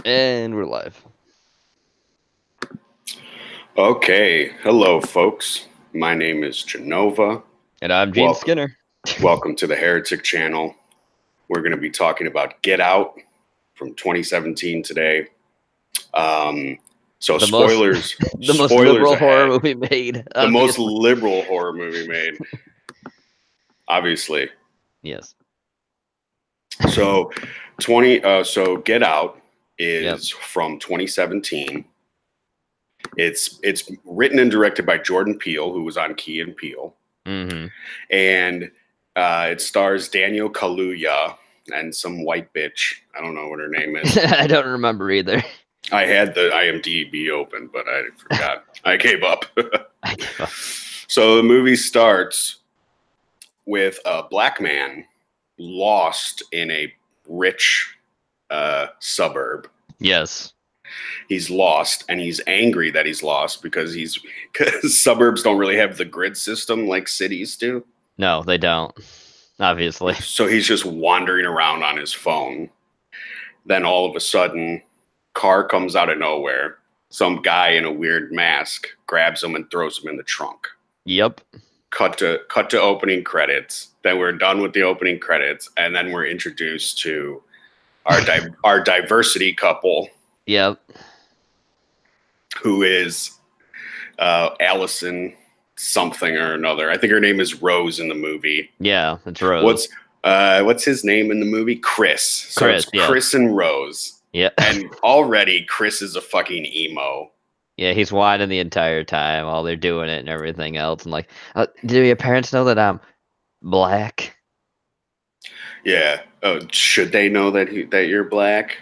And we're live. Okay. Hello, folks. My name is Jenova. And I'm Gene Skinner. Welcome to the Heretic Channel. We're going to be talking about Get Out from 2017 today. So spoilers. The most liberal horror movie made. The most liberal horror movie made. Obviously. Yes. So Get Out is from 2017. It's written and directed by Jordan Peele, who was on Key and Peele. Mm-hmm. And it stars Daniel Kaluuya and some white bitch. I don't know what her name is. I don't remember either. I had the IMDb open, but I forgot. I gave up. So the movie starts with a black man lost in a rich suburb. Yes. He's lost, and he's angry that he's lost because suburbs don't really have the grid system like cities do. No, they don't. Obviously. So he's just wandering around on his phone. Then all of a sudden, car comes out of nowhere. Some guy in a weird mask grabs him and throws him in the trunk. Yep. Cut to opening credits. Then we're done with the opening credits, and then we're introduced to our diversity couple. Yep. Who is Allison something or another. I think her name is Rose in the movie. Yeah, it's Rose. What's his name in the movie? Chris. So Chris, Chris and Rose. Yeah. And already Chris is a fucking emo. Yeah, he's whining the entire time while they're doing it and everything else. And like, do your parents know that I'm black? Yeah. Oh, should they know that you're black?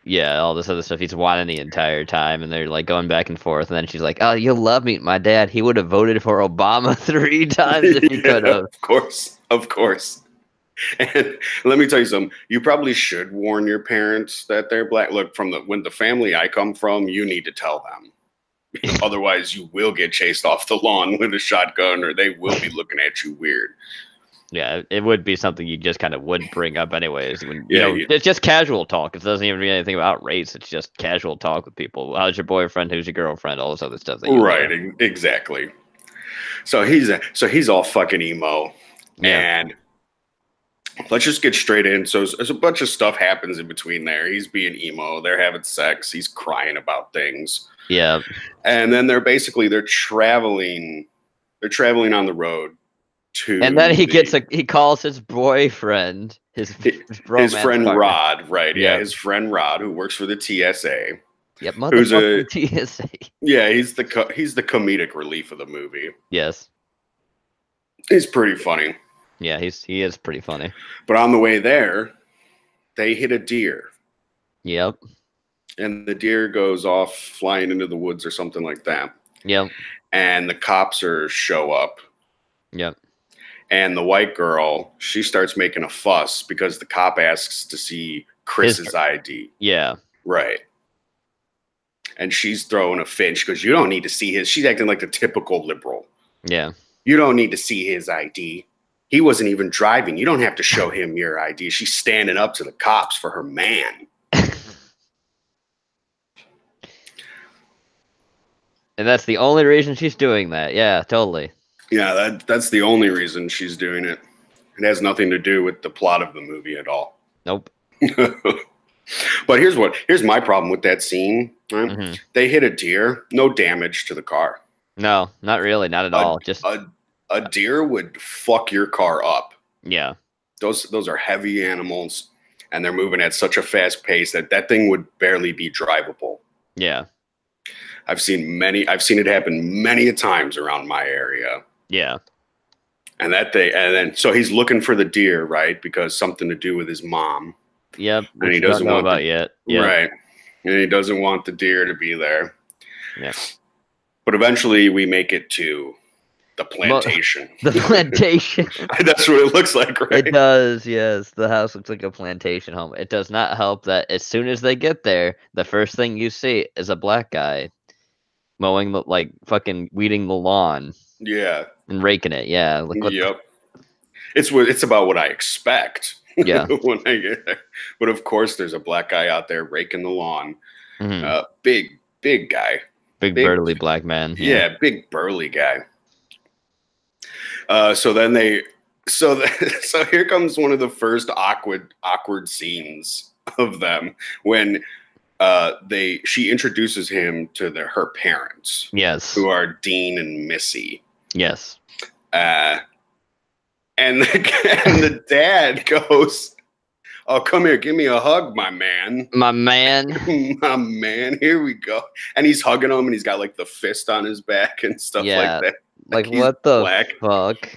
Yeah, all this other stuff. He's whining the entire time, and they're like going back and forth. And then she's like, "Oh, you'll love me, my dad. He would have voted for Obama 3 times if he could have." Of course. And let me tell you something. You probably should warn your parents that they're black. Look, when the family I come from, you need to tell them. Otherwise, you will get chased off the lawn with a shotgun, or they will be looking at you weird. Yeah, it would be something you just kind of would bring up anyways. It's just casual talk. It doesn't even mean anything about race. It's just casual talk with people. How's your boyfriend? Who's your girlfriend? All this other stuff. Right, exactly. So he's all fucking emo. Yeah. And let's just get straight in. So there's a bunch of stuff happens in between there. He's being emo. They're having sex. He's crying about things. Yeah. And then they're traveling. They're traveling on the road. And then he calls his boyfriend, his friend Rod, right? Yeah, his friend Rod, who works for the TSA. Yep, motherfucking TSA. Yeah, he's the comedic relief of the movie. Yes, he's pretty funny. Yeah, he is pretty funny. But on the way there, they hit a deer. Yep. And the deer goes off flying into the woods or something like that. Yep. And the cops show up. Yep. And the white girl, she starts making a fuss because the cop asks to see Chris's ID. Yeah. Right. And she's throwing a fit. She goes, you don't need to see his. She's acting like the typical liberal. Yeah. You don't need to see his ID. He wasn't even driving. You don't have to show him your ID. She's standing up to the cops for her man. And that's the only reason she's doing that. Yeah, totally. Yeah, that's the only reason she's doing it. It has nothing to do with the plot of the movie at all. Nope. But here's my problem with that scene. Right? Mm-hmm. They hit a deer, no damage to the car. No, not really, not at all. Just a deer would fuck your car up. Yeah. Those are heavy animals, and they're moving at such a fast pace that thing would barely be drivable. Yeah. I've seen it happen many times around my area. Yeah. And then he's looking for the deer, right? Because something to do with his mom. Yep. And he doesn't know about yet. Yep. Right. And he doesn't want the deer to be there. Yeah. But eventually we make it to the plantation. The plantation. That's what it looks like, right? It does, yes. The house looks like a plantation home. It does not help that as soon as they get there, the first thing you see is a black guy mowing fucking weeding the lawn. Yeah. And raking it. Yeah. Yep. It's about what I expect. Yeah. when I get there. But of course, there's a black guy out there raking the lawn. Hmm. Big guy. Big Big, burly black man. Yeah. yeah, big burly guy. So then so here comes one of the first awkward scenes of them when she introduces him to her parents, Yes. who are Dean and Missy. Yes. And the dad goes, "Oh, come here, give me a hug, my man." My man. My man, here we go. And he's hugging him, and he's got like the fist on his back and stuff like Yeah. that. Like he's what the black. fuck?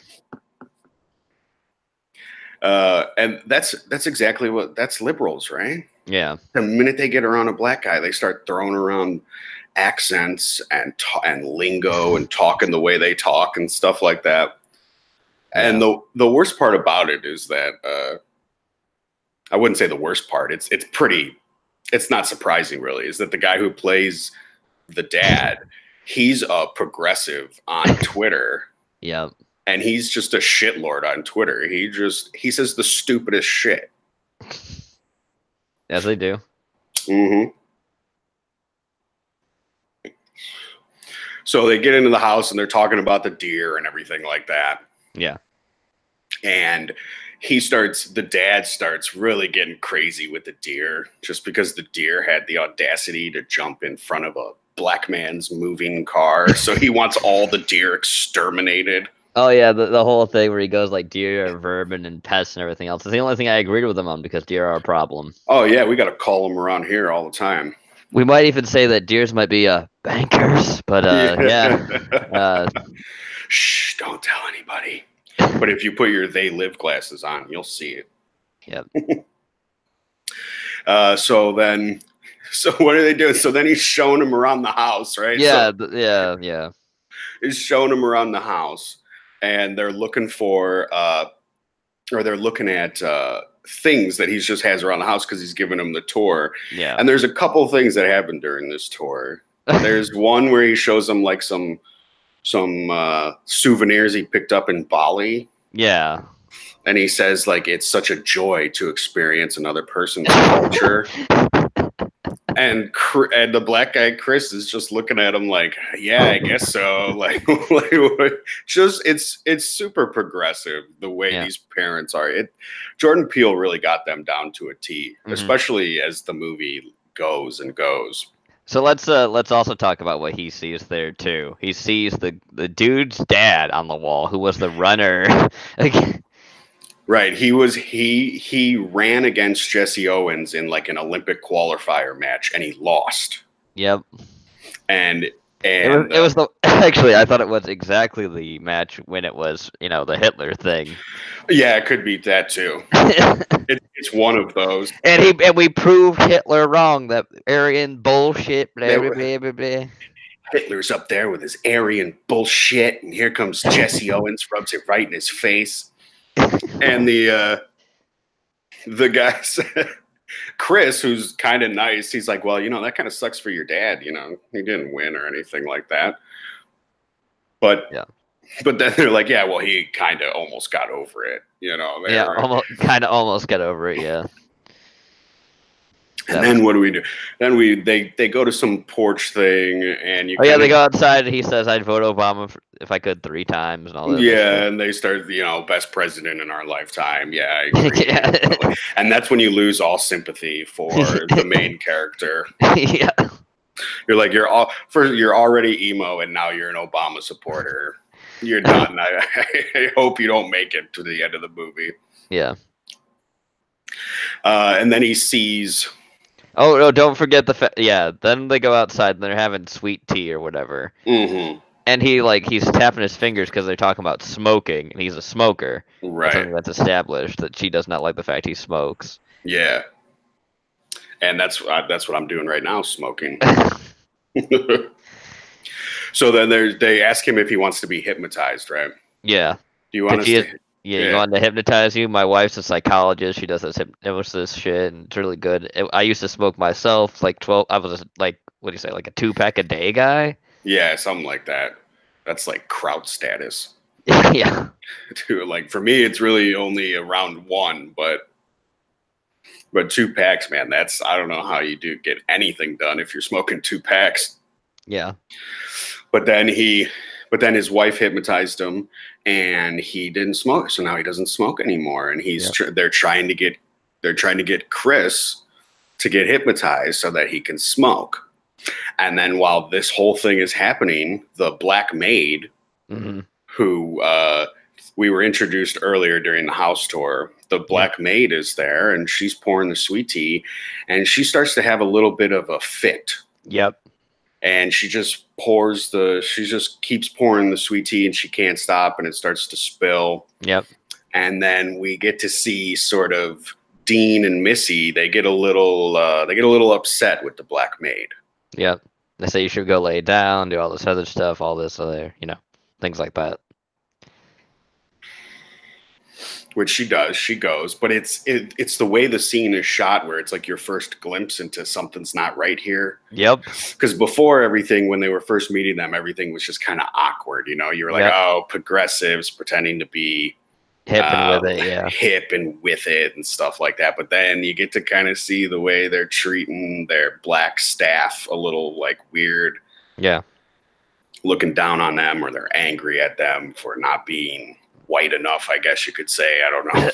And that's exactly that's liberals, right? Yeah. The minute they get around a black guy, they start throwing around accents and lingo and talking the way they talk and stuff like that. And the worst part about it is that I wouldn't say the worst part. It's not surprising really. Is that the guy who plays the dad? He's a progressive on Twitter. Yeah. And he's just a shitlord on Twitter. He says the stupidest shit. As they do. Mm-hmm. So they get into the house and they're talking about the deer and everything like that. Yeah. And the dad starts really getting crazy with the deer just because the deer had the audacity to jump in front of a black man's moving car. So he wants all the deer exterminated. Oh yeah, the whole thing where he goes like deer are vermin and pests and everything else. It's the only thing I agreed with him on because deer are a problem. Oh yeah, we got to call them around here all the time. We might even say that deers might be bankers, but yeah. Shh, don't tell anybody. But if you put your They Live glasses on, you'll see it. Yep. So what are they doing? So then he's showing him around the house, right? Yeah, yeah. He's showing him around the house, and they're looking for, they're looking at things that he just has around the house because he's giving them the tour. Yeah. And there's a couple things that happen during this tour. There's one where he shows them like some souvenirs he picked up in Bali. Yeah. And he says like it's such a joy to experience another person's culture. And the black guy Chris is just looking at him like, yeah, I guess so. like just it's super progressive the way these parents are. Jordan Peele really got them down to a T, especially as the movie goes and goes. So let's also talk about what he sees there too. He sees the dude's dad on the wall, who was the runner. Right. He ran against Jesse Owens in like an Olympic qualifier match, and he lost. Yep. And it was actually I thought it was exactly the match when it was the Hitler thing. Yeah, it could be that too. It's one of those. And we proved Hitler wrong. That Aryan bullshit. Blah, blah, blah, blah, blah. Hitler's up there with his Aryan bullshit, and here comes Jesse Owens, rubs it right in his face. And the guy said, Chris, who's kind of nice, he's like, well, that kind of sucks for your dad. He didn't win or anything like that. But yeah. But then they're like, yeah, well, he kind of almost got over it. Almost got over it. Yeah. And then what do we do? Then they go to some porch thing, and they go outside. And he says, "I'd vote Obama if I could 3 times," and all that. Yeah, and they start, best president in our lifetime. Yeah, I agree. Yeah. And that's when you lose all sympathy for the main character. Yeah, you're like you're already emo, and now you're an Obama supporter. You're done. I hope you don't make it to the end of the movie. Yeah. And then he sees. Oh no! Don't forget then they go outside and they're having sweet tea or whatever. Mm-hmm. And he's tapping his fingers because they're talking about smoking, and he's a smoker. Right. Something that's established that she does not like the fact he smokes. Yeah. And that's what I'm doing right now, smoking. So then they ask him if he wants to be hypnotized, right? Yeah. Do you want us to? Yeah, you want to hypnotize you? My wife's a psychologist. She does this hypnosis shit, and it's really good. I used to smoke myself, like 12. I was like, what do you say, like a 2-pack a day guy? Yeah, something like that. That's like kraut status. Yeah. Like for me, it's really only around 1, but But 2 packs, man, that's, I don't know how you do get anything done if you're smoking 2 packs. Yeah. But then his wife hypnotized him, and he didn't smoke. So now he doesn't smoke anymore. And they're trying to get Chris to get hypnotized so that he can smoke. And then while this whole thing is happening, the black maid, who we were introduced earlier during the house tour, the black maid is there, and she's pouring the sweet tea, and she starts to have a little bit of a fit. Yep. And she just keeps pouring the sweet tea, and she can't stop, and it starts to spill. Yep. And then we get to see sort of Dean and Missy. They get a little upset with the black maid. Yep. They say you should go lay down, do all this other stuff, all this other, things like that. Which she does. She goes, but it's the way the scene is shot, where it's like your first glimpse into something's not right here. Yep. Because before everything, when they were first meeting them, everything was just kind of awkward. You were like, oh, progressives pretending to be hip and with it, yeah. Hip and with it and stuff like that. But then you get to kind of see the way they're treating their black staff a little like weird. Yeah. Looking down on them, or they're angry at them for not being white enough, I guess you could say. I don't know.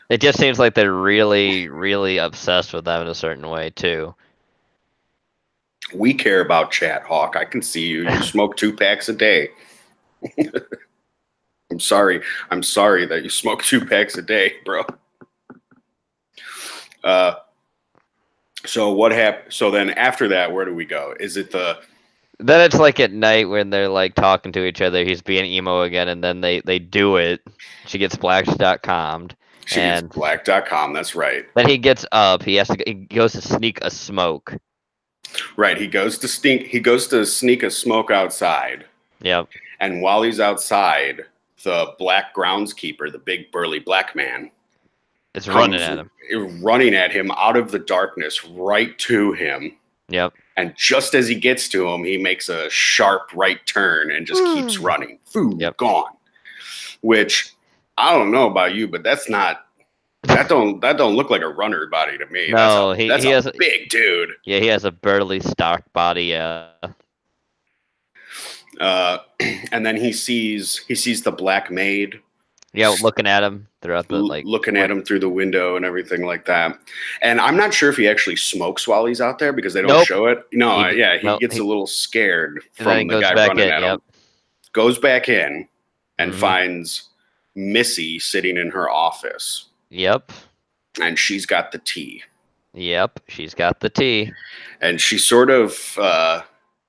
It just seems like they're really, really obsessed with them in a certain way too. We care about Chat Hawk. I can see you. You smoke 2 packs a day. I'm sorry that you smoke 2 packs a day, bro. So what happened? So then after that, where do we go? Is it Then it's like at night when they're like talking to each other. He's being emo again, and then they do it. She gets blacked.com'd. She gets black.com. That's right. Then he gets up. He goes to sneak a smoke. Right. He goes to sneak a smoke outside. Yep. And while he's outside, the black groundskeeper, the big burly black man, is running at him out of the darkness right to him. Yep. And just as he gets to him, he makes a sharp right turn and just keeps running. Gone. Which, I don't know about you, but that don't look like a runner body to me. No, that's a big dude. Yeah, he has a burly stock body. And then he sees the black maid. Yeah, looking at him throughout the looking at him through the window and everything like that. And I'm not sure if he actually smokes while he's out there, because they don't show it. No, he gets a little scared from the guy running at him. Goes back in and finds Missy sitting in her office. Yep. And she's got the tea. Yep, she's got the tea. And she sort of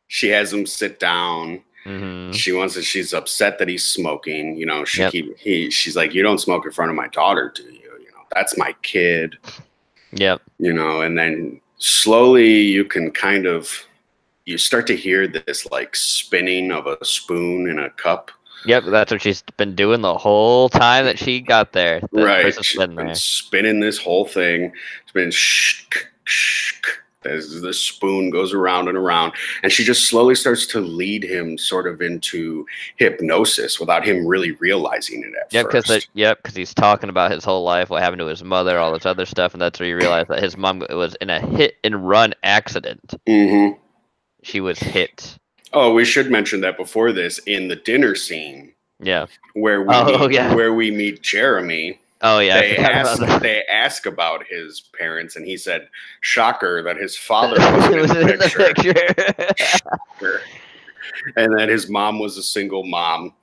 she has him sit down. Mm-hmm. She's upset that he's smoking. She's like, you don't smoke in front of my daughter, do you? That's my kid. Yep. And then slowly you start to hear this like spinning of a spoon in a cup. Yep, that's what she's been doing the whole time that she got there. Right. She's been spinning this whole thing. It's been as the spoon goes around and around, and she just slowly starts to lead him sort of into hypnosis without him really realizing it at first. Because he's talking about his whole life, what happened to his mother, all this other stuff, and that's where you realize that his mom was in a hit-and-run accident. Mm-hmm. She was hit. Oh, we should mention that before this, in the dinner scene, where we meet Jeremy. Oh yeah, they ask about his parents, and he said, "Shocker that his father was in the picture." And that his mom was a single mom.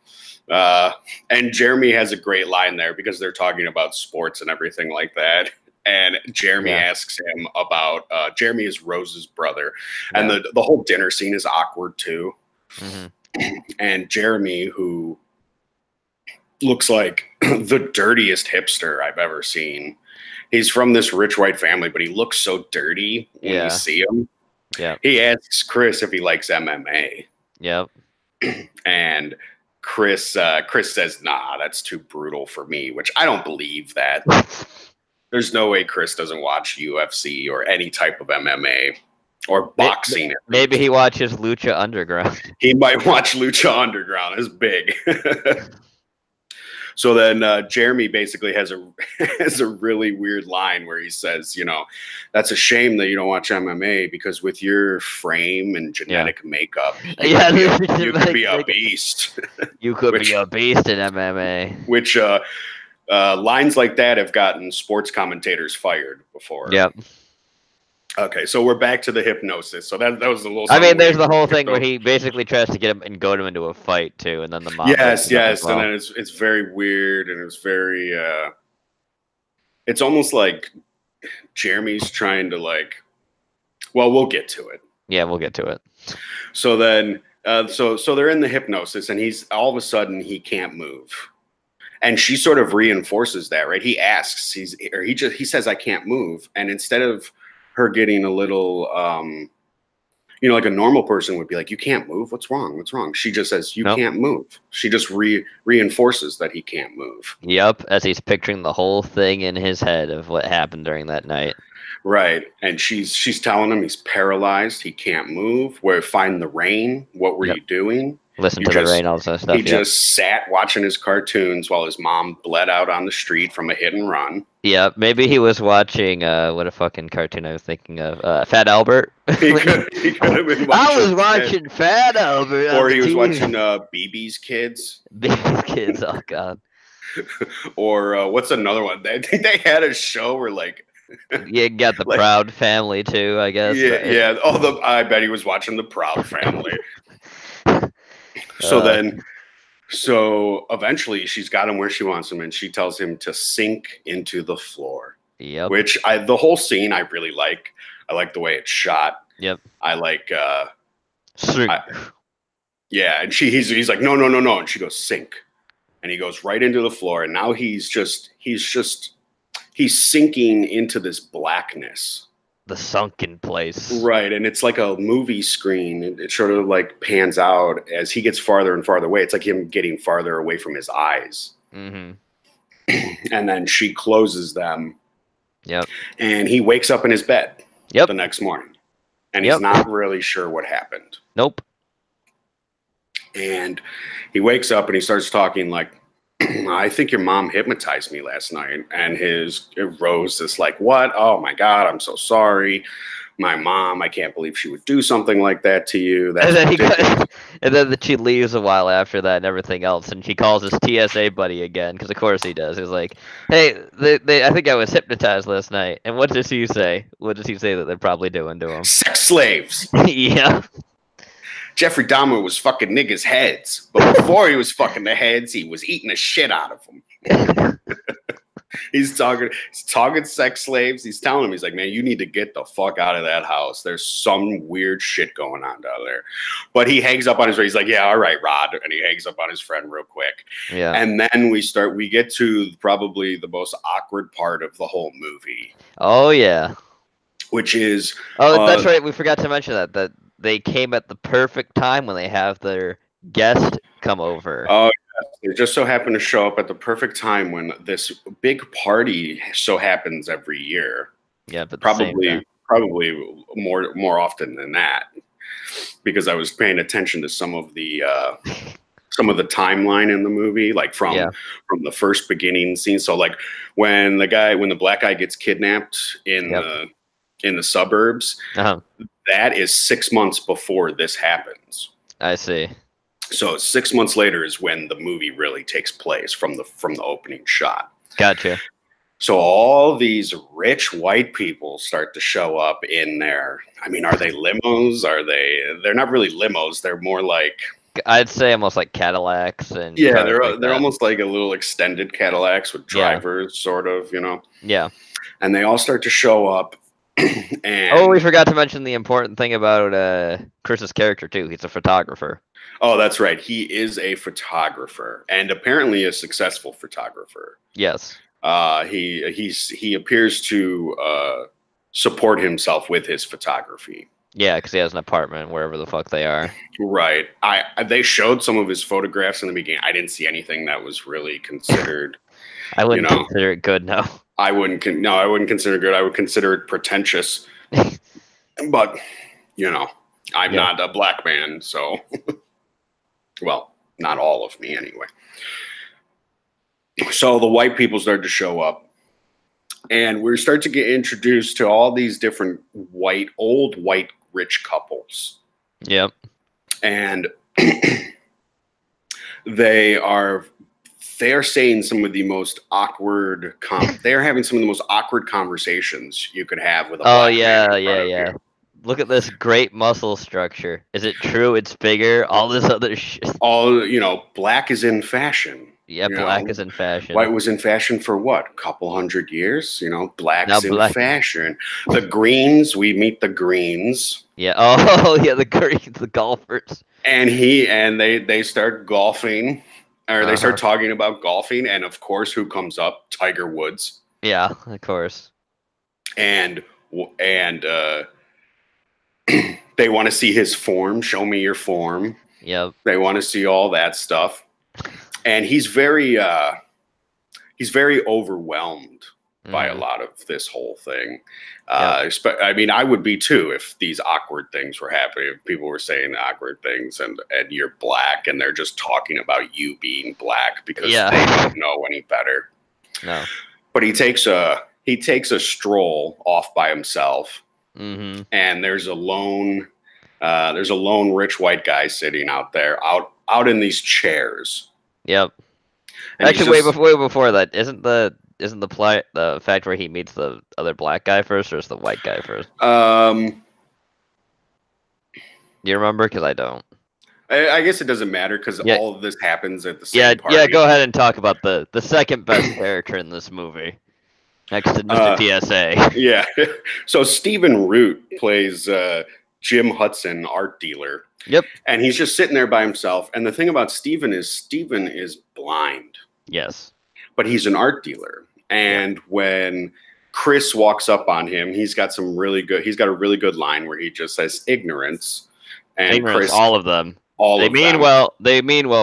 And Jeremy has a great line there, because they're talking about sports and everything like that. And Jeremy asks him about Jeremy is Rose's brother, and the whole dinner scene is awkward too. Mm-hmm. And Jeremy, who looks like the dirtiest hipster I've ever seen. He's from this rich white family, but he looks so dirty when you see him. Yeah. He asks Chris if he likes MMA. Yep. And Chris says, "Nah, that's too brutal for me," which I don't believe that. There's no way Chris doesn't watch UFC or any type of MMA or boxing. Maybe he watches Lucha Underground. He might watch Lucha Underground. It's big. So then Jeremy basically has a has a really weird line where he says, that's a shame that you don't watch MMA because with your frame and genetic makeup, you could be a beast. You could be a beast in MMA. Which lines like that have gotten sports commentators fired before. Yep. Okay, so we're back to the hypnosis. So that was a little. I mean, there's the whole thing where he basically tries to get him and goad him into a fight too, and then the mom. Yes, and then it's very weird, and it's very. It's almost like Jeremy's trying to Well, we'll get to it. Yeah, we'll get to it. So then, so they're in the hypnosis, and he's all of a sudden he can't move. And she sort of reinforces that, right? He asks, he says, I can't move. And instead of her getting a little, like a normal person would be like, you can't move. What's wrong? What's wrong? She just says, you can't move. She just reinforces that he can't move. Yep. As he's picturing the whole thing in his head of what happened during that night. Right. And she's telling him he's paralyzed. He can't move. Where find the rain. What were you doing? Listen to the rain, all that stuff. He just sat watching his cartoons while his mom bled out on the street from a hit and run. Yeah, maybe he was watching what a fucking cartoon I was thinking of. Fat Albert. He could have been watching. I was watching Fat Albert. Or he was watching BB's Kids. BB's Kids, oh god. Or what's another one? They had a show where you got the Proud Family too, I guess. Yeah. I bet he was watching the Proud Family. So eventually she's got him where she wants him, and she tells him to sink into the floor. Yep. Which the whole scene I really like. I like the way it's shot. Yep. I like. Sink. And he's like, no, and she goes sink, and he goes right into the floor, and now he's sinking into this blackness. The sunken place. Right, and it's like a movie screen. It sort of pans out as he gets farther and farther away. It's like him getting farther away from his eyes. Mm-hmm. And then she closes them. Yep. And he wakes up in his bed the next morning. And he's not really sure what happened. Nope. And he wakes up and he starts talking I think your mom hypnotized me last night. And Rose is like, what? Oh my God, I'm so sorry. My mom, I can't believe she would do something like that to you. That's and then she leaves a while after that and everything else. And she calls his TSA buddy again, because of course he does. He's like, hey, I think I was hypnotized last night. And what does he say? What does he say that they're probably doing to him? Sex slaves. Yeah. Jeffrey Dahmer was fucking niggas' heads, but before he was fucking the heads, he was eating the shit out of them. He's talking sex slaves. He's telling him, he's like, man, you need to get the fuck out of that house. There's some weird shit going on down there. But he hangs up on his friend. He's like, yeah, all right, Rod. And he hangs up on his friend real quick. Yeah. And then we get to probably the most awkward part of the whole movie. Oh, yeah. Which is... Oh, that's right. We forgot to mention that they came at the perfect time when they have their guest come over. Oh, yes. It just so happened to show up at the perfect time when this big party so happens every year. Yeah, but probably more often than that, because I was paying attention to some of the timeline in the movie, from the first beginning scene. So when the black guy gets kidnapped in the suburbs. Uh-huh. That is 6 months before this happens. I see. So 6 months later is when the movie really takes place from the opening shot. Gotcha. So all these rich white people start to show up in there. I mean, are they limos? They're not really limos. They're more like, I'd say almost like Cadillacs and they're almost like a little extended Cadillacs with drivers, sort of, Yeah. And they all start to show up. And we forgot to mention the important thing about Chris's character too. He's a photographer. Oh, that's right. He is a photographer, and apparently a successful photographer. Yes. He appears to support himself with his photography. Yeah, because he has an apartment wherever the fuck they are. Right. They showed some of his photographs in the beginning. I didn't see anything that was really considered. I wouldn't consider it good. No. I wouldn't consider it good. I would consider it pretentious. But, I'm not a black man, so... Well, not all of me anyway. So the white people start to show up, and we start to get introduced to all these different old white rich couples. Yep. And they're saying some of the most awkward they're having some of the most awkward conversations you could have with a black man in front of you. Look at this great muscle structure. Is it true it's bigger? All this other shit. All, black is in fashion. Yeah, black is in fashion. White was in fashion for what? A couple hundred years? Black's Now in black. fashion. The greens, we meet the greens. Yeah. Oh, yeah, the greens, the golfers. And they start golfing, or they start talking about golfing, and of course, who comes up? Tiger Woods. Yeah, of course. And they want to see his form. Show me your form. Yep. They want to see all that stuff. And he's very overwhelmed by a lot of this whole thing. I mean, I would be too if these awkward things were happening. If people were saying awkward things and you're black and they're just talking about you being black because they don't know any better. No. But he takes a stroll off by himself, and there's a lone rich white guy sitting out there, out in these chairs. Yep. And actually, way before that, isn't the fact where he meets the other black guy first, or is the white guy first? Do you remember? Because I don't. I guess it doesn't matter because all of this happens at the same party. Yeah, go ahead and talk about the second best character in this movie. Next to Mr. TSA. Yeah. So Stephen Root plays Jim Hudson, art dealer. Yep. And he's just sitting there by himself. And the thing about Stephen is blind. Yes. But he's an art dealer. And when Chris walks up on him, he's got a really good line where he just says ignorance. And ignorance, all of them. They mean well,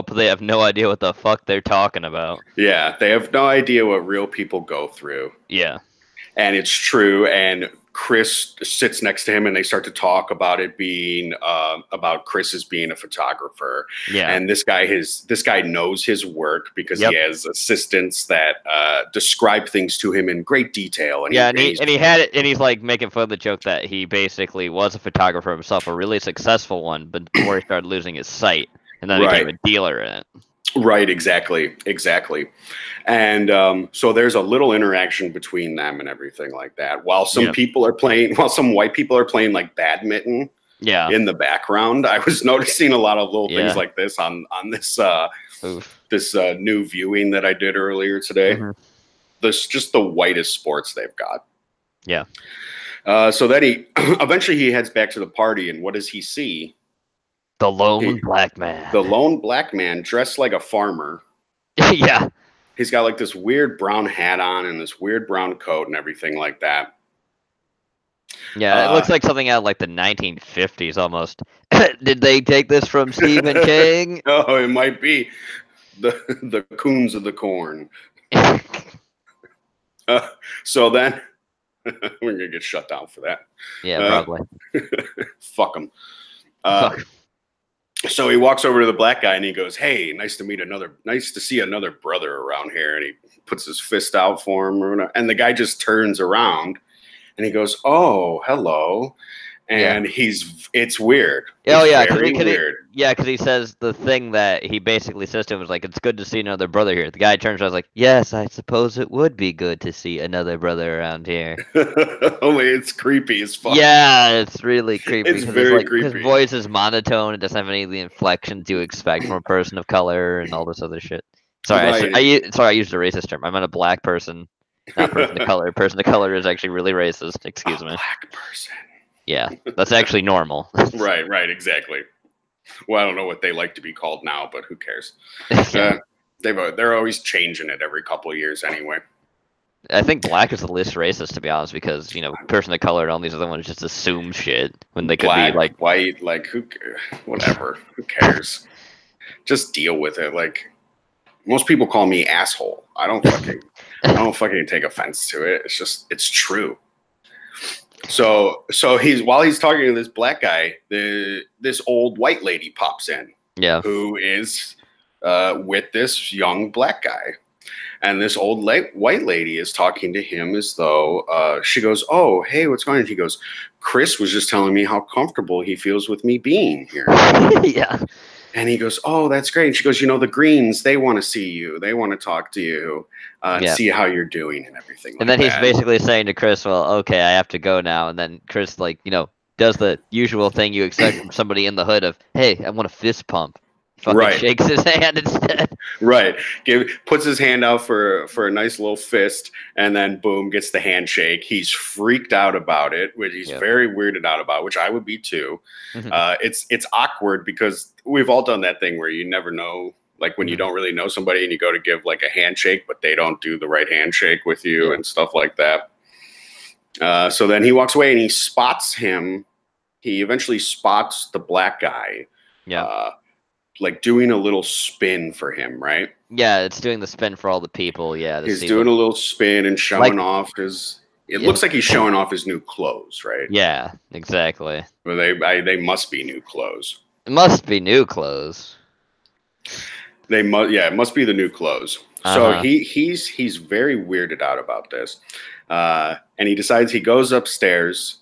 but they have no idea what the fuck they're talking about. Yeah, they have no idea what real people go through. Yeah. And it's true. And Chris sits next to him and they start to talk about it being about Chris as being a photographer. Yeah. And this guy knows his work because he has assistants that describe things to him in great detail. And he had it, and he's like making fun of the joke that he basically was a photographer himself, a really successful one, but before he started losing his sight, and then he became a dealer in it. Right, exactly. And so there's a little interaction between them and everything like that. While some white people are playing like badminton in the background, I was noticing a lot of little things like this on this new viewing that I did earlier today. This just the whitest sports they've got. Yeah. So that he eventually heads back to the party, and what does he see? The lone black man. The lone black man dressed like a farmer. Yeah. He's got like this weird brown hat on and this weird brown coat and everything like that. Yeah, it looks like something out of like the 1950s almost. Did they take this from Stephen King? Oh, it might be. The coons of the corn. So then we're going to get shut down for that. Yeah, probably. Fuck them. So he walks over to the black guy and he goes, "Hey, nice to see another brother around here." And he puts his fist out for him. And the guy just turns around and he goes, "Oh, hello." And it's weird. Weird. Because he says the thing that he basically says to him is like, "It's good to see another brother here." The guy turns around and is like, "Yes, I suppose it would be good to see another brother around here." Only it's creepy as fuck. Yeah, it's really creepy. It's very creepy. His voice is monotone. It doesn't have any of the inflections you expect from a person of color and all this other shit. Sorry, I used a racist term. I meant a black person, not person of color. Person of color is actually really racist. Excuse me. Black person. Yeah, that's actually normal. Right, exactly. Well, I don't know what they like to be called now, but who cares? They're always changing it every couple of years anyway. I think black is the least racist, to be honest, because, person of color and all these other ones just assume shit when they could be like white, like whatever. Who cares? Just deal with it. Like most people call me asshole. I don't fucking take offense to it. It's true. So while he's talking to this black guy, this old white lady pops in. Yeah. Who is with this young black guy. And this old white lady is talking to him as though she goes, "Oh, hey, what's going on?" He goes, "Chris was just telling me how comfortable he feels with me being here." Yeah. And he goes, "Oh, that's great." And she goes, "The Greens, they want to see you. They want to talk to you and Yeah. see how you're doing and everything And like then he's that." basically saying to Chris, "Well, okay, I have to go now." And then Chris, like, does the usual thing you expect from somebody in the hood of, "Hey, I want a fist pump." Fucking Right. shakes his hand instead. Right. Puts his hand out for a nice little fist, and then boom, gets the handshake. He's freaked out about it, which he's Yeah. very weirded out about, which I would be too. Mhm. It's awkward because we've all done that thing where you never know, like when you Mhm. don't really know somebody and you go to give like a handshake, but they don't do the right handshake with you Yeah. and stuff like that. So then he walks away and he spots him. He eventually spots the black guy. Yeah. Uh, like doing a little spin for him, right? Yeah, it's doing the spin for all the people. Yeah, to He's see doing what. a little spin and Like, showing off his. It yeah. looks like he's showing off his new clothes, right? Yeah, exactly. Well, they must be new clothes. It must be new clothes. They must, yeah, it must be the new clothes. So Uh-huh. he's very weirded out about this, and he decides he goes upstairs.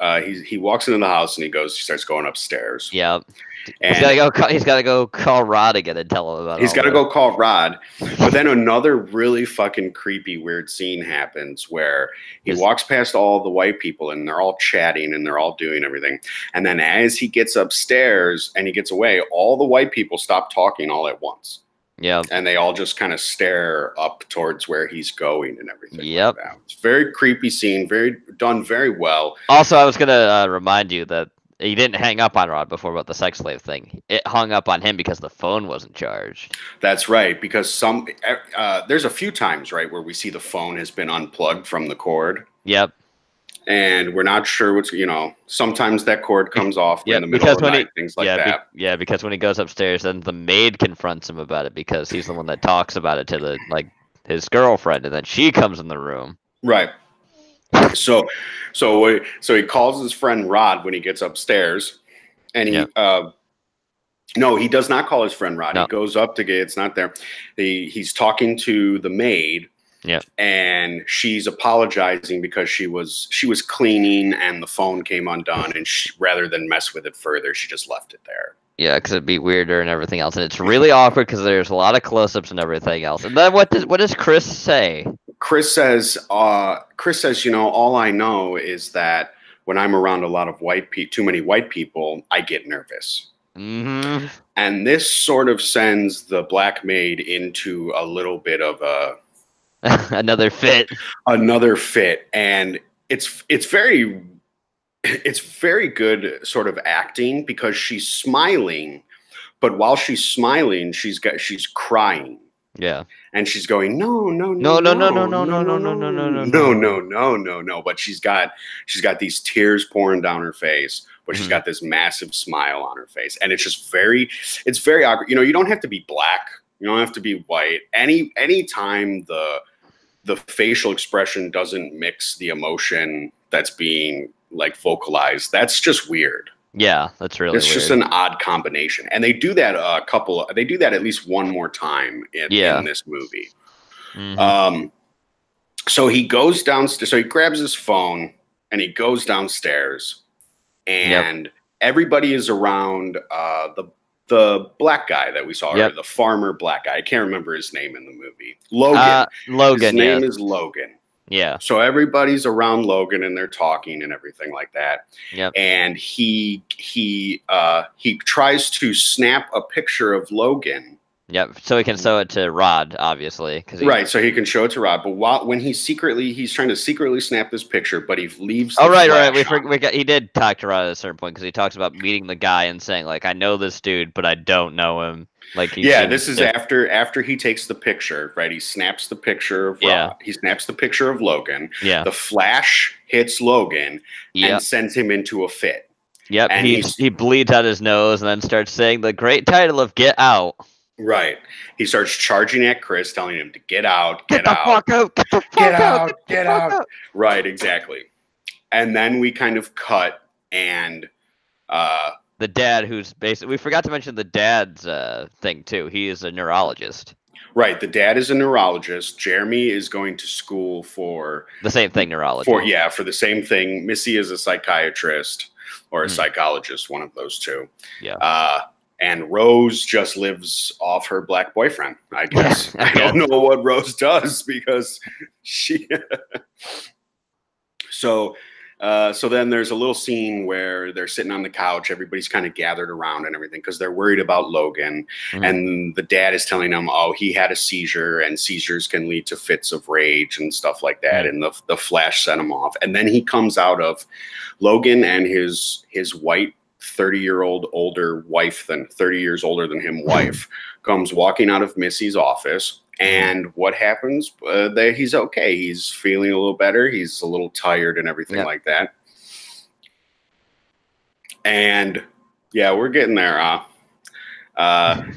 He walks into the house and he starts going upstairs, Yeah. He's and gotta go. He's gotta go call Rod again and tell him about he's all got to this. go call Rod. But then another really fucking creepy, weird scene happens where he walks past all the white people and they're all chatting and they're all doing everything. And then as he gets upstairs and he gets away, all the white people stop talking all at once. Yeah. And they all just kind of stare up towards where he's going and everything Yep. like that. It's a very creepy scene, done very well. Also, I was gonna remind you that he didn't hang up on Rod before about the sex slave thing. It hung up on him because the phone wasn't charged. That's right, because there's a few times, right, where we see the phone has been unplugged from the cord. Yep. And we're not sure sometimes that cord comes off in the middle of the night, things like that. Because when he goes upstairs, then the maid confronts him about it because he's the one that talks about it to his girlfriend, and then she comes in the room. Right. So he calls his friend Rod when he gets upstairs, and no, he does not call his friend Rod. No. He goes up to get it's not there. He's talking to the maid. Yeah. And she's apologizing because she was cleaning and the phone came undone, and rather than mess with it further, she just left it there. Yeah, because it'd be weirder and everything else, and it's really awkward because there's a lot of close-ups and everything else. And then what does Chris say? Chris says, all I know is that when I'm around a lot of too many white people, I get nervous. Mm-hmm. And this sort of sends the black maid into a little bit of another fit, and it's very good sort of acting because she's smiling, but while she's smiling, she's crying. Yeah. And she's going, no, but she's got these tears pouring down her face, but she's got this massive smile on her face, and it's very awkward. You don't have to be black, you don't have to be white. Any time the facial expression doesn't mix the emotion that's being like vocalized, that's just weird. Yeah, that's really it's weird. Just an odd combination, and they do that they do that at least one more time in this movie. So he goes downstairs, so he grabs his phone and he goes downstairs, and everybody is around the black guy that we saw, the farmer black guy. I can't remember his name in the movie. Logan. His name is Logan. Yeah. So everybody's around Logan and they're talking and everything like that. Yep. And he tries to snap a picture of Logan. Yep. So he can show it to Rod, obviously, right. So he can show it to Rod, but when he's trying to secretly snap this picture, but he leaves. Right. He did talk to Rod at a certain point because he talks about meeting the guy and saying like, I know this dude, but I don't know him. Like, this is after he takes the picture, right? He snaps the picture of Rod. Yeah. He snaps the picture of Logan. Yeah. The flash hits Logan and sends him into a fit. Yep. And he bleeds out his nose and then starts saying the great title of Get Out. Right. He starts charging at Chris, telling him to get out, get out. Fuck out, get out. Right, exactly. And then we kind of cut and the dad, who's basically, we forgot to mention the dad's thing too. He is a neurologist. Right. The dad is a neurologist. Jeremy is going to school for The same thing, neurology. for the same thing. Missy is a psychiatrist or a psychologist, one of those two. Yeah. And Rose just lives off her black boyfriend, I guess. I I don't know what Rose does because she. So then there's a little scene where they're sitting on the couch. Everybody's kind of gathered around and everything because they're worried about Logan. And the dad is telling them, oh, he had a seizure and seizures can lead to fits of rage and stuff like that. And the flash sent him off. And then he comes out of Logan and his white 30-year-old older wife than 30 years older than him wife comes walking out of Missy's office. And what happens? He's okay. He's feeling a little better. He's a little tired and everything like that. And yeah, we're getting there.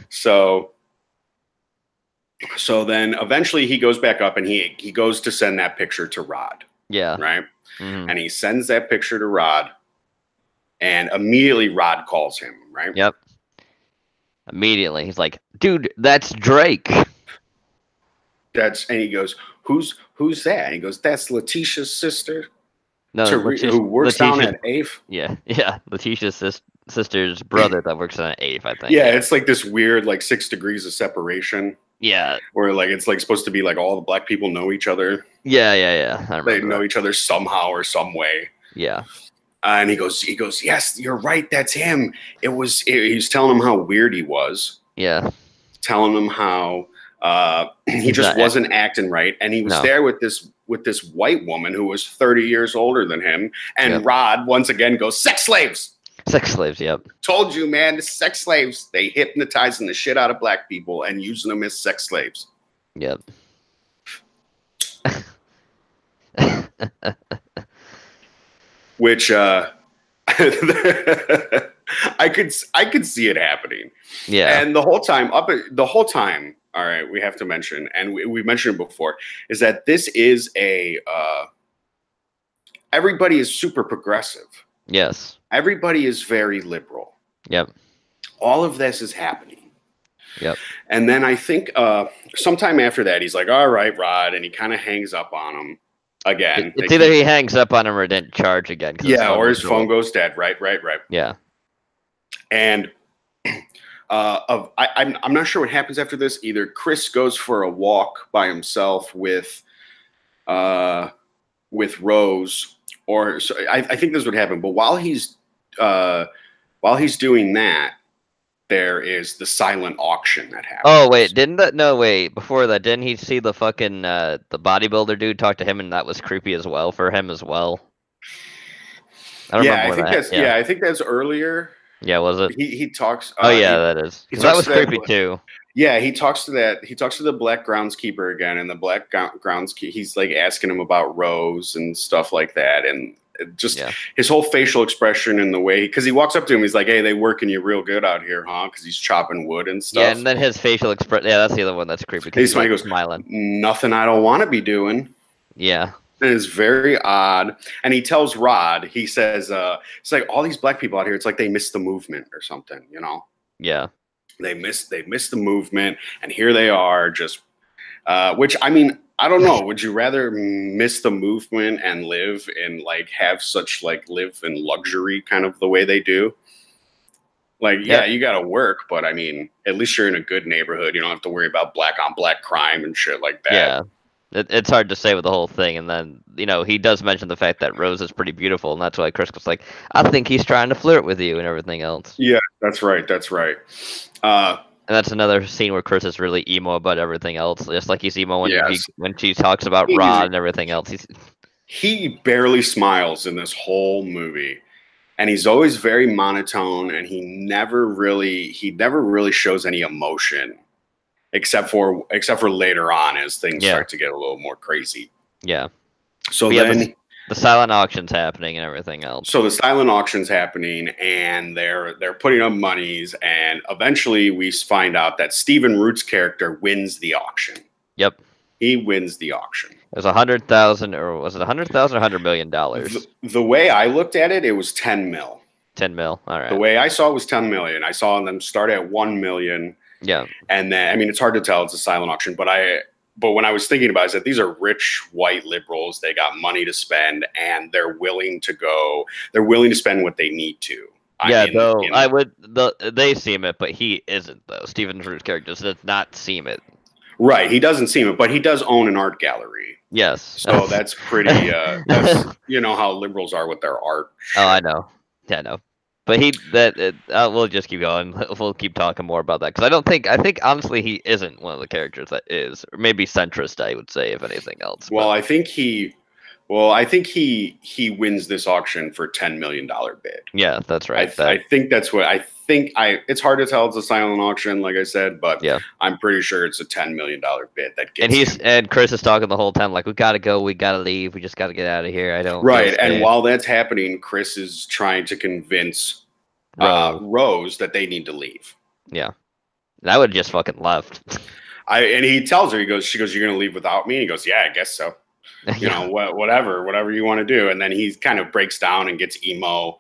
So then eventually he goes back up and he goes to send that picture to Rod. Yeah. Right. And he sends that picture to Rod. And immediately Rod calls him. Right. Yep. Immediately. He's like, dude, that's Drake. And he goes, who's that? And he goes, that's Letitia's sister. No, who works down at AIF. Yeah. Letitia's sister's brother that works on AIF, I think. Yeah, it's like this weird, like 6 degrees of separation. Yeah. Where like it's like supposed to be like all the black people know each other. Yeah. They know each other somehow or some way. Yeah. And he goes, yes, you're right, that's him. He's telling him how weird he was. Yeah. Telling him how he just wasn't acting right, and he was there with this white woman who was 30 years older than him, and Rod once again goes, sex slaves. Yep. Told you, man, sex slaves. They hypnotizing the shit out of black people and using them as sex slaves. Yep. Which I could see it happening. Yeah. And the whole time, all right, we have to mention, and we mentioned it before, is that this is everybody is super progressive. Yes. Everybody is very liberal. Yep. All of this is happening. Yep. And then I think sometime after that, he's like, all right, Rod, and he kind of hangs up on him again. It's either he hangs up on him or didn't charge again. Yeah, or his phone goes dead. Right. Yeah. And I'm not sure what happens after this. Either Chris goes for a walk by himself with Rose, or I think this would happen. But while he's doing that, there is the silent auction that happens. Oh wait, before that, didn't he see the fucking the bodybuilder dude talk to him, and that was creepy as well for him as well? I think that's earlier. Yeah, was it? He talks. That is. That was creepy too. Yeah, he talks to the black groundskeeper again, and the black groundskeeper, he's like asking him about Rose and stuff like that, and just his whole facial expression and the way, because he walks up to him, he's like, "Hey, they working you real good out here, huh?" Because he's chopping wood and stuff. Yeah, and then his facial expression. Yeah, that's the other one that's creepy. He goes, smiling. Nothing I don't want to be doing. Yeah. And it's very odd. And he tells Rod, he says, it's like all these black people out here, it's like they missed the movement or something, you know? Yeah. They missed the movement, and here they are just which, I mean, I don't know. Would you rather miss the movement and live in live in luxury kind of the way they do? Like, yeah, you got to work, but I mean, at least you're in a good neighborhood. You don't have to worry about black on black crime and shit like that. Yeah. It's hard to say with the whole thing, and then he does mention the fact that Rose is pretty beautiful, and that's why Chris was like, "I think he's trying to flirt with you," and everything else. Yeah, that's right. And that's another scene where Chris is really emo about everything else, just like he's emo when she talks about Rod and everything else. He barely smiles in this whole movie, and he's always very monotone, and he never really shows any emotion. Except for later on as things start to get a little more crazy. Yeah. So then the silent auction's happening and everything else. So the silent auction's happening, and they're putting up monies, and eventually we find out that Stephen Root's character wins the auction. Yep. He wins the auction. It was 100,000, or was it 100,000 or $100 million? The way I looked at it was 10 mil. 10 mil. All right. The way I saw it was 10 million. I saw them start at 1 million. Yeah. And then, I mean, it's hard to tell. It's a silent auction, but when I was thinking about it, I said, these are rich white liberals. They got money to spend, and they're willing to spend what they need to. Yeah, though they seem it, but he isn't though. Stephen Drew's character does not seem it. Right, he doesn't seem it, but he does own an art gallery. Yes. So that's pretty. That's how liberals are with their art. Shit. Oh, I know. Yeah, I know. But we'll just keep going. We'll keep talking more about that because I think honestly he isn't one of the characters that is, or maybe centrist. I would say if anything else. Well, I think he wins this auction for $10 million bid. Yeah, that's right. I think that's what I think. It's hard to tell. It's a silent auction, like I said, but yeah, I'm pretty sure it's a $10 million bid that gets. And Chris is talking the whole time like, we gotta go, we gotta leave, we just gotta get out of here. I don't. Right, and while that's happening, Chris is trying to convince Rose that they need to leave. Yeah, and I would have just fucking left. And he tells her, she goes, "You're gonna leave without me?" And he goes, "Yeah, I guess so." Whatever you want to do. And then he kind of breaks down and gets emo.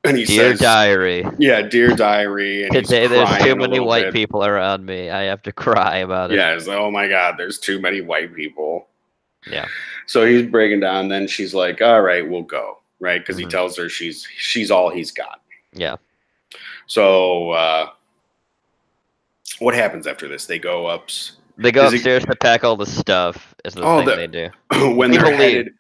And he Dear says, diary. Yeah, dear diary. And today there's too many white people around me. I have to cry about it. Yes. Oh my God, there's too many white people. Yeah. So he's breaking down. Then she's like, all right, we'll go. Right. Because he tells her she's all he's got. Yeah. So what happens after this? They go upstairs to pack all the stuff. Is the thing they do when they're headed.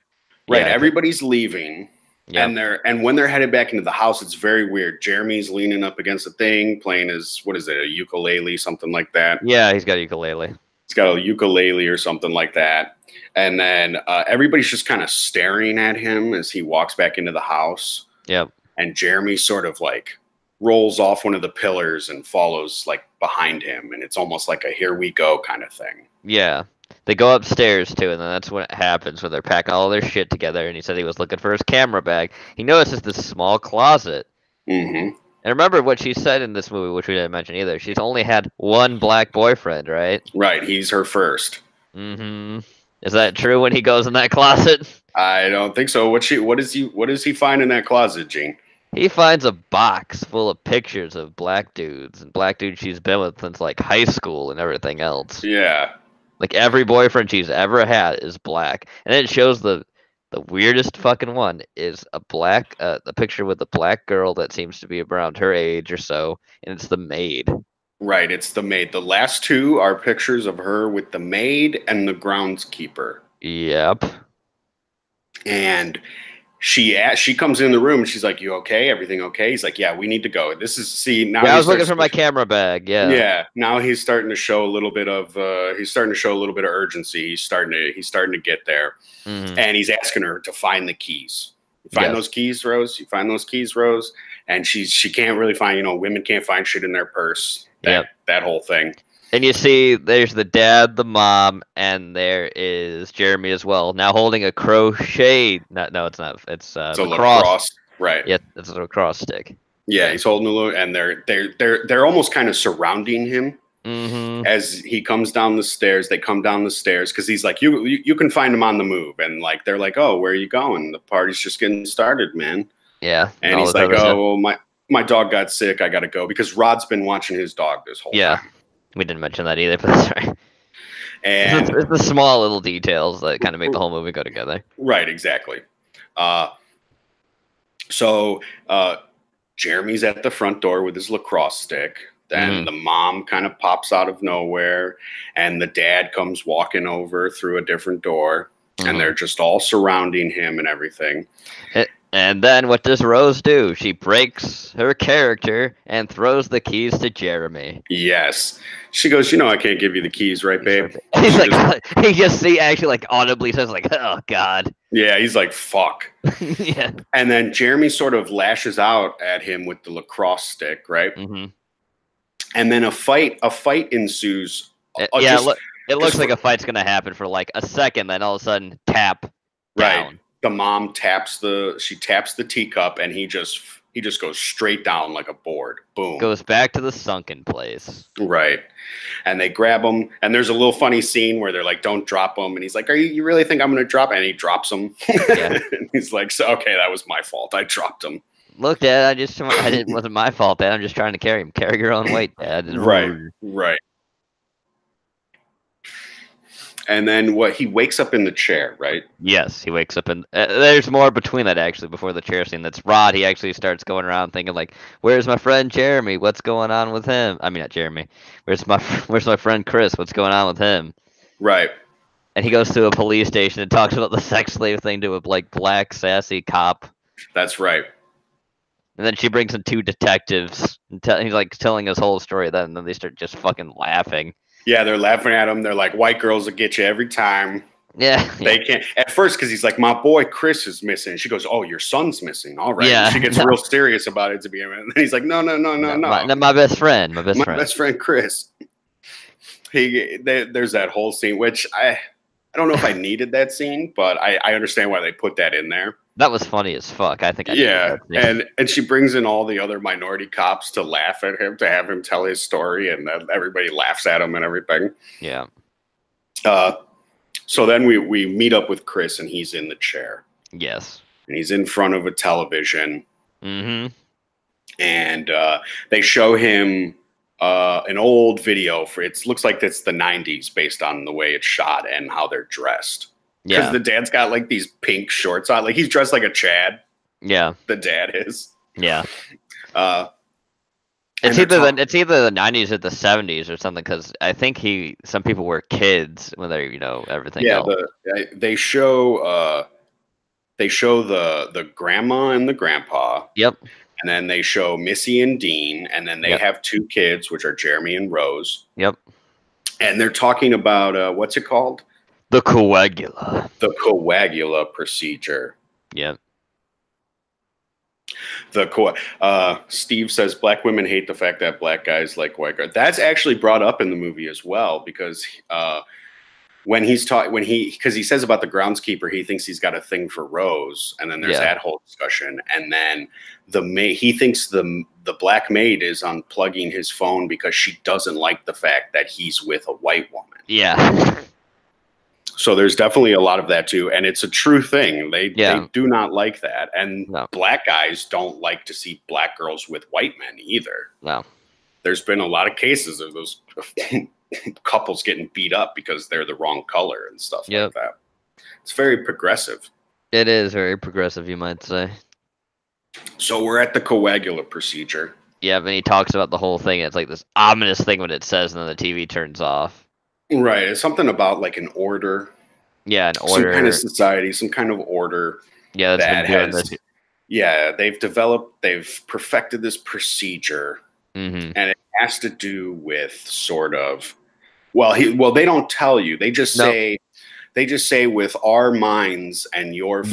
Right, yeah, everybody's leaving, and when they're headed back into the house, it's very weird. Jeremy's leaning up against a thing, playing his a ukulele, something like that. Yeah, he's got a ukulele. He's got a ukulele or something like that, and then everybody's just kind of staring at him as he walks back into the house. Yep. And Jeremy sort of like rolls off one of the pillars and follows like behind him, and it's almost like a here we go kind of thing. Yeah, they go upstairs too, and then that's when it happens when they're packing all their shit together. And he said he was looking for his camera bag. He notices this small closet. And remember what she said in this movie, which we didn't mention either. She's only had one black boyfriend, right? Right, he's her first. Is that true when he goes in that closet? I don't think so. What does he find in that closet, Gene? He finds a box full of pictures of black dudes and black dudes she's been with since like high school and everything else. Yeah. Like every boyfriend she's ever had is black. And it shows the weirdest fucking one is a picture with a black girl that seems to be around her age or so, and it's the maid. Right, it's the maid. The last two are pictures of her with the maid and the groundskeeper. Yep. And she comes in the room and she's like, "You okay? Everything okay?" He's like, "Yeah, we need to go." Now. Yeah, I was looking for my camera bag. Yeah. Yeah. Now he's starting to show a little bit of urgency. He's starting to get there, and he's asking her to find the keys. You find those keys, Rose? You find those keys, Rose? And she can't really find. Women can't find shit in their purse. That whole thing. And you see, there's the dad, the mom, and there is Jeremy as well. Now holding a crochet. No, it's not. It's a lacrosse. Right. Yeah, it's a lacrosse stick. Yeah, he's holding a little, and they're almost kind of surrounding him as he comes down the stairs. They come down the stairs because he's like, you can find him on the move, and like they're like, "Oh, where are you going? The party's just getting started, man." Yeah. And he's like, "Oh, well, my dog got sick. I got to go," because Rod's been watching his dog this whole time. We didn't mention that either, but that's right. And it's the small little details that kind of make the whole movie go together. Right, exactly. So Jeremy's at the front door with his lacrosse stick. Then the mom kind of pops out of nowhere, and the dad comes walking over through a different door, and they're just all surrounding him and everything. And then what does Rose do? She breaks her character and throws the keys to Jeremy. Yes. She goes, I can't give you the keys, right, babe? He's like, he actually like audibly says like, "Oh God." Yeah, he's like, "Fuck." Yeah. And then Jeremy sort of lashes out at him with the lacrosse stick, right? And then a fight ensues. It looks like a fight's gonna happen for like a second, then all of a sudden tap down. Right. The mom taps the teacup, and he just goes straight down like a board. Boom. Goes back to the sunken place. Right. And they grab him, and there's a little funny scene where they're like, "Don't drop him," and he's like, you really think I'm gonna drop him? And he drops him. Yeah. And he's like, "So okay, that was my fault. I dropped him." Look, Dad, I didn't wasn't my fault, Dad. I'm just trying to carry him. Carry your own weight, Dad. Right, right. And then he wakes up in the chair, right? Yes, he wakes up and there's more between that actually before the chair scene. That's Rod. He actually starts going around thinking like, "Where's my friend Jeremy? What's going on with him?" I mean, not Jeremy. Where's my friend Chris? What's going on with him? Right. And he goes to a police station and talks about the sex slave thing to a like black sassy cop. That's right. And then she brings in two detectives and he's like telling his whole story. Then they start just fucking laughing. Yeah, they're laughing at him. They're like, white girls will get you every time. Yeah, They can't. At first, because he's like, my boy Chris is missing. She goes, oh, your son's missing. All right. Yeah, And she gets real serious about it to begin with. And he's like, no. My best friend. My best friend Chris. There's that whole scene, which I don't know if I needed that scene, but I understand why they put that in there. That was funny as fuck. I think. Yeah, and she brings in all the other minority cops to laugh at him, to have him tell his story, and everybody laughs at him and everything. Yeah. So then we meet up with Chris, and he's in the chair. Yes. And he's in front of a television. Mm-hmm. And they show him an old video looks like it's the 90s based on the way it's shot and how they're dressed. Because the dad's got like these pink shorts on. Like he's dressed like a Chad. Yeah. The dad is. Yeah. It's either the 90s or the 70s or something, because I think some people were kids when they're everything else. They show the grandma and the grandpa. Yep. And then they show Missy and Dean, and then they have two kids, which are Jeremy and Rose. Yep. And they're talking about what's it called? The coagula. The coagula procedure. Yep. Steve says black women hate the fact that black guys like white guys. That's actually brought up in the movie as well, because because he says about the groundskeeper, he thinks he's got a thing for Rose, and then there's that whole discussion, and then he thinks the black maid is unplugging his phone because she doesn't like the fact that he's with a white woman. Yeah. So there's definitely a lot of that too, and it's a true thing. They do not like that, and black guys don't like to see black girls with white men either. No. There's been a lot of cases of those couples getting beat up because they're the wrong color and stuff like that. It's very progressive. It is very progressive, you might say. So we're at the coagula procedure. Yeah, and he talks about the whole thing. It's like this ominous thing when it says, and then the TV turns off. Right. It's something about like an order. Yeah, an order. Some kind of society, some kind of order. Yeah, they've perfected this procedure. Mm-hmm. And it has to do with sort of, they don't tell you. They just say with our minds and your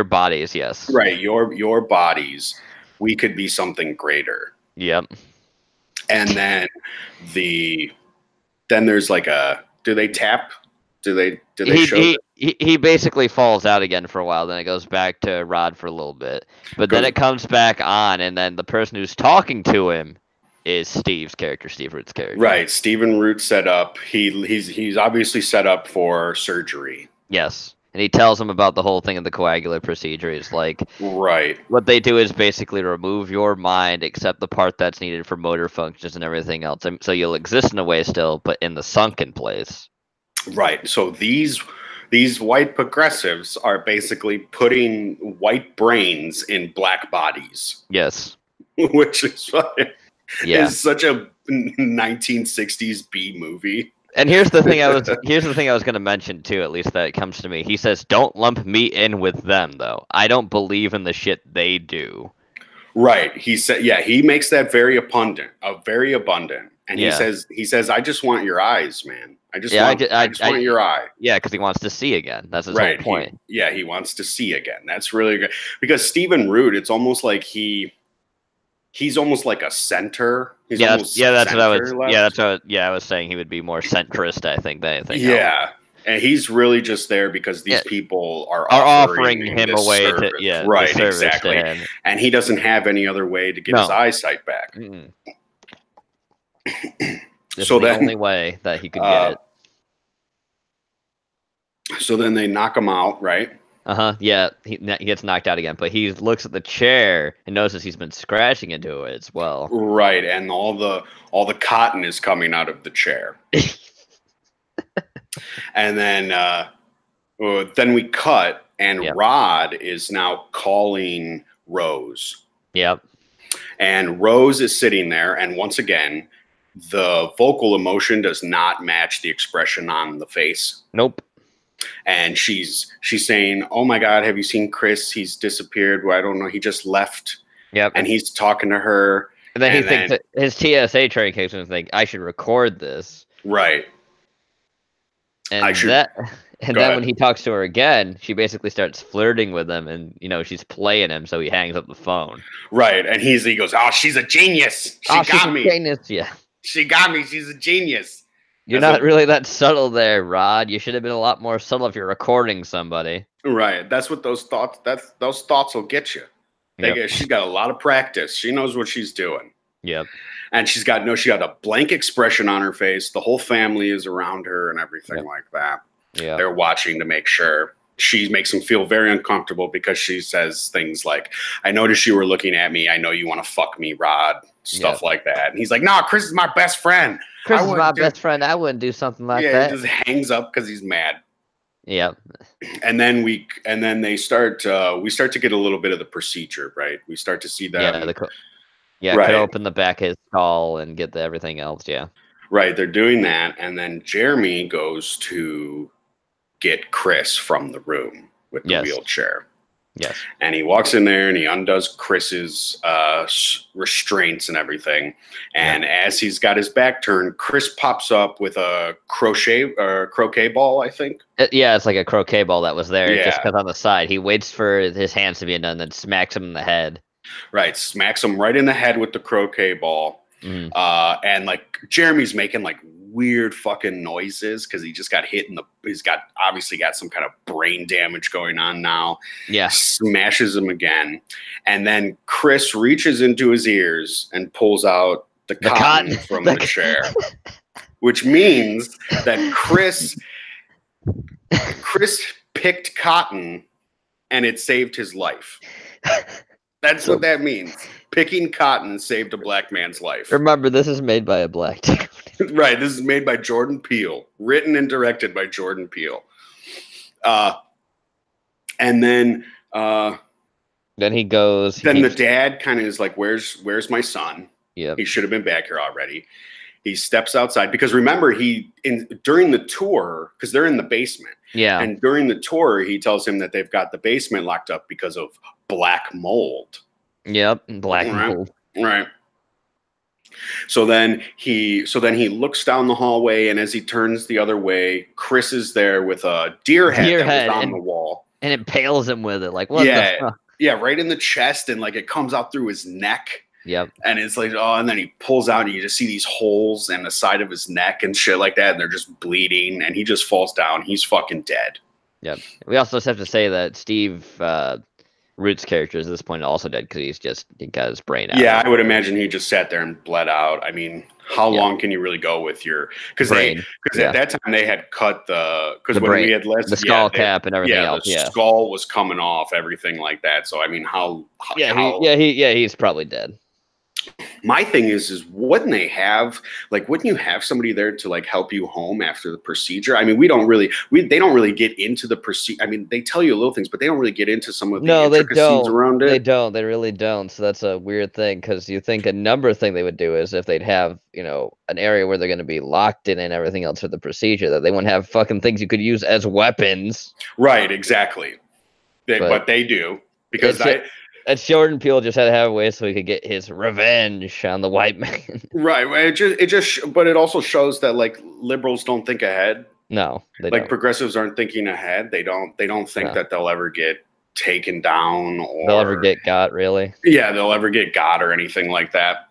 bodies, yes. Right. Your bodies, we could be something greater. Yep. And then there's like do they tap? Do they show he basically falls out again for a while, then it goes back to Rod for a little bit. But then it comes back on, and then the person who's talking to him is Steve Root's character. Right. Stephen Root set up. He's obviously set up for surgery. Yes. And he tells him about the whole thing of the coagula procedure. He's like, right. What they do is basically remove your mind except the part that's needed for motor functions and everything else. So you'll exist in a way still, but in the sunken place. Right. So these white progressives are basically putting white brains in black bodies. Yes. Which is is such a 1960s B movie. And here's the thing I was going to mention too, at least that comes to me. He says, "Don't lump me in with them, though. I don't believe in the shit they do." Right. He said, he makes that very abundant. And he says, "I just want your eyes, man. I just want your eye." Yeah, because he wants to see again. That's his whole point. He wants to see again. That's really good. Because Stephen Root, it's almost like he's almost like a center. I was saying he would be more centrist, I think, than anything else. And he's really just there because these people are offering him a way service. Right, exactly. And he doesn't have any other way to get his eyesight back. Mm-mm. This is the only way that he could get it. So then they knock him out, right? Yeah, he gets knocked out again, but he looks at the chair and notices he's been scratching into it as well. Right, and all the cotton is coming out of the chair. And then we cut, and Yep. Rod is now calling Rose. Yep. And Rose is sitting there, and once again, the vocal emotion does not match the expression on the face. Nope. And she's saying, "Oh my God, have you seen Chris? He's disappeared. Well, I don't know. He just left." Yep. And he's talking to her. And then he thinks that his TSA training kicks in and think, I should record this. Right. And then when he talks to her again, she basically starts flirting with him, and she's playing him, so he hangs up the phone. Right, and he goes, "Oh, she's a genius. She's a genius. Yeah, she got me. She's a genius." You're not really that subtle there, Rod. You should have been a lot more subtle if you're recording somebody. Right. That's what those thoughts will get you. She's got a lot of practice. She knows what she's doing. Yep. And she got a blank expression on her face. The whole family is around her and everything like that. Yeah. They're watching to make sure. She makes him feel very uncomfortable because she says things like, "I noticed you were looking at me. I know you want to fuck me, Rod." Stuff like that. And he's like, "No, Chris is my best friend. Chris is my best friend. I wouldn't do something like that." Yeah, he just hangs up because he's mad. Yep. And then we start to get a little bit of the procedure, right? We start to see that. Cut open the back of his skull and get everything else. Yeah. Right. They're doing that. And then Jeremy goes to get Chris from the room with the wheelchair. Yes. And he walks in there and he undoes Chris's restraints and everything. And as he's got his back turned, Chris pops up with a croquet ball, I think. It's like a croquet ball that was there. It just comes on the side. He waits for his hands to be done, then smacks him in the head. Right. Smacks him right in the head with the croquet ball. Mm-hmm. And like Jeremy's making like weird fucking noises because he just got hit he's obviously got some kind of brain damage going on now. Yeah. Smashes him again. And then Chris reaches into his ears and pulls out the cotton from the chair, which means that Chris picked cotton and it saved his life. That's what that means. Picking cotton saved a black man's life. Remember, this is made by a black dude. Right. This is made by Jordan Peele. Written and directed by Jordan Peele. And then he goes. Then the dad kind of is like, "Where's my son? Yeah. He should have been back here already." He steps outside because remember during the tour, because they're in the basement. Yeah. And during the tour, he tells him that they've got the basement locked up because of black mold. Yep, black mold. Right. So then he looks down the hallway, and as he turns the other way, Chris is there with a deer head that was on the wall, and it impales him with it. Like what? Yeah, right in the chest, and like it comes out through his neck. Yep. And it's like, and then he pulls out, and you just see these holes in the side of his neck and shit like that, and they're just bleeding, and he just falls down. He's fucking dead. Yep. We also just have to say that Steve Root's character is at this point also dead because he got his brain out. Yeah, I would imagine he just sat there and bled out. I mean, how long can you really go with your because at that time they had cut when we had the skull cap and everything else. The skull was coming off, everything like that. So I mean, he's probably dead. My thing is wouldn't you have somebody there to like help you home after the procedure? I mean, they don't really get into the procedure. I mean, they tell you little things, but they don't really get into some of the intricacies around it. They really don't. So that's a weird thing because you think a number thing they would do is if they'd have, an area where they're going to be locked in and everything else for the procedure, that they wouldn't have fucking things you could use as weapons. Right, exactly. But they do because And Jordan Peele just had to have a way so he could get his revenge on the white man. Right. But it also shows that like liberals don't think ahead. No, they don't. Progressives aren't thinking ahead. They don't think that they'll ever get taken down or they'll ever get got, really. Yeah, they'll ever get got or anything like that.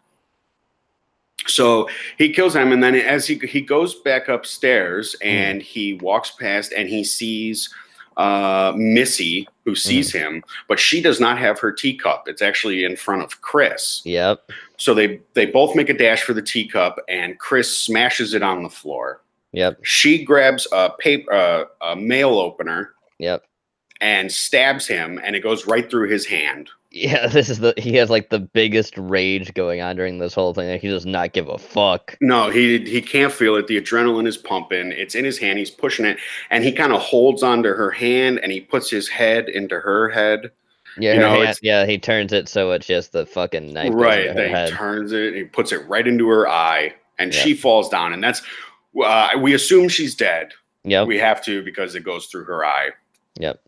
So he kills him, and then as he goes back upstairs and he walks past and he sees Missy, who sees him, but she does not have her teacup. It's actually in front of Chris. Yep. So they both make a dash for the teacup, and Chris smashes it on the floor. Yep. She grabs a mail opener. Yep. and stabs him, and it goes right through his hand. Yeah, he has like the biggest rage going on during this whole thing. Like, he does not give a fuck. No, he can't feel it. The adrenaline is pumping. It's in his hand. He's pushing it, and he kind of holds onto her hand, and he puts his head into her head. Yeah, her hand. Yeah, he turns it so it's just the fucking knife goes into her head. He turns it. He puts it right into her eye, and she falls down. And that's we assume she's dead. Yep. We have to because it goes through her eye. Yep.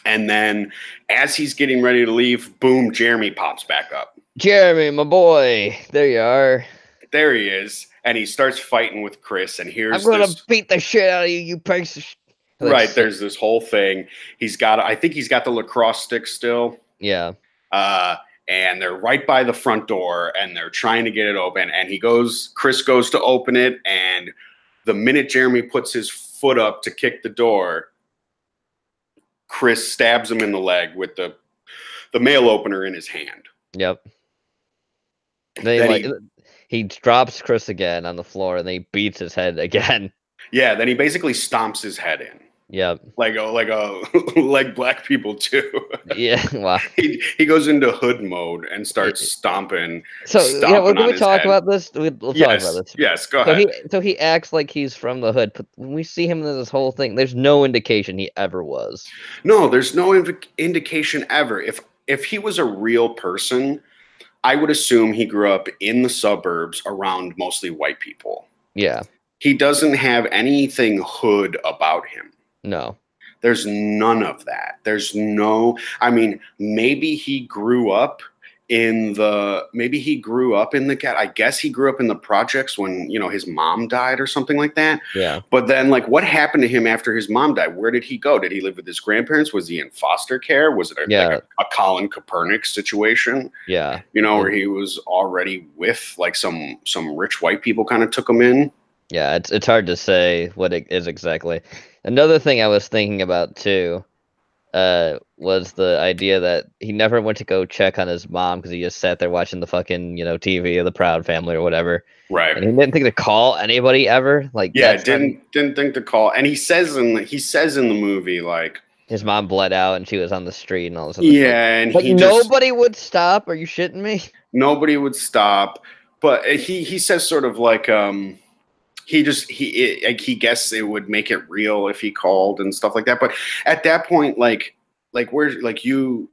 And then as he's getting ready to leave, boom, Jeremy pops back up. Jeremy, my boy. There you are. There he is. And he starts fighting with Chris. And here's I'm going to beat the shit out of you, you piece of shit. Right. There's this whole thing. I think he's got the lacrosse stick still. Yeah. And they're right by the front door and they're trying to get it open. And Chris goes to open it. And the minute Jeremy puts his foot up to kick the door, Chris stabs him in the leg with the mail opener in his hand. Yep. He drops Chris again on the floor and then he beats his head again. Yeah, then he basically stomps his head in. Yep. Like black people do. Yeah. Wow. He goes into hood mode and starts stomping. So we're going to talk about this. We'll talk about this. Yes, go ahead. So he acts like he's from the hood, but when we see him in this whole thing, there's no indication he ever was. No, there's no indication ever. If he was a real person, I would assume he grew up in the suburbs around mostly white people. Yeah. He doesn't have anything hood about him. No. There's none of that. Maybe he grew up in the I guess he grew up in the projects when, his mom died or something like that. Yeah. But then what happened to him after his mom died? Where did he go? Did he live with his grandparents? Was he in foster care? Was it a Colin Kaepernick situation? Yeah. Where he was already with some rich white people kind of took him in? Yeah, it's hard to say what it is exactly. Another thing I was thinking about too was the idea that he never went to go check on his mom because he just sat there watching the fucking TV of the Proud Family or whatever. Right. And he didn't think to call anybody ever. Didn't think to call. And he says in the movie his mom bled out and she was on the street and all this. And nobody would stop. Are you shitting me? Nobody would stop. But he says sort of he guessed it would make it real if he called and stuff like that. But at that point, you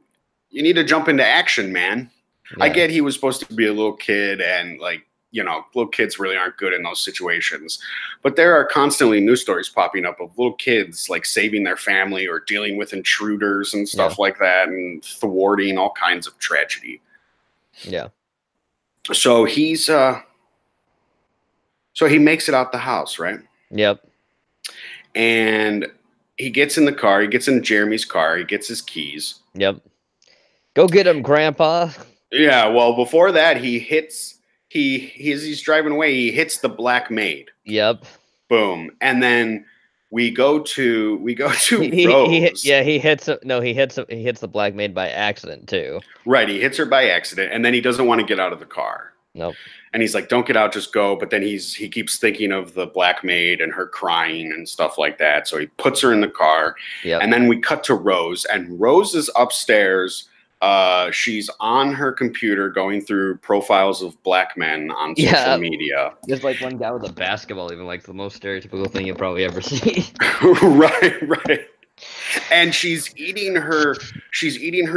need to jump into action, man. Yeah. I get he was supposed to be a little kid and little kids really aren't good in those situations. But there are constantly news stories popping up of little kids saving their family or dealing with intruders and stuff like that and thwarting all kinds of tragedy. Yeah. So So he makes it out the house, right? Yep. And he gets in the car. He gets in Jeremy's car. He gets his keys. Yep. Go get him, Grandpa. Yeah. Well, before that, he's driving away. He hits the black maid. Yep. Boom. And then we go to Rose. He hits the black maid by accident too. Right. He hits her by accident, and then he doesn't want to get out of the car. Nope. And he's like, don't get out, just go. But then he keeps thinking of the black maid and her crying and stuff like that. So he puts her in the car. Yep. And then we cut to Rose. And Rose is upstairs. She's on her computer going through profiles of black men on social media. There's one guy with a basketball, even the most stereotypical thing you'll probably ever see. Right. And she's eating her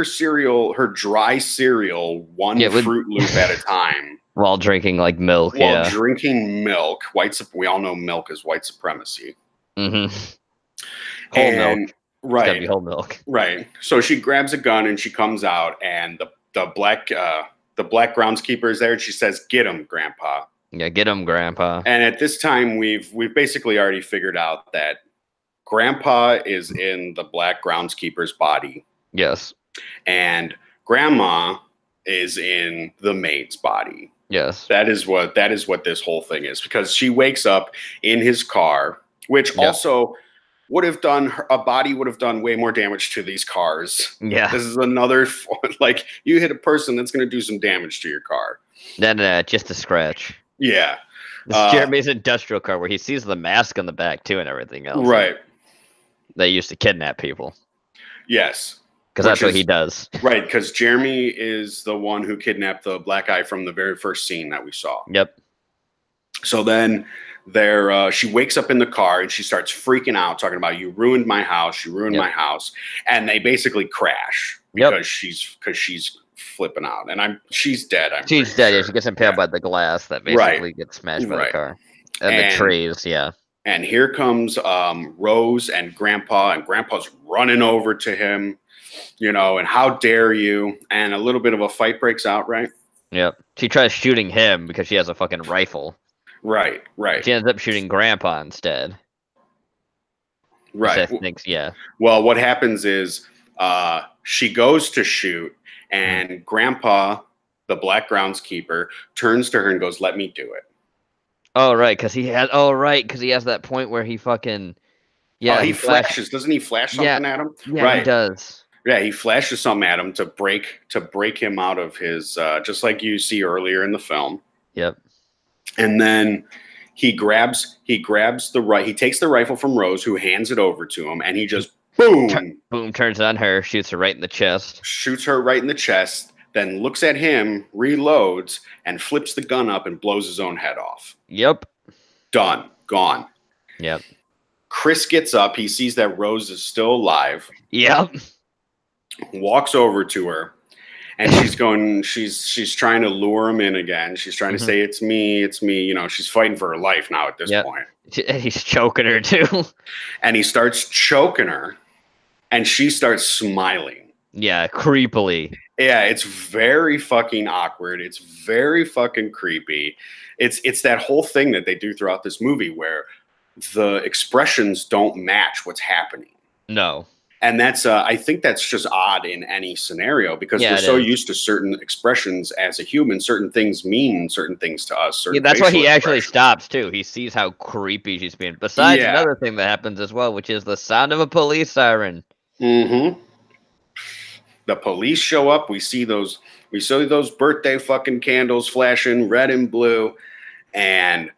cereal, her dry cereal, Fruit Loop at a time. While drinking milk. Drinking milk. We all know milk is white supremacy. Mm-hmm. Whole milk. Right. It's gotta be whole milk. Right. So she grabs a gun and she comes out, and the black groundskeeper is there, and she says, "Get him, Grandpa." Yeah, get him, Grandpa. And at this time, we've basically already figured out that Grandpa is in the black groundskeeper's body. Yes. And Grandma is in the maid's body. Yes. That is what this whole thing is, because she wakes up in his car, which also would have done way more damage to these cars. Yeah. This is another, you hit a person, that's going to do some damage to your car. No, just a scratch. Yeah. This is Jeremy's industrial car where he sees the mask on the back too and everything else. Right. They used to kidnap people. Yes. Because that's what he does. Right, because Jeremy is the one who kidnapped the black guy from the very first scene that we saw. Yep. So then she wakes up in the car and she starts freaking out, talking about, you ruined my house, you ruined my house. And they basically crash because she's flipping out. And she's dead. She's dead. Yeah, she gets impaled by the glass that basically gets smashed by the car. And the trays, And here comes Rose and Grandpa's running over to him, and how dare you? And a little bit of a fight breaks out, right? Yep. She tries shooting him because she has a fucking rifle. Right. She ends up shooting Grandpa instead. Right. Well, what happens is she goes to shoot, and Grandpa, the black groundskeeper, turns to her and goes, "Let me do it." Oh, right, because he has that point where he fucking... Yeah, he flashes. Doesn't he flash something at him? Yeah, right. He does. Yeah, he flashes something at him to break him out of his, just like you see earlier in the film. Yep. And then he takes the rifle from Rose, who hands it over to him, and he just boom, turns it on her, shoots her right in the chest. Shoots her right in the chest, then looks at him, reloads, and flips the gun up and blows his own head off. Yep. Done. Gone. Yep. Chris gets up. He sees that Rose is still alive. Yep. Walks over to her, and she's trying to lure him in again. She's trying to say, it's me. She's fighting for her life now at this point. He's choking her too. And he starts choking her, and she starts smiling. Yeah, creepily. Yeah, it's very fucking awkward. It's very fucking creepy. It's that whole thing that they do throughout this movie where the expressions don't match what's happening. No. And that's I think that's just odd in any scenario, because we're so used to certain expressions as a human. Certain things mean certain things to us. That's why he actually stops too. He sees how creepy she's being. Besides another thing that happens as well, which is the sound of a police siren. Mm-hmm. The police show up. We see those birthday fucking candles flashing red and blue, and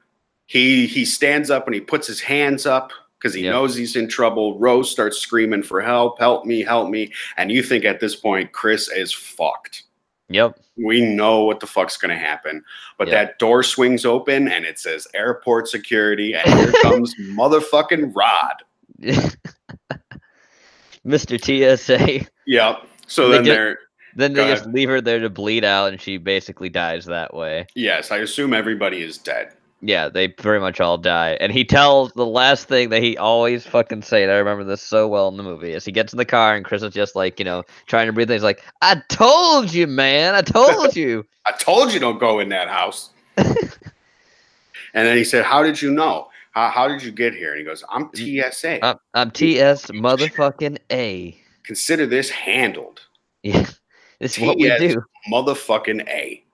he stands up and he puts his hands up because he knows he's in trouble. Rose starts screaming for help. Help me, help me. And you think at this point, Chris is fucked. Yep. We know what the fuck's going to happen. But that door swings open and it says airport security. And here comes motherfucking Rod. Mr. TSA. Yep. So they just leave her there to bleed out, and she basically dies that way. Yes, I assume everybody is dead. Yeah, they very much all die. And he tells the last thing that he always fucking say, and I remember this so well in the movie, is he gets in the car and Chris is just like, trying to breathe, and he's like, "I told you, man, I told you." I told you don't go in that house. And then he said, "How did you know? How did you get here?" And he goes, "I'm TSA. I'm TS motherfucking A. Consider this handled." Yeah, this is what we do. Motherfucking A.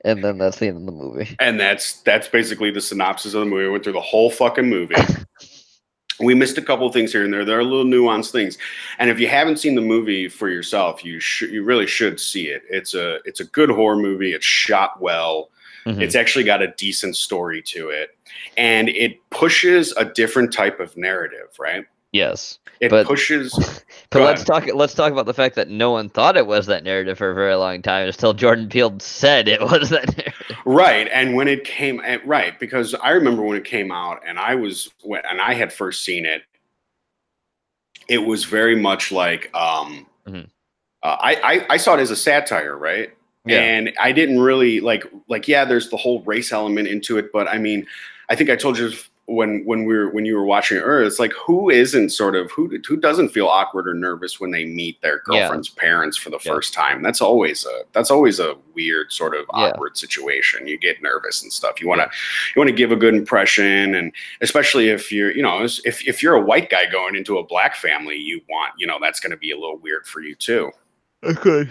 And then that's the end of the movie. And that's basically the synopsis of the movie. We went through the whole fucking movie. We missed a couple of things here and there. There are little nuanced things. And if you haven't seen the movie for yourself, you really should see it. It's a good horror movie. It's shot well. Mm-hmm. It's actually got a decent story to it. And it pushes a different type of narrative, right? Yes. It pushes. But let's talk about the fact that no one thought it was that narrative for a very long time until Jordan Peele said it was that narrative. Right. And when it came because I remember when it came out and I had first seen it, it was very much like I saw it as a satire, right? Yeah. And I didn't really like there's the whole race element into it, but I mean, I think I told you when you were watching it earlier, it's like who doesn't feel awkward or nervous when they meet their girlfriend's parents for the first time? That's always a weird sort of awkward situation. You get nervous and stuff. You want to give a good impression, and especially if you're if you're a white guy going into a black family, you want that's going to be a little weird for you too. Okay.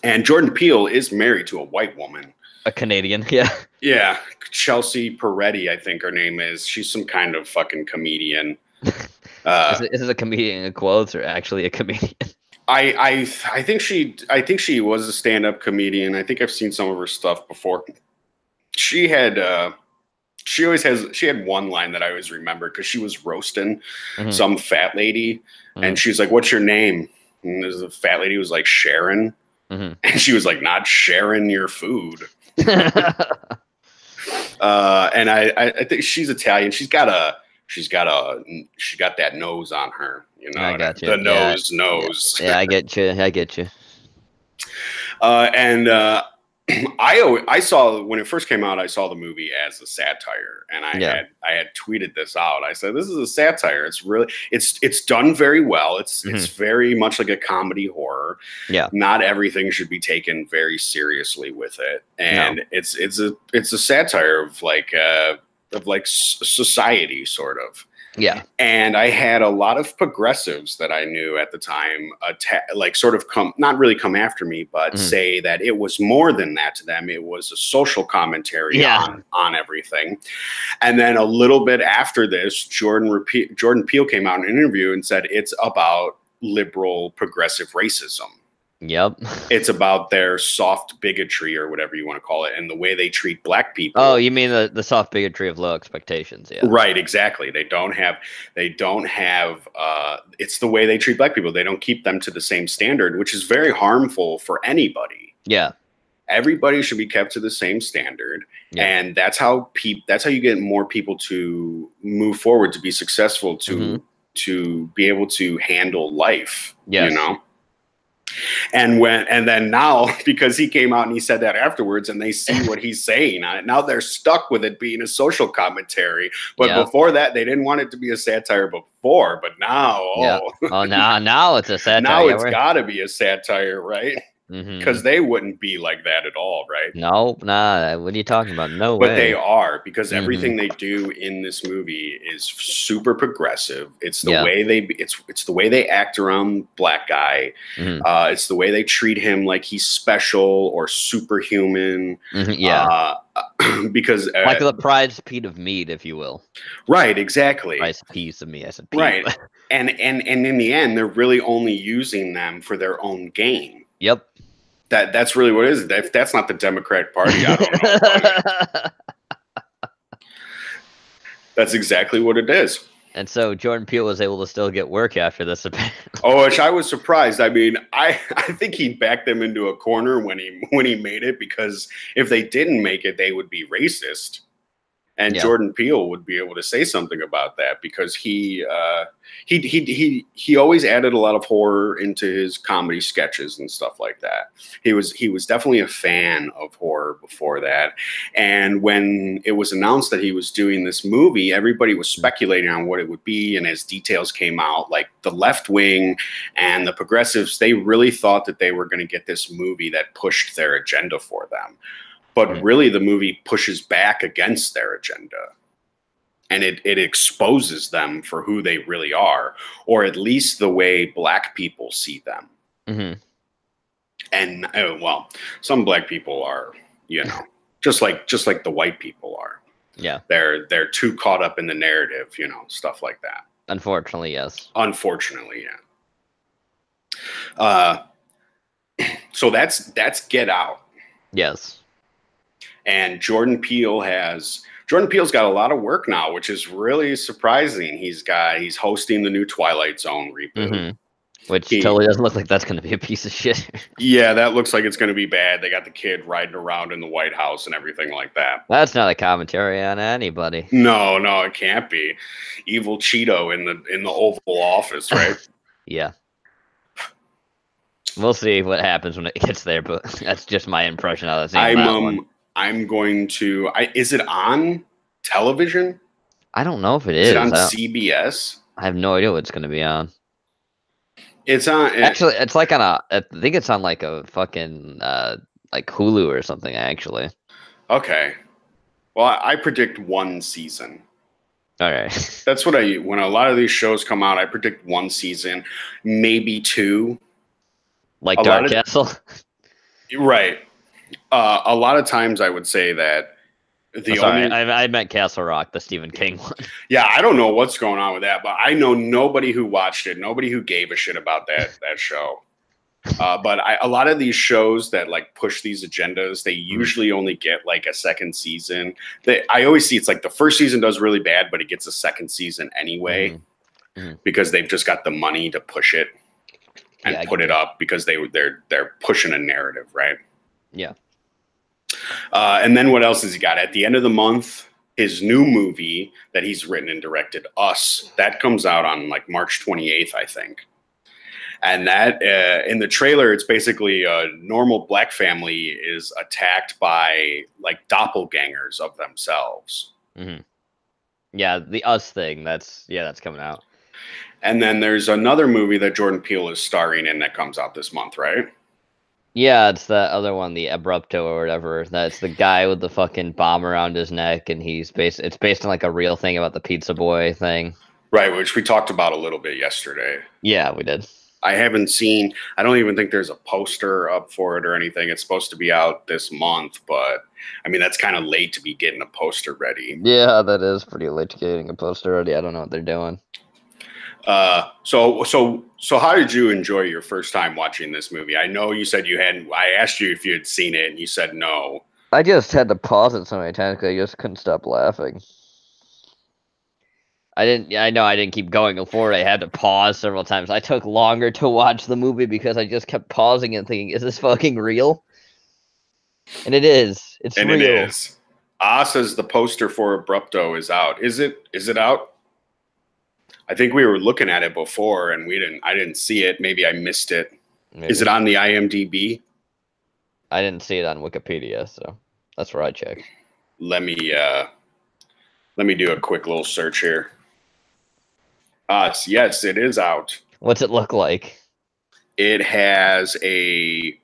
And Jordan Peele is married to a white woman. A Canadian, yeah. Yeah, Chelsea Peretti, I think her name is. She's some kind of fucking comedian. Is it a comedian in quotes or actually a comedian? I think she was a stand-up comedian. I think I've seen some of her stuff before. She had she had one line that I always remember because she was roasting Mm-hmm. some fat lady, and she's like, "What's your name?" And the fat lady was like, "Sharon," Mm-hmm. and she was like, "Not sharing your food." And I think she's Italian. She's got that nose on her, you know, I got you. the Yeah. nose. Yeah, I get you. I get you. And I saw when it first came out, I saw the movie as a satire, and Yeah. I had tweeted this out. I said, "This is a satire. It's done very well. It's very much like a comedy horror. Yeah. Not everything should be taken very seriously with it, and it's a satire of like society, sort of." Yeah. And I had a lot of progressives that I knew at the time, not really come after me, but say that it was more than that to them. It was a social commentary on everything. And then a little bit after this, Jordan Peele came out in an interview and said it's about liberal progressive racism. Yep. It's about their soft bigotry, or whatever you want to call it, and the way they treat black people. Oh, you mean the soft bigotry of low expectations? Yeah. Right, exactly. They don't have it's the way they treat black people. They don't keep them to the same standard, which is very harmful for anybody. Yeah. Everybody should be kept to the same standard, and that's how you get more people to move forward, to be successful, to be able to handle life. Yes. You know. And then now, because he came out and he said that afterwards, and they see what he's saying on it, now they're stuck with it being a social commentary. But before that, they didn't want it to be a satire before. But now, now it's a satire. Now it's got to be a satire, right? Because they wouldn't be like that at all, right? No, nah. What are you talking about? No way. But they are, because everything they do in this movie is super progressive. It's the way it's the way they act around black guy. It's the way they treat him like he's special or superhuman. Because like the prized piece of meat, if you will. Right, exactly. Prized piece of meat. I said piece. Right, and in the end, they're really only using them for their own gain. Yep. That's really what it is. If that's not the Democratic Party, I don't know about it. That's exactly what it is. And so Jordan Peele was able to still get work after this event. Which I was surprised. I mean, I think he backed them into a corner when he made it, because if they didn't make it, they would be racist. And Jordan Peele would be able to say something about that, because he always added a lot of horror into his comedy sketches and stuff like that. He was definitely a fan of horror before that. And when it was announced that he was doing this movie, everybody was speculating on what it would be. And as details came out, like the left wing and the progressives, they really thought that they were going to get this movie that pushed their agenda for them. But really, the movie pushes back against their agenda, and it exposes them for who they really are, or at least the way black people see them. And well, some black people are, just like the white people are. Yeah, they're too caught up in the narrative, stuff like that. Unfortunately, yes. Unfortunately, yeah. So that's Get Out. Yes. And Jordan Peele's got a lot of work now, which is really surprising. He's hosting the new Twilight Zone reboot. Which totally doesn't look like that's going to be a piece of shit. Yeah, that looks like it's going to be bad. They got the kid riding around in the White House and everything like that. That's not a commentary on anybody. No, it can't be. Evil Cheeto in the Oval Office, right? Yeah. We'll see what happens when it gets there, but that's just my impression of the I'm going to. Is it on television? I don't know if it is. Is it on CBS? I have no idea what it's going to be on. It's on. Actually, it's like on I think it's on like a fucking like Hulu or something. Actually. Okay. Well, I predict one season. All right. That's what when a lot of these shows come out, I predict one season, maybe two. Like Dark Castle. Right. A lot of times I would say that I meant Castle Rock, the Stephen King one. Yeah, I don't know what's going on with that, but I know nobody who watched it, nobody who gave a shit about that show. But a lot of these shows that like push these agendas, they Mhm. usually only get like a second season. I always see it's like the first season does really bad, but it gets a second season anyway Mhm. Mhm. because they've just got the money to push it Yeah, and I put get it you. up because they're pushing a narrative, right? Yeah. And then what else has he got? At the end of the month, his new movie that he's written and directed, Us, that comes out on like March 28th, I think. And that in the trailer, it's basically a normal black family is attacked by like doppelgangers of themselves. Hmm. Yeah, the Us thing. That's coming out. And then there's another movie that Jordan Peele is starring in that comes out this month, right? Yeah, it's that other one, the Abrupto or whatever. That's the guy with the fucking bomb around his neck, and it's based on like a real thing about the Pizza Boy thing. Right, which we talked about a little bit yesterday. Yeah, we did. I don't even think there's a poster up for it or anything. It's supposed to be out this month, but I mean, that's kind of late to be getting a poster ready. Yeah, that is pretty late to getting a poster already. I don't know what they're doing. So how did you enjoy your first time watching this movie? I know you said you hadn't. I asked you if you had seen it, and you said no. I just had to pause it so many times because I just couldn't stop laughing. I didn't. Yeah, I know I didn't keep going forward. I had to pause several times. I took longer to watch the movie because I just kept pausing and thinking, "Is this fucking real?" And it is. It's And it real. is. Says the poster for Abrupto is out. Is it? Is it out? I think we were looking at it before, and we didn't. I didn't see it. Maybe I missed it. Is it Maybe on the IMDb? I didn't see it on Wikipedia, so that's where I check. Let me do a quick little search here. Yes, it is out. What's it look like? It has a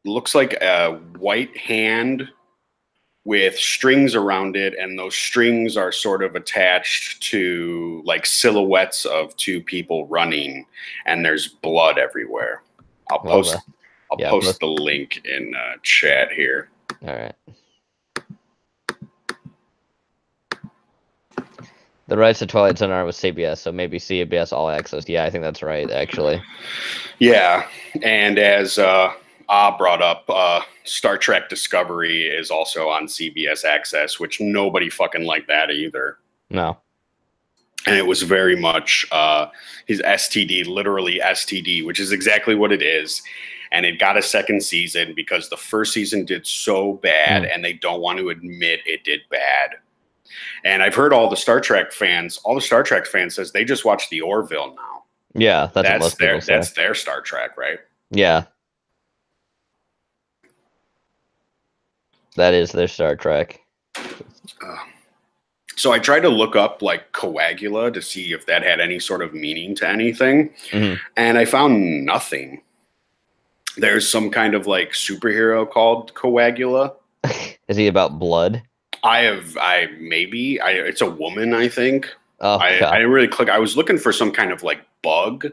looks like a white hand with strings around it, and those strings are sort of attached to like silhouettes of two people running, and there's blood everywhere. I'll Well, post I'll yeah. post the link in chat here. All right. The rights to Twilight Zone are with CBS, so maybe CBS All Access. Yeah, I think that's right, actually. Yeah, and as brought up, Star Trek Discovery is also on CBS Access, which nobody fucking liked that either. No. And it was very much his STD, literally STD, which is exactly what it is. And it got a second season because the first season did so bad, and they don't want to admit it did bad. And I've heard all the Star Trek fans says they just watch the Orville now. Yeah, that's what most people say. That's their Star Trek, right? Yeah. That is their Star Trek. So I tried to look up like coagula to see if that had any sort of meaning to anything, and I found nothing. There's some kind of like superhero called Coagula. Is he about blood? It's a woman, I think. Oh, I didn't really click. I was looking for some kind of like bug,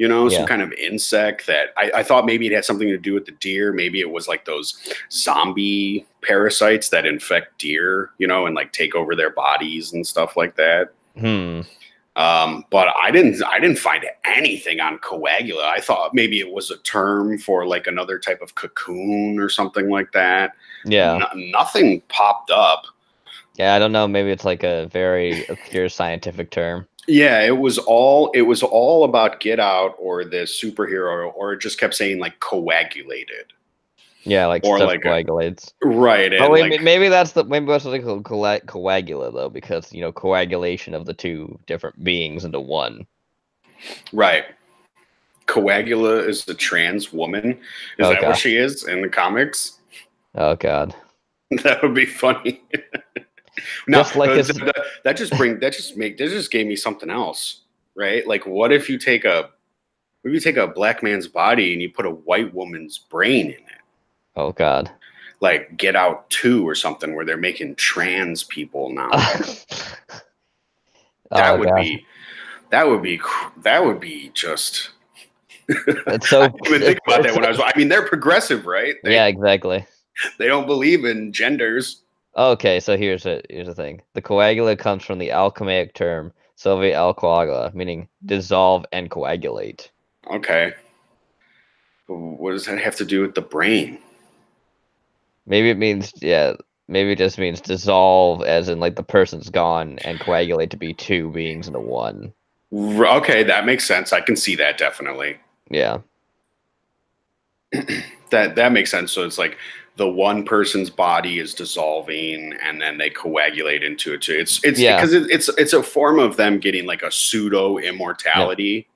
some kind of insect that I thought maybe it had something to do with the deer. Maybe it was like those zombie parasites that infect deer, and like take over their bodies and stuff like that. But I didn't find anything on coagula. I thought maybe it was a term for like another type of cocoon or something like that. Yeah. Nothing popped up. Yeah, I don't know. Maybe it's like a very obscure scientific term. Yeah, it was all about Get Out or this superhero, or it just kept saying like coagulated. Yeah, like or stuff like coagulates. Right. Oh, wait, maybe that's something called coagula though, because coagulation of the two different beings into one. Right. Coagula is the trans woman. Is that what she is in the comics? Oh God. That would be funny. No, that just gave me something else, right? Like, what if you take a black man's body and you put a white woman's brain in it? Oh God. Like Get Out 2 or something where they're making trans people now. That would be just. It's so. I didn't even think about that when I was. I mean, they're progressive, right? Yeah, exactly. They don't believe in genders. Okay, so here's the thing. The coagula comes from the alchemic term "solve al coagula," meaning dissolve and coagulate. Okay. What does that have to do with the brain? Maybe it means, yeah, maybe it just means dissolve, as in like the person's gone, and coagulate to be two beings into one. Okay, that makes sense. I can see that definitely. Yeah. That makes sense. So it's like the one person's body is dissolving, and then they coagulate into it too. It's Yeah. because it's a form of them getting like a pseudo Yep. immortality,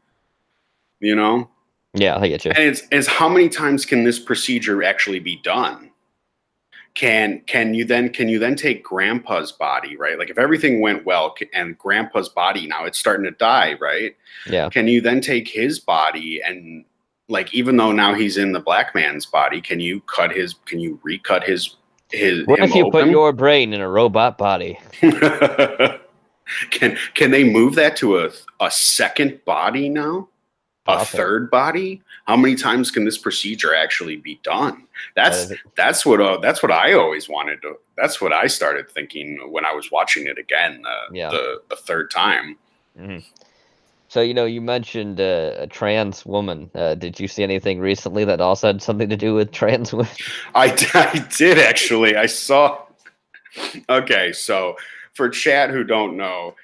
you know. Yeah, I get you. And it's how many times can this procedure actually be done? Can you then take grandpa's body, right? Like if everything went well and grandpa's body now it's starting to die, right? Yeah. Can you then take his body and like even though now he's in the black man's body, can you recut his What him if you put open? your brain in a robot body? Can they move that to a second body now? A Possible. third body? How many times can this procedure actually be done? That's what I always wanted to. That's what I started thinking when I was watching it again the third time. Mm-hmm. So you mentioned a trans woman. Did you see anything recently that also had something to do with trans women? I did actually. I saw. Okay, so for chat who don't know,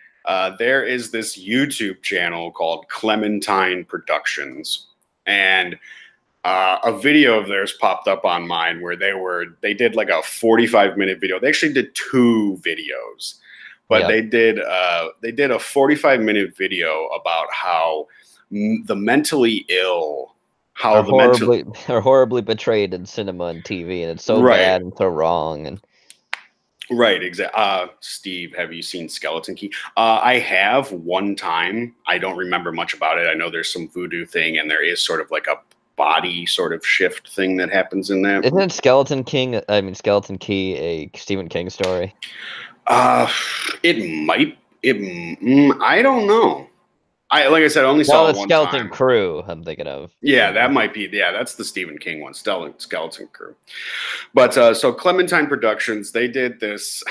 there is this YouTube channel called Clementine Productions, and a video of theirs popped up on mine where they did like a 45-minute video. They actually did two videos, but they did a 45-minute video about how the mentally ill, are horribly betrayed in cinema and TV, and it's so bad and so wrong. And right, exactly. Steve, have you seen Skeleton Key? I have one time. I don't remember much about it. I know there's some voodoo thing, and there is sort of like a body sort of shift thing that happens in that. Isn't Skeleton Key a Stephen King story? It might. I don't know. Like I said, I only saw it one Skeleton time. Crew, I'm thinking of. Yeah, that might be. Yeah, that's the Stephen King one, Skeleton Crew. But so Clementine Productions, they did this.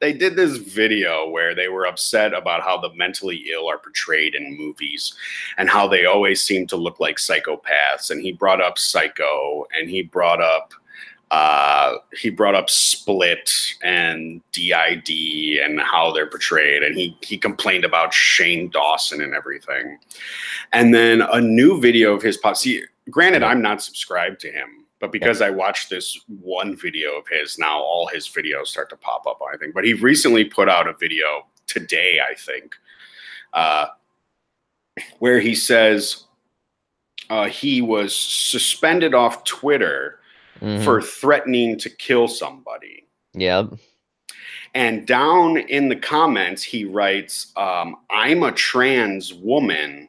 They did this video where they were upset about how the mentally ill are portrayed in movies and how they always seem to look like psychopaths. And he brought up Psycho, and he brought up Split and DID and how they're portrayed, and he complained about Shane Dawson and everything. And then a new video of his pop. See, granted, I'm not subscribed to him, but because I watched this one video of his, now all his videos start to pop up, I think. But he recently put out a video today, I think, where he says he was suspended off Twitter for threatening to kill somebody. Yep. And down in the comments, he writes, "I'm a trans woman,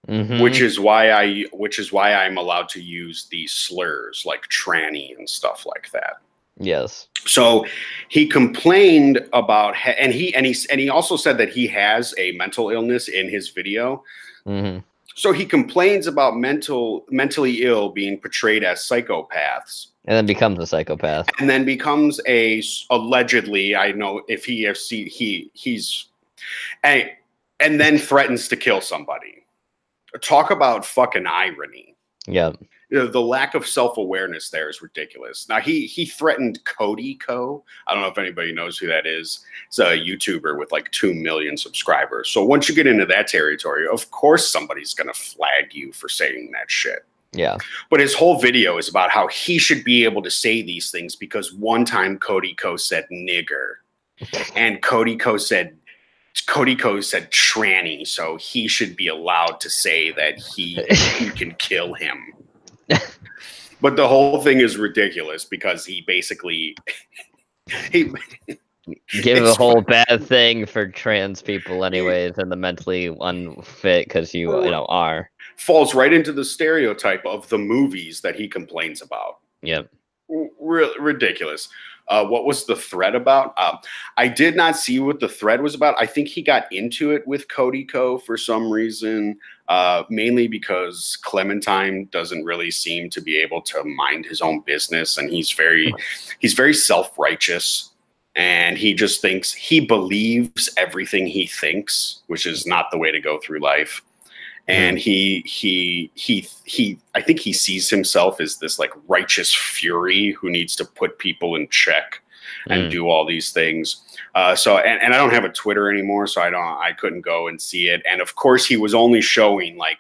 which is why I'm allowed to use these slurs like tranny and stuff like that." Yes. So he complained about, and he also said that he has a mental illness in his video. So he complains about mentally ill being portrayed as psychopaths. And then becomes a psychopath. And then becomes allegedly, I know if he's and then threatens to kill somebody. Talk about fucking irony. Yeah. The lack of self-awareness there is ridiculous. Now he threatened Cody Co. I don't know if anybody knows who that is. It's a YouTuber with like 2 million subscribers. So once you get into that territory, of course somebody's gonna flag you for saying that shit. Yeah. But his whole video is about how he should be able to say these things because one time Cody Co said nigger, and Cody Co said tranny, so he should be allowed to say that he can kill him. But the whole thing is ridiculous because he basically give a whole bad thing for trans people anyways, and the mentally unfit because you are. Falls right into the stereotype of the movies that he complains about. Yep. Ridiculous. What was the thread about? I did not see what the thread was about. I think he got into it with Cody Co for some reason, mainly because Clementine doesn't really seem to be able to mind his own business, and he's very self-righteous, and he just thinks he believes everything he thinks, which is not the way to go through life. and he I think he sees himself as this like righteous fury who needs to put people in check and do all these things. So and I don't have a Twitter anymore, so I couldn't go and see it. And of course he was only showing like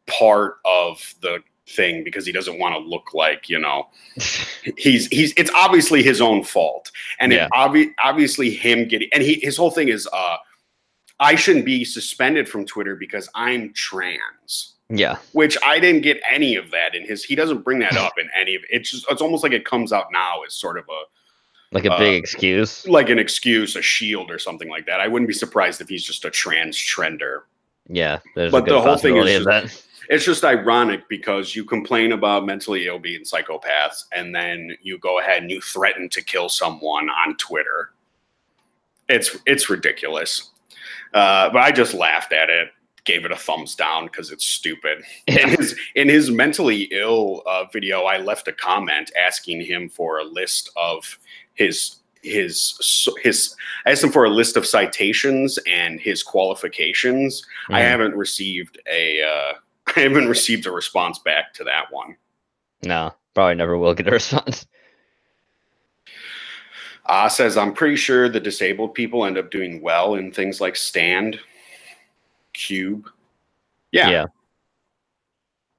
part of the thing because he doesn't want to look like, you know, it's obviously his own fault. And it obviously him getting, and his whole thing is I shouldn't be suspended from Twitter because I'm trans. Yeah. Which I didn't get any of that in his. He doesn't bring that up in any of it. It's almost like it comes out now as sort of a big excuse. Like an excuse, a shield or something like that. I wouldn't be surprised if he's just a trans trender. Yeah. But the whole thing is it's just ironic because you complain about mentally ill being psychopaths and then you go ahead and you threaten to kill someone on Twitter. It's ridiculous. But I just laughed at it, gave it a thumbs down because it's stupid. In his mentally ill video, I left a comment asking him for a list of I asked him for a list of citations and his qualifications. I haven't received a response back to that one. No, probably never will get a response. Says, I'm pretty sure the disabled people end up doing well in things like Stand, Cube. Yeah.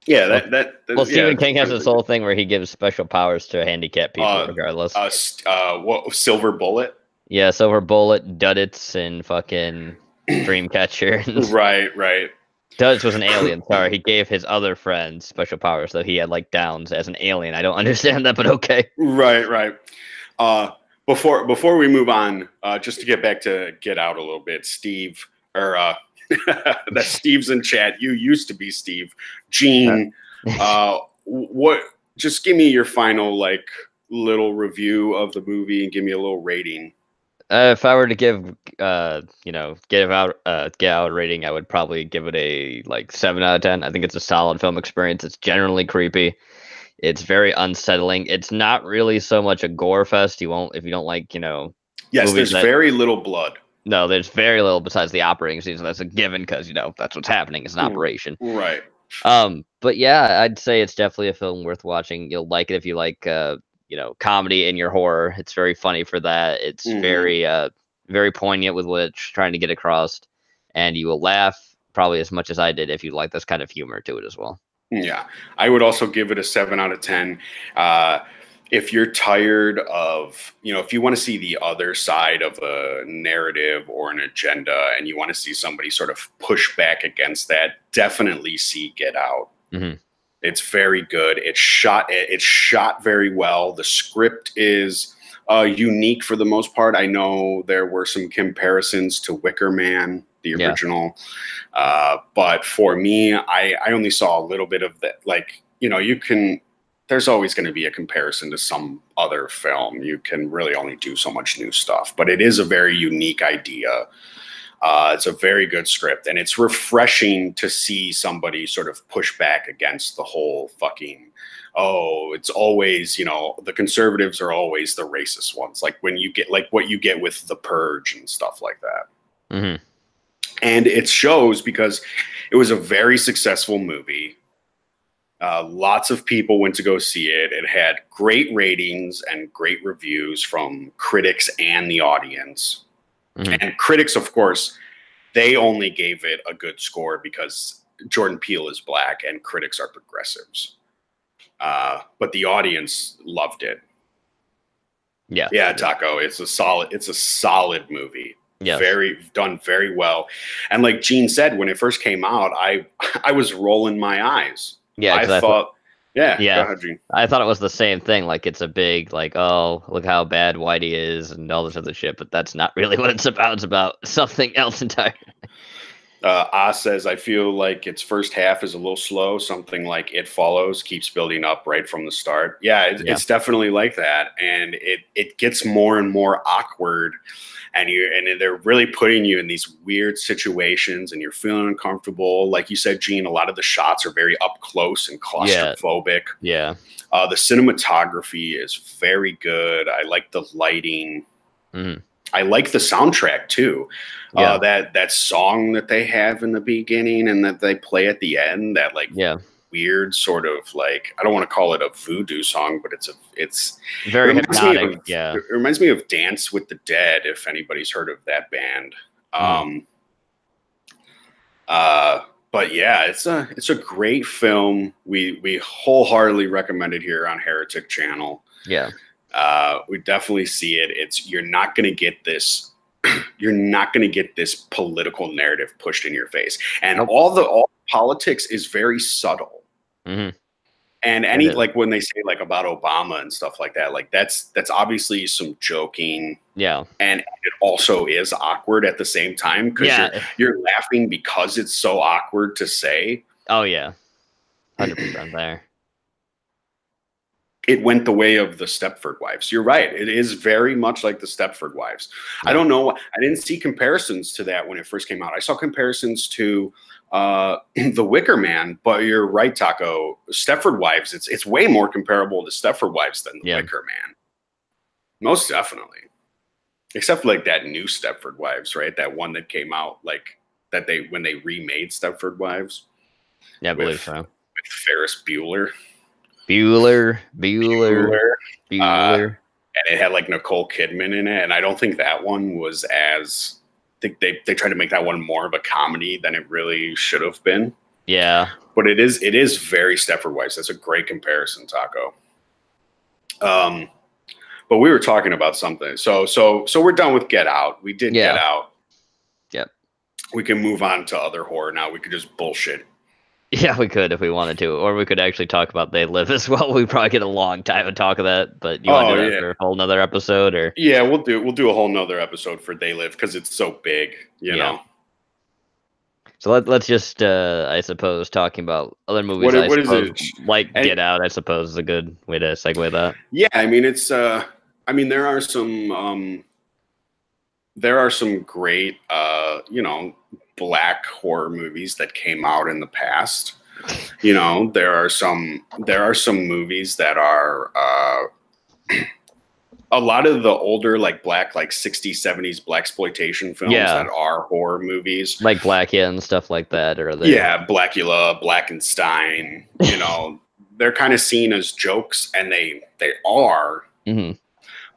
Well, Stephen King has this whole thing where he gives special powers to handicapped people regardless. Silver Bullet? Yeah, Silver Bullet, Duddits, and fucking Dreamcatcher. Right. Duddits was an alien, sorry. He gave his other friends special powers, so he had, like, Downs as an alien. I don't understand that, but okay. Right. Before we move on, just to get back to Get Out a little bit, Steve, or that Steve's in chat. You used to be Steve. Gene, just give me your final like little review of the movie and give me a little rating. If I were to give Get Out a rating, I would probably give it a like 7 out of 10. I think it's a solid film experience. It's generally creepy. It's very unsettling. It's not really so much a gore fest. You won't if you don't like, Yes, there's very little blood. No, there's very little besides the operating scenes. That's a given because, that's what's happening. It's an operation. Right. But yeah, I'd say it's definitely a film worth watching. You'll like it if you like, comedy in your horror. It's very funny for that. It's very, very poignant with what it's trying to get across. And you will laugh probably as much as I did if you like this kind of humor to it as well. Yeah, I would also give it a 7 out of 10. If you're tired of, if you want to see the other side of a narrative or an agenda and you want to see somebody sort of push back against that, definitely see Get Out. It's very good. It's shot very well. The script is unique for the most part. I know there were some comparisons to Wicker Man, the original. But for me, I only saw a little bit of that. Like, there's always going to be a comparison to some other film. You can really only do so much new stuff, but it is a very unique idea. It's a very good script, and it's refreshing to see somebody sort of push back against the whole fucking, it's always, the conservatives are always the racist ones. Like when you get like what you get with The Purge and stuff like that. And it shows because it was a very successful movie. Lots of people went to go see it. It had great ratings and great reviews from critics and the audience. And critics, of course, they only gave it a good score because Jordan Peele is black and critics are progressives. But the audience loved it. Yeah, Taco. It's a solid movie. Yeah, done very well. And like Gene said, when it first came out, I was rolling my eyes. Yeah, I thought. Yeah. Go ahead, Gene. I thought it was the same thing. Like it's a big like, oh, look how bad Whitey is and all this other shit. But that's not really what it's about. It's about something else entirely. Says, I feel like its first half is a little slow. Something like It Follows keeps building up right from the start. Yeah, it's definitely like that, and it gets more and more awkward, and they're really putting you in these weird situations, and you're feeling uncomfortable. Like you said, Gene, a lot of the shots are very up close and claustrophobic. Yeah. The cinematography is very good. I like the lighting. I like the soundtrack too. Yeah. That song that they have in the beginning and that they play at the end, that like Yeah. weird sort of like, I don't want to call it a voodoo song, but it Very hypnotic. Yeah. it reminds me of Dance with the Dead, if anybody's heard of that band. Mm. But yeah, it's a great film. We wholeheartedly recommend it here on Heretic Channel. Yeah. We definitely see it. You're not going to get this. You're not going to get this political narrative pushed in your face, and Nope. all politics is very subtle. Mm-hmm. And any like when they say like about Obama and stuff like that, like that's obviously some joking. Yeah. And it also is awkward at the same time because you're laughing because it's so awkward to say. Oh yeah, 100% there. It went the way of the Stepford Wives. You're right. It is very much like the Stepford Wives. Yeah. I don't know. I didn't see comparisons to that when it first came out. I saw comparisons to The Wicker Man, but you're right, Taco. Stepford Wives, it's way more comparable to Stepford Wives than The Wicker Man. Most definitely. Except for like that new Stepford Wives, right? That one that came out like that when they remade Stepford Wives. Yeah, I believe so. With Ferris Bueller. Bueller. And it had like Nicole Kidman in it, and I don't think that one was as. I think they tried to make that one more of a comedy than it really should have been. Yeah, but it is very Stepford Wives. That's a great comparison, Taco. But we were talking about something. So we're done with Get Out. We did Get Out. Yep. We can move on to other horror now. We could just bullshit. Yeah, we could if we wanted to, or we could actually talk about They Live as well. We probably get a long time to talk of that, but you want to do that for a whole nother episode, or? Yeah, we'll do a whole nother episode for They Live because it's so big, you know. So let's just, I suppose, talking about other movies. What is it? Like Get Out, I suppose, is a good way to segue that. Yeah, I mean it's. I mean there are some great, black horror movies that came out in the past. You know, there are some movies that are a lot of the older like black like 60s 70s blaxploitation films that are horror movies, like Blackula and stuff like that, or Blackula, Blackenstein. You know, they're kind of seen as jokes, and they are. Mm-hmm.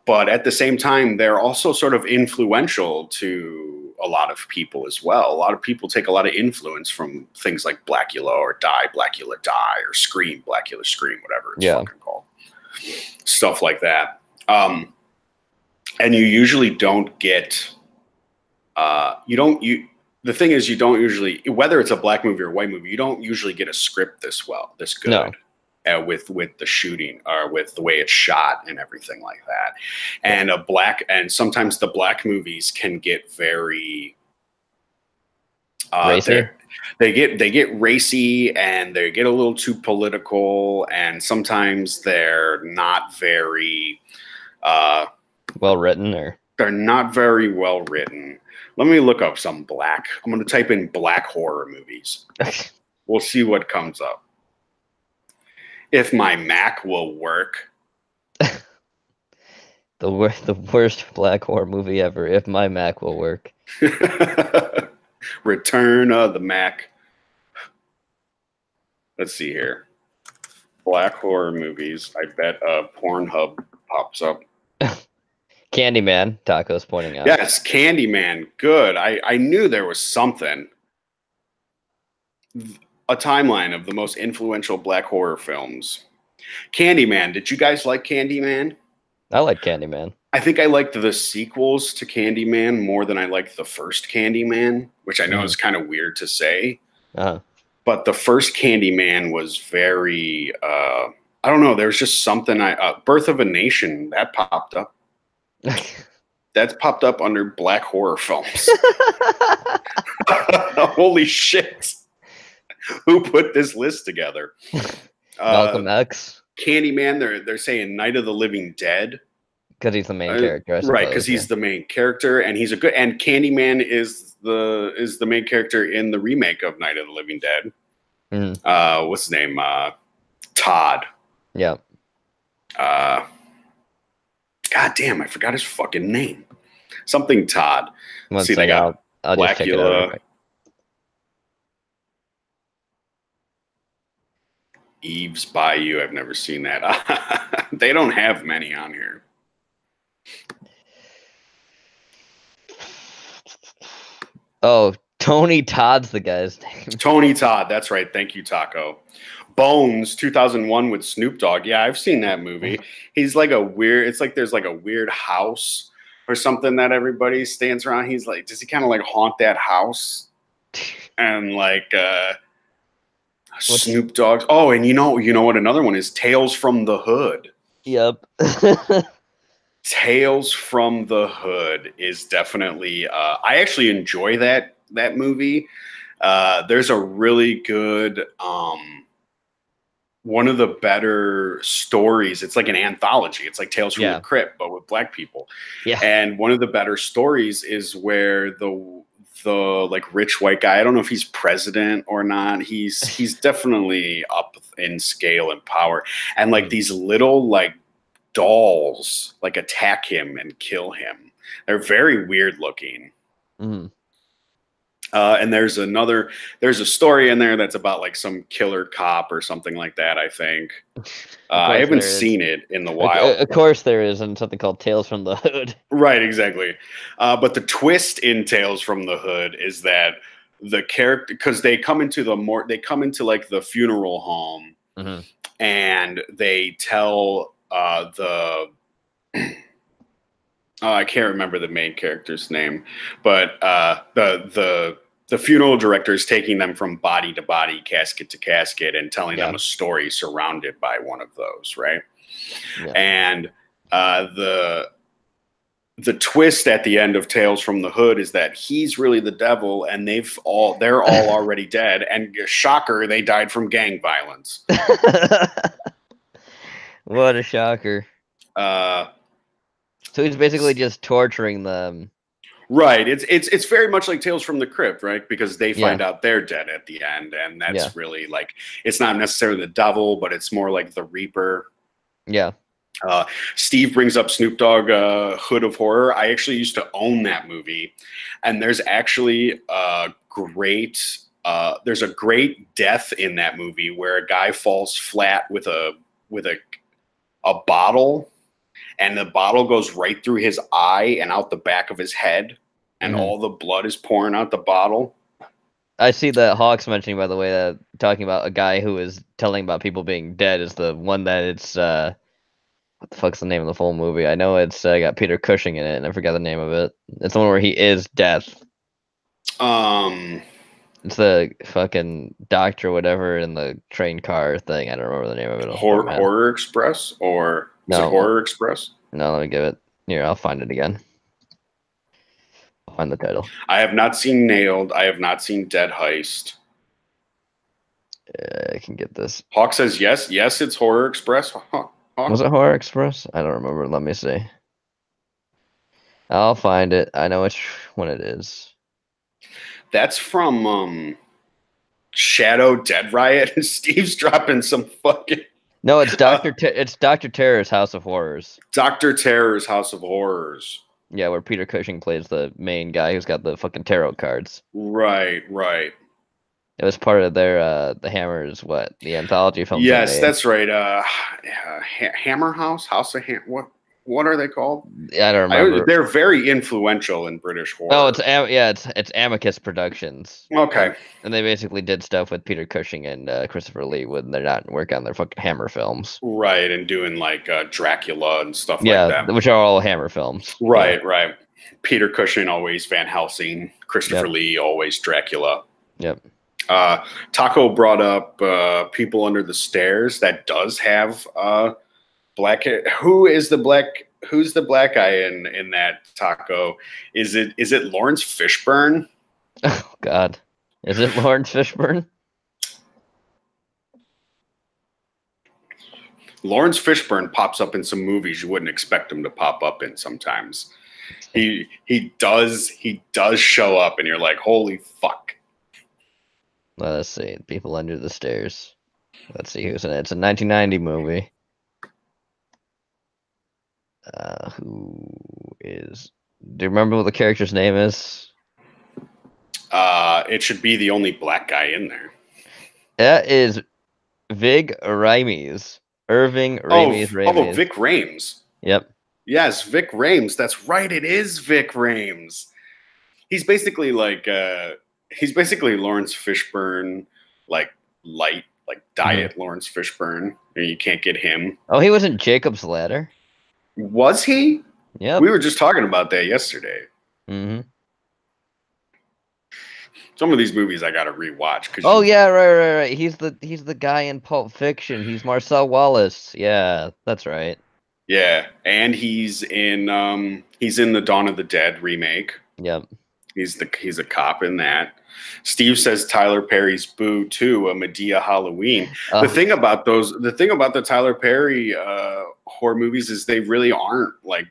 But at the same time, they're also sort of influential to a lot of people as well. A lot of people take a lot of influence from things like Blackula or Die, Blackula Die, or Scream, Blackula Scream, whatever it's fucking called. Stuff like that. And you usually don't get, the thing is you don't usually, whether it's a black movie or a white movie, you don't usually get a script this good. No. With the shooting or with the way it's shot and everything like that. And sometimes the black movies can get very racy. They get racy, and they get a little too political, and sometimes they're not very well written, or they're not very well written. Let me look up some black. I'm going to type in black horror movies. We'll see what comes up. If my Mac will work. The worst black horror movie ever. If my Mac will work. Return of the Mac. Let's see here. Black horror movies. I bet Pornhub pops up. Candyman, Taco's pointing out. Yes, Candyman. Good. I knew there was something. A timeline of the most influential black horror films. Candyman. Did you guys like Candyman? I like Candyman. I think I liked the sequels to Candyman more than I liked the first Candyman, which I know is kind of weird to say. But the first Candyman was very, I don't know, there's just something, Birth of a Nation, that popped up. That's popped up under black horror films. Holy shit. Who put this list together? Malcolm X. Candyman, they're saying Night of the Living Dead. Because he's the main character, right? Because he's the main character, and he's and Candyman is the main character in the remake of Night of the Living Dead. What's his name? Todd. Yeah. God damn, I forgot his fucking name. Something Todd. One See, they second, got I'll just check it out real Blackula, quick. Eve's Bayou. I've never seen that. They don't have many on here. Oh, Tony Todd's the guy's name. Tony Todd. That's right. Thank you, Taco. Bones, 2001 with Snoop Dogg. Yeah, I've seen that movie. He's like a weird, it's like there's like a weird house or something that everybody stands around. He's like, does he kind of like haunt that house? And like Snoop Dogg. Oh, and you know what another one is? Tales from the Hood. Yep. Tales from the Hood is definitely I actually enjoy that movie. There's a really good one of the better stories. It's like an anthology. It's like Tales from the Crypt, but with black people. Yeah. And one of the better stories is where the like rich white guy, I don't know if he's president or not. He's definitely up in scale and power. And like these little like dolls like attack him and kill him. They're very weird looking. And there's a story in there that's about like some killer cop or something like that, I think. I haven't seen it in the wild. Of course there is, and something called Tales from the Hood. Right, exactly. But the twist in Tales from the Hood is that the character, because they come into like the funeral home, and they tell I can't remember the main character's name, but the funeral director is taking them from body to body, casket to casket, and telling them a story surrounded by one of those, right? Yeah. And the twist at the end of Tales from the Hood is that he's really the devil, and they're all already dead. And shocker, they died from gang violence. What a shocker! So he's basically just torturing them. Right. It's very much like Tales from the Crypt, right? Because they find out they're dead at the end, and that's really like, it's not necessarily the devil, but it's more like the Reaper. Yeah. Steve brings up Snoop Dogg, Hood of Horror. I actually used to own that movie, and there's actually there's a great death in that movie where a guy falls flat with a bottle, and the bottle goes right through his eye and out the back of his head, and all the blood is pouring out the bottle. I see that Hawks mentioning, by the way, that talking about a guy who is telling about people being dead is the one that it's what the fuck's the name of the full movie? I know it's got Peter Cushing in it, and I forgot the name of it. It's the one where he is death. It's the fucking doctor or whatever in the train car thing. I don't remember the name of it. Horror Express, or is it Horror Express? No, let me give it. Here, I'll find it again. I'll find the title. I have not seen Nailed. I have not seen Dead Heist. I can get this. Hawk says yes. Yes, it's Horror Express. Was it Horror Express? I don't remember. Let me see. I'll find it. I know which one it is. That's from Shadow Dead Riot. Steve's dropping some fucking... No, it's it's Dr. Terror's House of Horrors. Dr. Terror's House of Horrors. Yeah, where Peter Cushing plays the main guy who's got the fucking tarot cards. Right. It was part of their the Hammer's the anthology film. Yes, that's right. Hammer House, what are they called? I don't remember. They're very influential in British horror. Oh, it's Amicus Productions. Okay. And they basically did stuff with Peter Cushing and Christopher Lee when they're not working on their fucking Hammer films. Right, and doing like Dracula and stuff like that. Yeah, which are all Hammer films. Right. Peter Cushing always Van Helsing, Christopher Lee always Dracula. Yep. Taco brought up People Under the Stairs. That does have black. Who's the black guy in that, Taco? Is it Lawrence Fishburne? Oh God, is it Lawrence Fishburne? Lawrence Fishburne pops up in some movies you wouldn't expect him to pop up in sometimes. He does show up, and you're like, holy fuck. Well, let's see. People Under the Stairs. Let's see who's in it. It's a 1990 movie. Who is Do you remember what the character's name is? It should be the only black guy in there. That is Vig Rames. Irving Rames Rames. Vic Rames. Yep. Yes, Vic Rames. That's right. It is Vic Rames. He's basically Lawrence Fishburne, like light, like diet Lawrence Fishburne. And you can't get him. Oh, he was in Jacob's Ladder. Was he? Yep. We were just talking about that yesterday. Mm-hmm. Some of these movies I gotta rewatch. Oh yeah, right. He's the guy in Pulp Fiction. He's Marcel Wallace. Yeah, that's right. Yeah, and he's in the Dawn of the Dead remake. Yep. He's a cop in that. Steve says Tyler Perry's Boo 2, a Medea Halloween. The thing about the Tyler Perry horror movies is they really aren't like.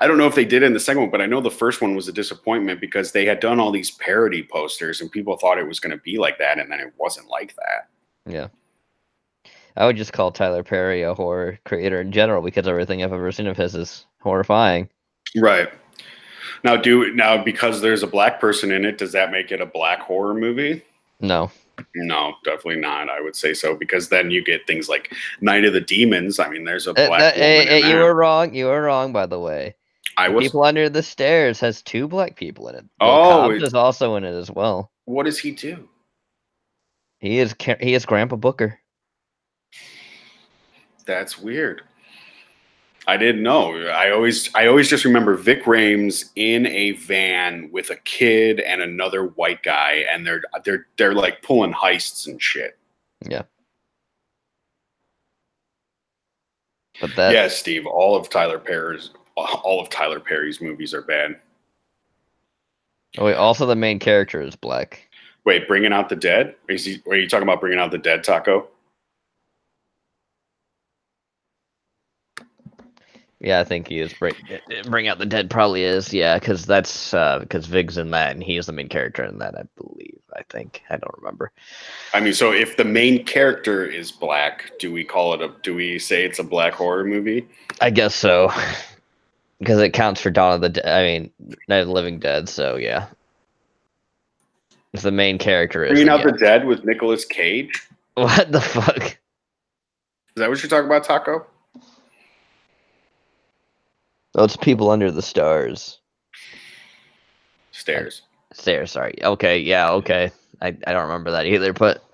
I don't know if they did it in the second one, but I know the first one was a disappointment because they had done all these parody posters and people thought it was going to be like that, and then it wasn't like that. Yeah. I would just call Tyler Perry a horror creator in general because everything I've ever seen of his is horrifying. Right. Now because there's a black person in it, does that make it a black horror movie? No. No, definitely not. I would say so because then you get things like Night of the Demons. I mean, there's a black woman in you were wrong. You were wrong, by the way. I was. People Under the Stairs has 2 black people in it. Bill Cobbs is also in it as well. What does he do? He is Grandpa Booker. That's weird. I didn't know. I always just remember Vic Rames in a van with a kid and another white guy, and they're like pulling heists and shit. Yeah. But yeah, Steve. All of Tyler Perry's movies are bad. Oh wait, also the main character is black. Wait, Bringing Out the Dead? Are you talking about Bringing Out the Dead, Taco? Yeah, I think he is. Bring Out the Dead probably is. Yeah, because that's because Vig's in that, and he is the main character in that. I believe. I think. I don't remember. I mean, so if the main character is black, do we say it's a black horror movie? I guess so, because it counts for Dawn of the Dead. I mean, Night of the Living Dead. So yeah, if the main character is Bringing Out the Dead with Nicolas Cage. What the fuck? Is that what you're talking about, Taco? Oh, it's People Under the Stairs. Stairs, sorry. Okay, yeah, okay. I don't remember that either, but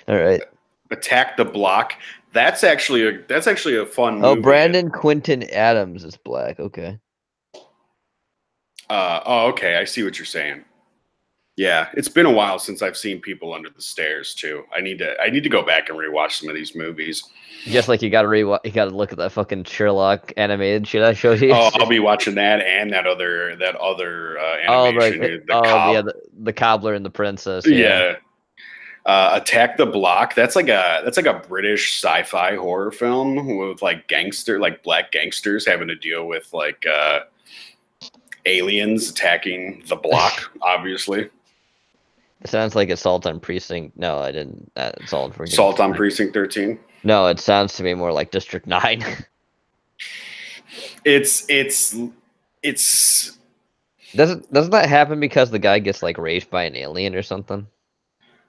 all right. Attack the Block. That's actually a fun movie. Oh, Brandon Quinton Adams is black. Okay. Okay. I see what you're saying. Yeah, it's been a while since I've seen People Under the Stairs too. I need to go back and rewatch some of these movies. Just like you gotta look at that fucking Sherlock animated shit I showed you. Oh, I'll be watching that and that other animation. The Cobbler and the Princess. Yeah. Attack the Block. That's like a British sci-fi horror film with like black gangsters having to deal with like aliens attacking the block. Obviously. It sounds like Assault on Precinct. No, I didn't. Assault on Precinct 13. No, it sounds to me more like District 9. It's doesn't that happen because the guy gets like raped by an alien or something,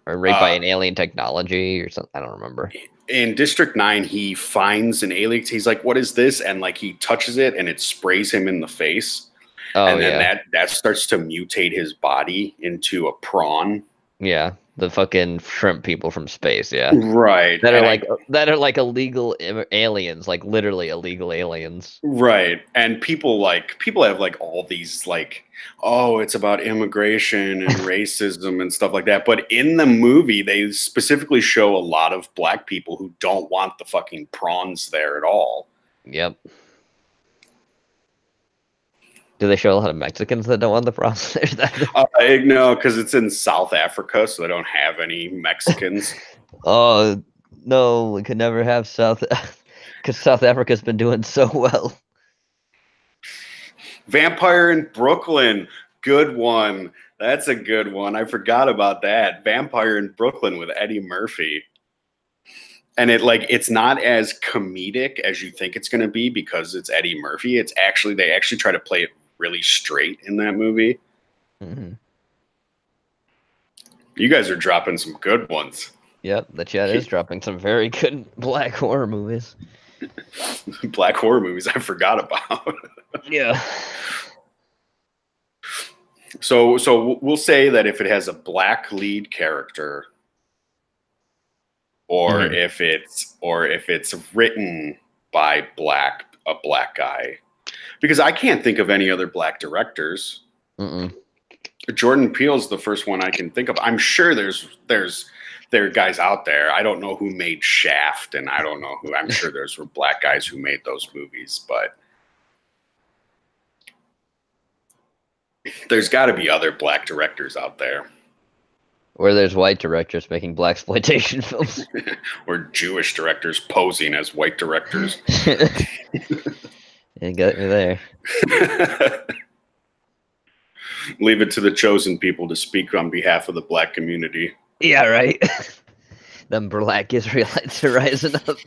or raped by an alien technology or something? I don't remember. In District 9, he finds an alien. He's like, "What is this?" And like he touches it, and it sprays him in the face. Oh, and then that starts to mutate his body into a prawn. Yeah, the fucking shrimp people from space. Yeah, right. That are like illegal aliens, like literally illegal aliens. Right, and people have like all these like, oh, it's about immigration and racism and stuff like that. But in the movie, they specifically show a lot of black people who don't want the fucking prawns there at all. Yep. Do they show a lot of Mexicans that don't want the prawns? No, because it's in South Africa, so they don't have any Mexicans. Oh, no, we could never have because South Africa's been doing so well. Vampire in Brooklyn. Good one. That's a good one. I forgot about that. Vampire in Brooklyn with Eddie Murphy. And it's not as comedic as you think it's going to be because it's Eddie Murphy. They actually try to play it really straight in that movie. Mm-hmm. You guys are dropping some good ones. Yep, the chat is dropping some very good black horror movies. Black horror movies I forgot about. Yeah. So we'll say that if it has a black lead character, or Mhm. if it's written by a black guy, because I can't think of any other black directors. Mm-mm. Jordan Peele's the first one I can think of. I'm sure there are guys out there. I don't know who made Shaft, and I don't know who. I'm sure were black guys who made those movies, but there's got to be other black directors out there. Or there's white directors making blaxploitation films. Or Jewish directors posing as white directors. You got me there. Leave it to the chosen people to speak on behalf of the black community. Yeah, right. Them black Israelites are rising up.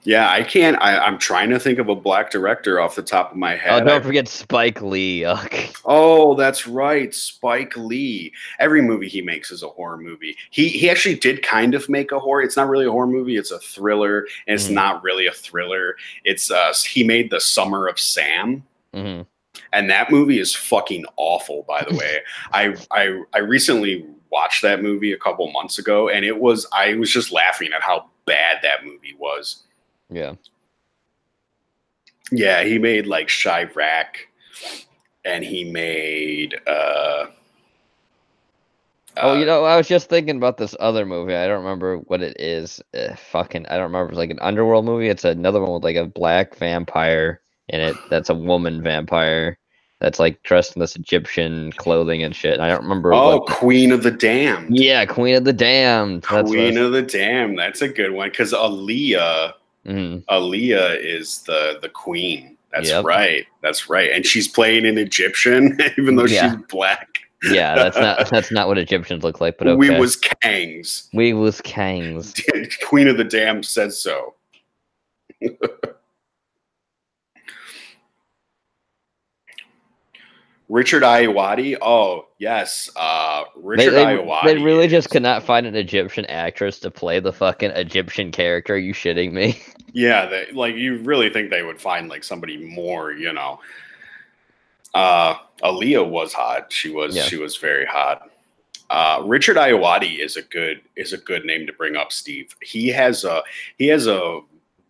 Yeah, I can't. I'm trying to think of a black director off the top of my head. Oh, don't forget Spike Lee. Yuck. Oh, that's right, Spike Lee. Every movie he makes is a horror movie. He actually did kind of make a horror. It's not really a horror movie. It's a thriller, and it's not really a thriller. It's he made The Summer of Sam. Mm-hmm. And that movie is fucking awful, by the way. I recently watched that movie a couple months ago, and I was just laughing at how bad that movie was. Yeah. Yeah, he made like Chirac, and he made oh, you know, I was just thinking about this other movie. I don't remember what it is. I don't remember. It's like an underworld movie. It's another one with like a black vampire in it. That's a woman vampire. That's like dressed in this Egyptian clothing and shit. I don't remember. Oh, Queen of the Damned. Yeah, Queen of the Damned. Queen of the Damned. That's a good one because Aaliyah is the queen. That's right. That's right. And she's playing an Egyptian, even though she's black. Yeah, that's not what Egyptians look like. But okay. We was Kangs. We was Kangs. Queen of the Damned says so. Richard Ayoade. Oh, yes. Richard Ayoade. They really just could not find an Egyptian actress to play the fucking Egyptian character. Are you shitting me? Yeah, you really think they would find like somebody more, you know. Aaliyah was hot. She was very hot. Richard Ayoade is a good name to bring up, Steve. He has a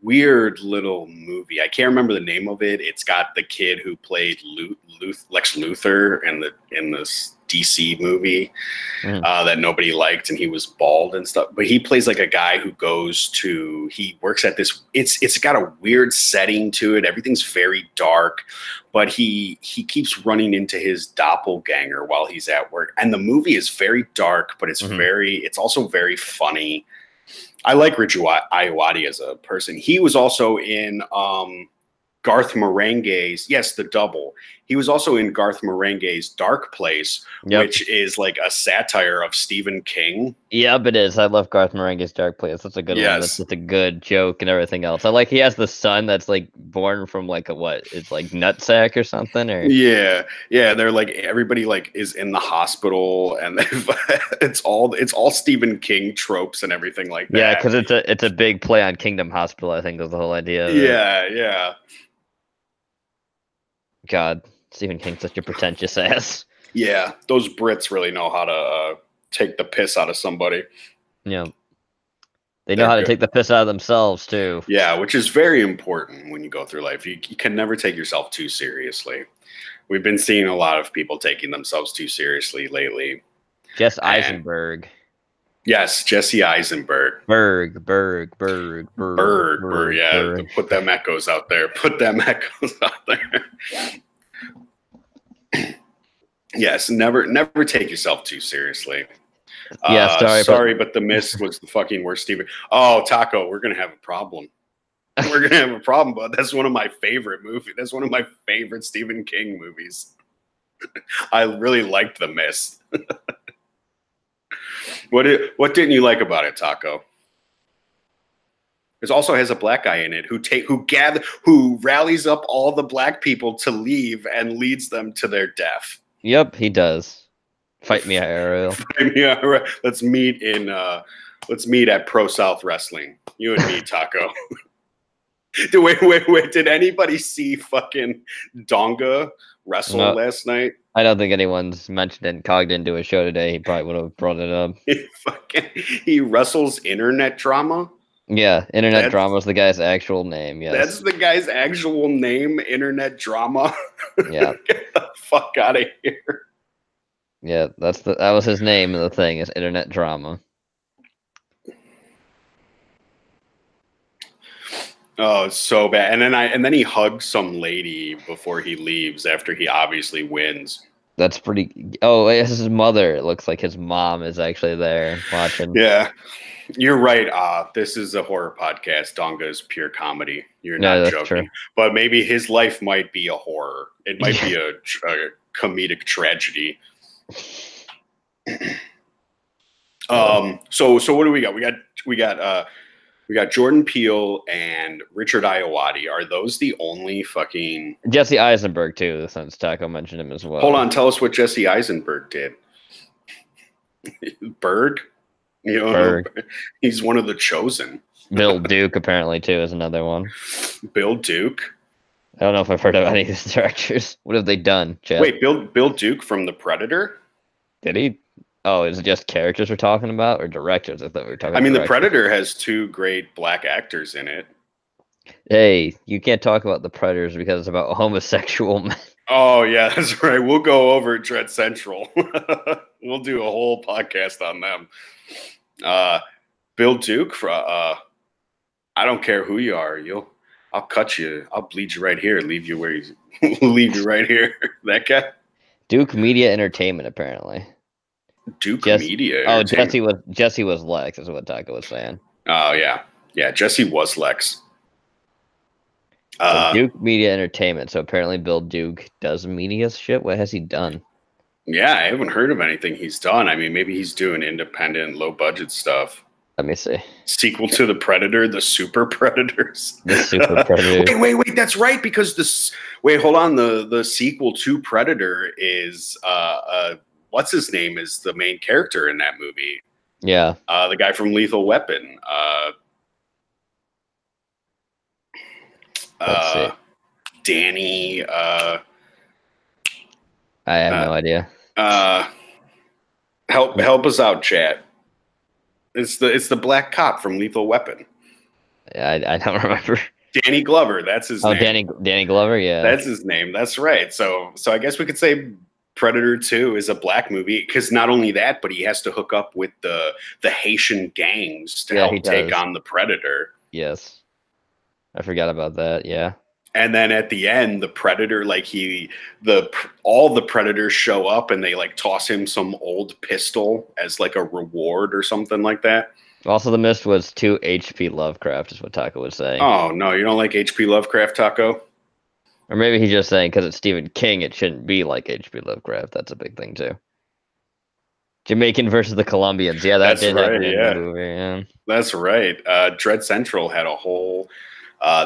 weird little movie. I can't remember the name of it. It's got the kid who played Lex Luthor in this DC movie that nobody liked, and he was bald and stuff. But he plays like a guy who he works at this. It's got a weird setting to it. Everything's very dark, but he keeps running into his doppelganger while he's at work. And the movie is very dark, but it's also very funny. I like Richard Ayoade as a person. He was also in Garth Marenghi's, The Double. He was also in Garth Marenghi's Dark Place, which is like a satire of Stephen King. Yep, it is. I love Garth Marenghi's Dark Place. That's a good one. That's just a good joke and everything else. I like he has the son that's like born from like it's like nutsack or something. Or yeah. They're like everybody like is in the hospital, and it's all Stephen King tropes and everything like that. Yeah, because it's a big play on Kingdom Hospital. I think is the whole idea. Yeah. God, Stephen King's such a pretentious ass. Yeah, those Brits really know how to take the piss out of somebody. Yeah. They know how to take the piss out of themselves, too. Yeah, which is very important when you go through life. You can never take yourself too seriously. We've been seeing a lot of people taking themselves too seriously lately. Jesse Eisenberg. Yes, Jesse Eisenberg. Berg. Yeah, put them echoes out there. Yes, never take yourself too seriously. Yeah, sorry, but The Mist was the fucking worst Stephen. Oh, Taco, we're gonna have a problem. We're gonna have a problem, but that's one of my favorite movies. That's one of my favorite Stephen King movies. I really liked The Mist. What didn't you like about it, Taco? It also has a black guy in it who rallies up all the black people to leave and leads them to their death. Yep, he does. Fight me, Ariel. Let's meet at Pro South Wrestling. You and me, Taco. Wait. Did anybody see fucking Donga wrestle last night? I don't think anyone's mentioned it. Cogged into a show today. He probably would have brought it up. He wrestles Internet Drama. Yeah, Internet Drama is the guy's actual name. Yes, that's the guy's actual name. Internet Drama. Yeah, get the fuck out of here. Yeah, that was his name. The thing is Internet Drama. Oh, it's so bad. And then he hugs some lady before he leaves after he obviously wins. That's pretty. Oh, it's his mother. It looks like his mom is actually there watching. Yeah, you're right. This is a horror podcast. Donga is pure comedy. You're not joking. True. But maybe his life might be a horror. It might be a comedic tragedy. So what do we got? We got Jordan Peele and Richard Ayoade. Are those the only fucking... Jesse Eisenberg, too, since Taco mentioned him as well. Hold on, tell us what Jesse Eisenberg did. Berg? Berg. He's one of the chosen. Bill Duke, apparently, too, is another one. Bill Duke? I don't know if I've heard of any of these directors. What have they done, Jeff? Wait, Bill Duke from The Predator? Did he? Oh, is it just characters we're talking about or directors? I thought we were talking about directors. The Predator has 2 great black actors in it. Hey, you can't talk about The Predators because it's about homosexual men. Oh, yeah, that's right. We'll go over Dread Central. We'll do a whole podcast on them. Bill Duke, I don't care who you are. I'll cut you. I'll bleed you right here. Leave you right here. That guy. Duke Media Entertainment, apparently. Media. Oh, Jesse was Lex, is what Taco was saying. Oh yeah. Jesse was Lex. Duke Media Entertainment. So apparently, Bill Duke does media shit. What has he done? Yeah, I haven't heard of anything he's done. I mean, maybe he's doing independent, low budget stuff. Let me see. Sequel to The Predator, The Super Predators. The Super Predators. Wait. That's right. Because hold on. The sequel to Predator is what's his name is the main character in that movie. Yeah. The guy from Lethal Weapon. Let's see. Danny. I have no idea. Help us out, chat. It's the black cop from Lethal Weapon. Yeah, I don't remember. Danny Glover, that's his name. Danny Glover, yeah. That's his name. That's right. So I guess we could say Predator 2 is a black movie because not only that, but he has to hook up with the Haitian gangs to help take on the Predator. Yes. I forgot about that, yeah. And then at the end, the Predator, all the Predators show up and they toss him some old pistol as a reward or something like that. Also, the mist was 2 H.P. Lovecraft, is what Taco was saying. Oh, no, you don't like H.P. Lovecraft, Taco? Or maybe he's just saying because it's Stephen King, it shouldn't be like H.P. Lovecraft. That's a big thing, too. Jamaican versus the Colombians. Yeah, that did happen in the movie. Yeah. That's right. Dread Central had a whole...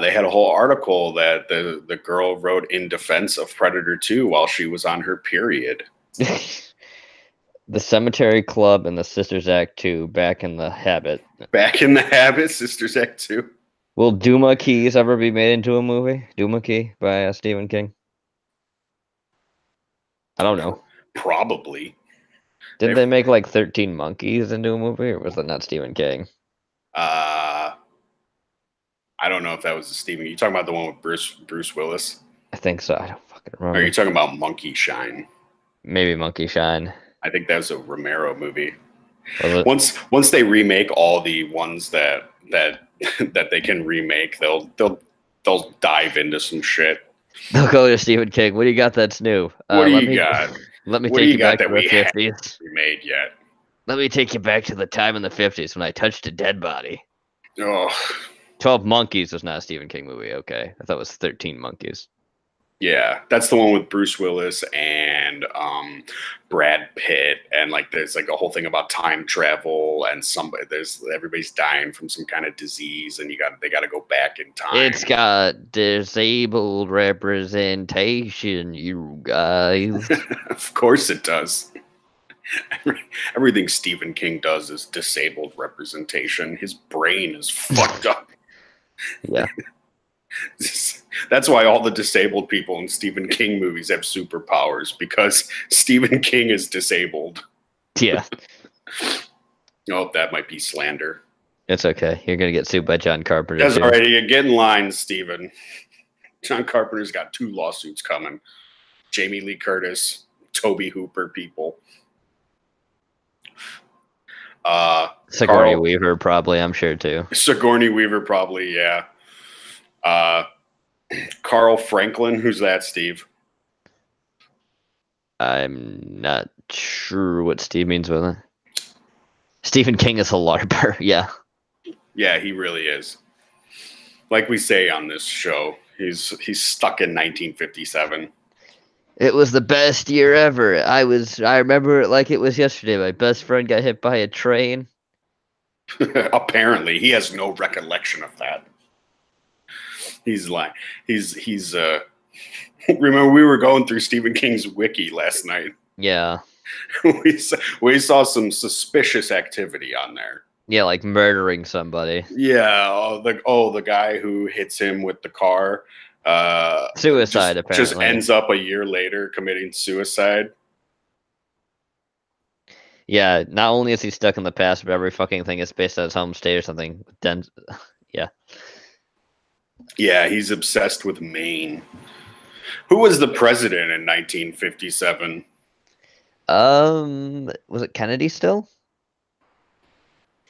they had a whole article that the girl wrote in defense of Predator 2 while she was on her period. The Cemetery Club and the Sisters Act 2, Back in the Habit. Back in the Habit, Sisters Act 2. Will Duma Keys ever be made into a movie? Duma Key by Stephen King? I don't know. Probably. Did they make 13 Monkeys into a movie, or was that not Stephen King? I don't know if that was a Stephen. You talking about the one with Bruce Willis? I think so. I don't fucking remember. Or are you talking about Monkey Shine? Maybe Monkey Shine. I think that was a Romero movie. Once they remake all the ones that they can remake, they'll dive into some shit. They'll go to Stephen King. What do you got that's new? What do you got? Let me take you back to the 50s. Remade yet? Let me take you back to the time in the 50s when I touched a dead body. Oh. 12 Monkeys was not a Stephen King movie. Okay, I thought it was 13 Monkeys. Yeah, that's the one with Bruce Willis and Brad Pitt, and like there's like a whole thing about time travel, and everybody's dying from some kind of disease, and they got to go back in It's time. got disabled representation, you guys. Of course, it does. Everything Stephen King does is disabled representation. His brain is fucked up. Yeah. That's why all the disabled people in Stephen King movies have superpowers, because Stephen King is disabled. Yeah. Oh, that might be slander. It's okay. You're gonna get sued by John Carpenter. That's Too. all right. You get in line, Stephen. John Carpenter's got 2 lawsuits coming. Jamie Lee Curtis, Toby Hooper people. Sigourney Weaver, probably, I'm sure, too. Sigourney Weaver, probably, yeah. Carl Franklin, who's that, Steve? I'm not sure what Steve means with it. Stephen King is a LARPer, yeah. Yeah, he really is. Like we say on this show, he's stuck in 1957. It was the best year ever. I remember it like it was yesterday. My best friend got hit by a train. Apparently, he has no recollection of that. He's like, he's remember we were going through Stephen King's wiki last night. Yeah. we saw some suspicious activity on there. Yeah, like murdering somebody. Yeah, the guy who hits him with the car. Suicide, apparently. Just ends up a year later committing suicide. Yeah, not only is he stuck in the past, but every fucking thing is based on his home state or something. Then, yeah. Yeah, he's obsessed with Maine. Who was the president in 1957? Was it Kennedy still?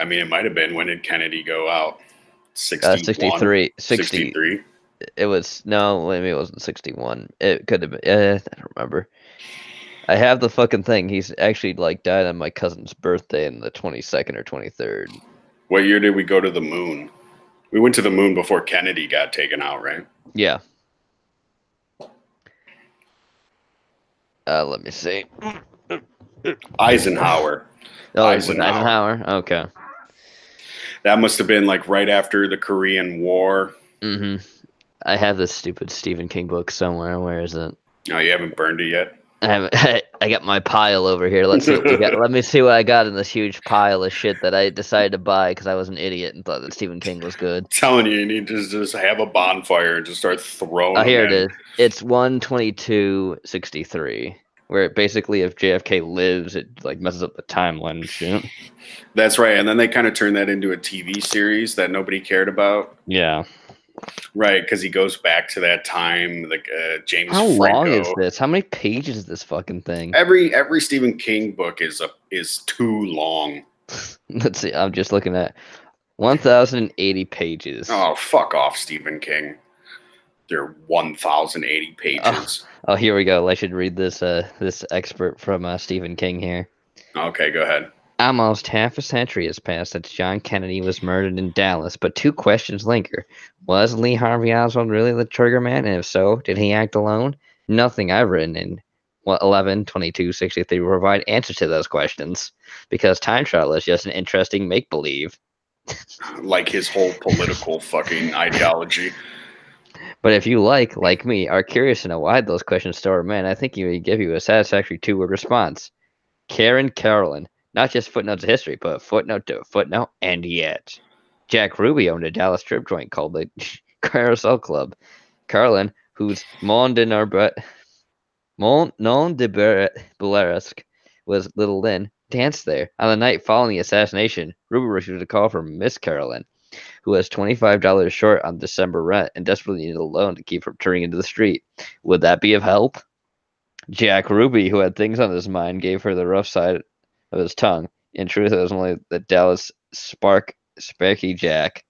I mean, it might have been. When did Kennedy go out? 61? 63. 63? It was, no, maybe it wasn't 61. It could have been, I don't remember. I have the fucking thing. He's actually, like, died on my cousin's birthday in the 22nd or 23rd. What year did we go to the moon? We went to the moon before Kennedy got taken out, right? Yeah. Let me see. Eisenhower. Oh, Eisenhower? Okay. That must have been, like, right after the Korean War. Mm-hmm. I have this stupid Stephen King book somewhere. Where is it? Oh, you haven't burned it yet? I haven't. I got my pile over here. Let's see what we got. Let me see what I got in this huge pile of shit that I decided to buy because I was an idiot and thought that Stephen King was good. I'm telling you, you need to just have a bonfire and just start throwing. Oh, here it is. It's 1/22/63, where basically if JFK lives, it like messes up the timeline and shit. That's right, and then they kind of turned that into a TV series that nobody cared about. Yeah. Right, because he goes back to that time, like James. How Franco. long is this? How many pages is this fucking thing? Every Stephen King book is too long. Let's see. I'm just looking at 1,080 pages. Oh, fuck off, Stephen King. There are 1,080 pages. Oh, here we go. I should read this. This expert from Stephen King here. Okay, go ahead. Almost half a century has passed since John Kennedy was murdered in Dallas, but 2 questions linger. Was Lee Harvey Oswald really the trigger man? And if so, did he act alone? Nothing I've written in 11/22/63 will provide answers to those questions, because time travel is just an interesting make-believe. Like his whole political fucking ideology. But if you like me, are curious to know why those questions still remain, I think he would give you a satisfactory 2-word response. Carolyn. Not just footnotes of history, but footnote to footnote, and yet. Jack Ruby owned a Dallas strip joint called the Carousel Club. Carolyn, whose nom de burlesque was Little Lynn, danced there. On the night following the assassination, Ruby received a call from Miss Carolyn, who was $25 short on December rent and desperately needed a loan to keep from turning into the street. Would that be of help? Jack Ruby, who had things on his mind, gave her the rough side of his tongue. In truth, it was only the Dallas Sparky Jack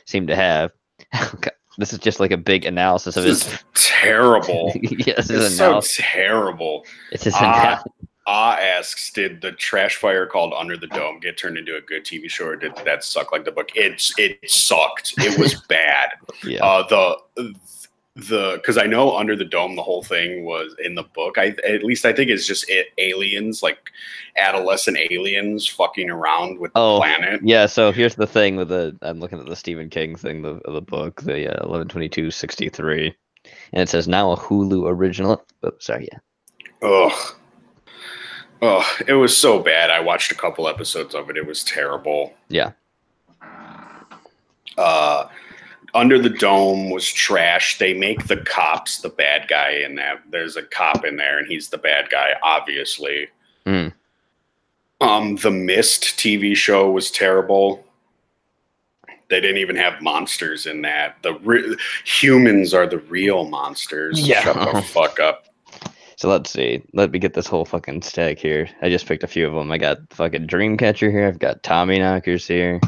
seemed to have. This is just like a big analysis of his. Terrible. Yes, it's so terrible. It's his analysis. Asks, did the trash fire called Under the Dome get turned into a good TV show, or did that suck like the book? It sucked. It was bad. Yeah. because I know Under the Dome, the whole thing was in the book. I think it's just aliens, like adolescent aliens, fucking around with the planet. Yeah. So here's the thing with I'm looking at the Stephen King thing of the book, the 11/22/63, and it says now a Hulu original. Oh, sorry, yeah. Ugh. Oh, it was so bad. I watched a couple episodes of it. It was terrible. Yeah. Under the Dome was trash. They make the cops the bad guy in that. There's a cop in there, and he's the bad guy, obviously. Mm. The Mist TV show was terrible. They didn't even have monsters in that. Humans are the real monsters. Yeah. Shut the fuck up. So let's see. Let me get this whole fucking stack here. I just picked a few of them. I got fucking Dreamcatcher here. I've got Tommyknockers here.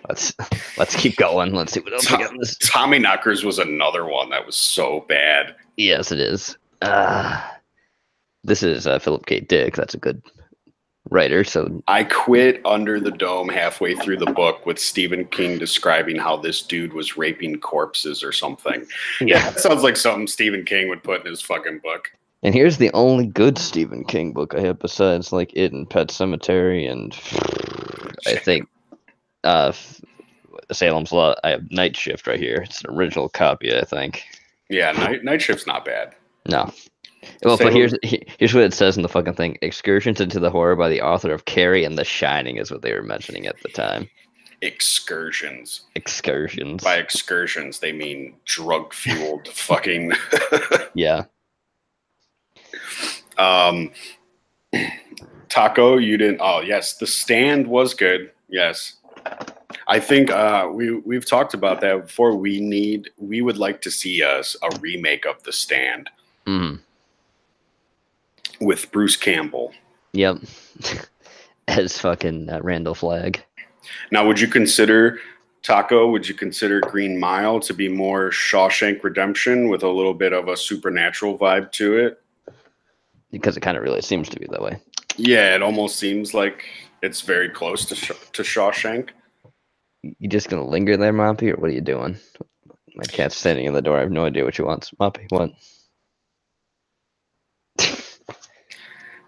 Let's keep going. Let's see what else we got in this. Tommyknockers was another one that was so bad. Yes, it is. This is Philip K. Dick. That's a good writer. So I quit Under the Dome halfway through the book with Stephen King describing how this dude was raping corpses or something. Yeah, that sounds like something Stephen King would put in his fucking book. And here's the only good Stephen King book I have besides like it and Pet Sematary and I think Salem's Lot. I have Night Shift right here. It's an original copy, I think. Yeah, Night Shift's not bad. No. Well, but here's what it says in the fucking thing. Excursions into the horror by the author of Carrie and The Shining is what they were mentioning at the time. Excursions. By excursions, they mean drug-fueled fucking... Yeah. Taco, you didn't... Oh, yes. The Stand was good. Yes. I think we've talked about that before. We would like to see a remake of The Stand. Mm. With Bruce Campbell. Yep. As fucking Randall Flagg. Now, would you consider Green Mile to be more Shawshank Redemption with a little bit of a supernatural vibe to it? Because it kind of really seems to be that way. Yeah, it almost seems like it's very close to Shawshank. You just gonna linger there, Moppy, or what are you doing? My cat's standing in the door. I have no idea what she wants. Moppy, what?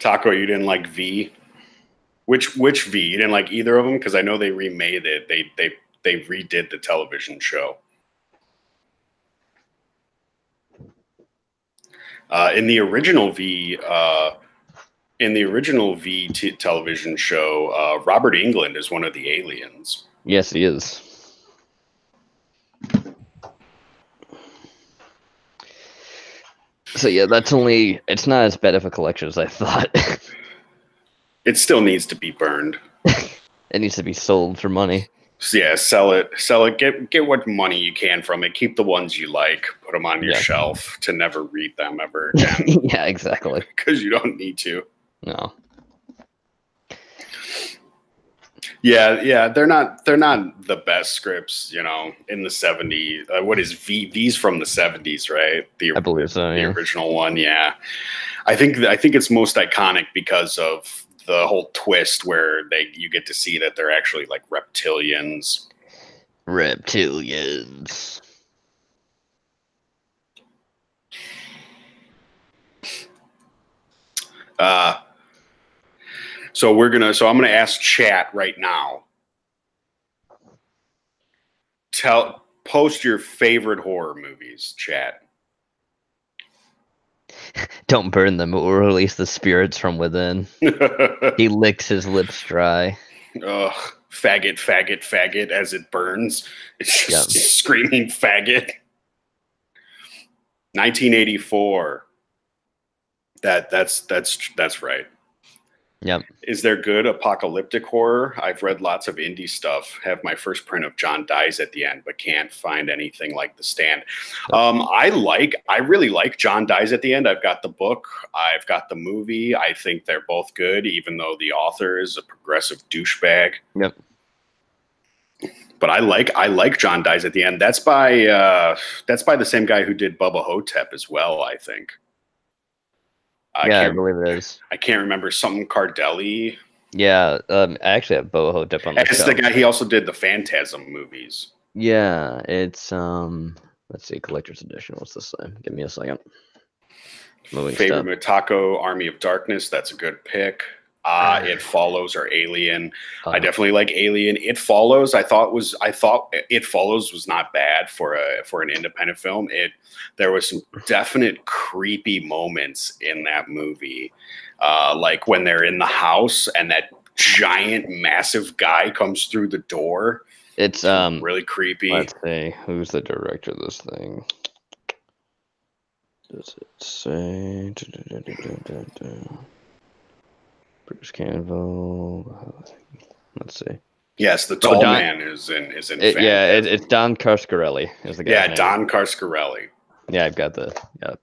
Taco, you didn't like V? Which V? You didn't like either of them? Because I know they remade it. They redid the television show. In the original V television show, Robert Englund is one of the aliens. Yes, he is. So yeah, it's not as bad of a collection as I thought. It still needs to be burned. It needs to be sold for money. So yeah, sell it, get what money you can from it. Keep the ones you like, put them on your shelf to never read them ever again. Yeah, exactly. Because you don't need to. No. Yeah, they're not the best scripts, in the 70s. What is V's from the 70s, right? I believe so. The original one, yeah. I think it's most iconic because of the whole twist where you get to see that they're actually like reptilians. Reptilians. So I'm gonna ask chat right now. Post your favorite horror movies, chat. Don't burn them, it will release the spirits from within. He licks his lips dry. Ugh, faggot, faggot, faggot as it burns. It's just screaming faggot. 1984. That's right. Yep. Is there good apocalyptic horror? I've read lots of indie stuff. Have my first print of John Dies at the End, but can't find anything like The Stand. I really like John Dies at the End. I've got the book. I've got the movie. I think they're both good, even though the author is a progressive douchebag. Yep. But I like John Dies at the End. That's by the same guy who did Bubba Hotep as well, I think. I believe it is. I can't remember, something Cardelli. Yeah, I actually have Bubba Hotep on my shelf. The guy, he also did the Phantasm movies. Yeah, it's Let's see, collector's edition. What's this say? Give me a second. Moving Favorite stuff. Mutako, Army of Darkness. That's a good pick. It Follows or Alien. I Uh, definitely like Alien. It Follows. I thought It Follows was not bad for an independent film. There was some definite creepy moments in that movie, like when they're in the house and that giant, massive guy comes through the door. it's really creepy. Let's see, who's the director of this thing? Does it say? Bruce Campbell. Let's see. Yes, the tall man is in. It's Don Coscarelli is the guy. Yeah, Don Coscarelli. Yeah, I've got the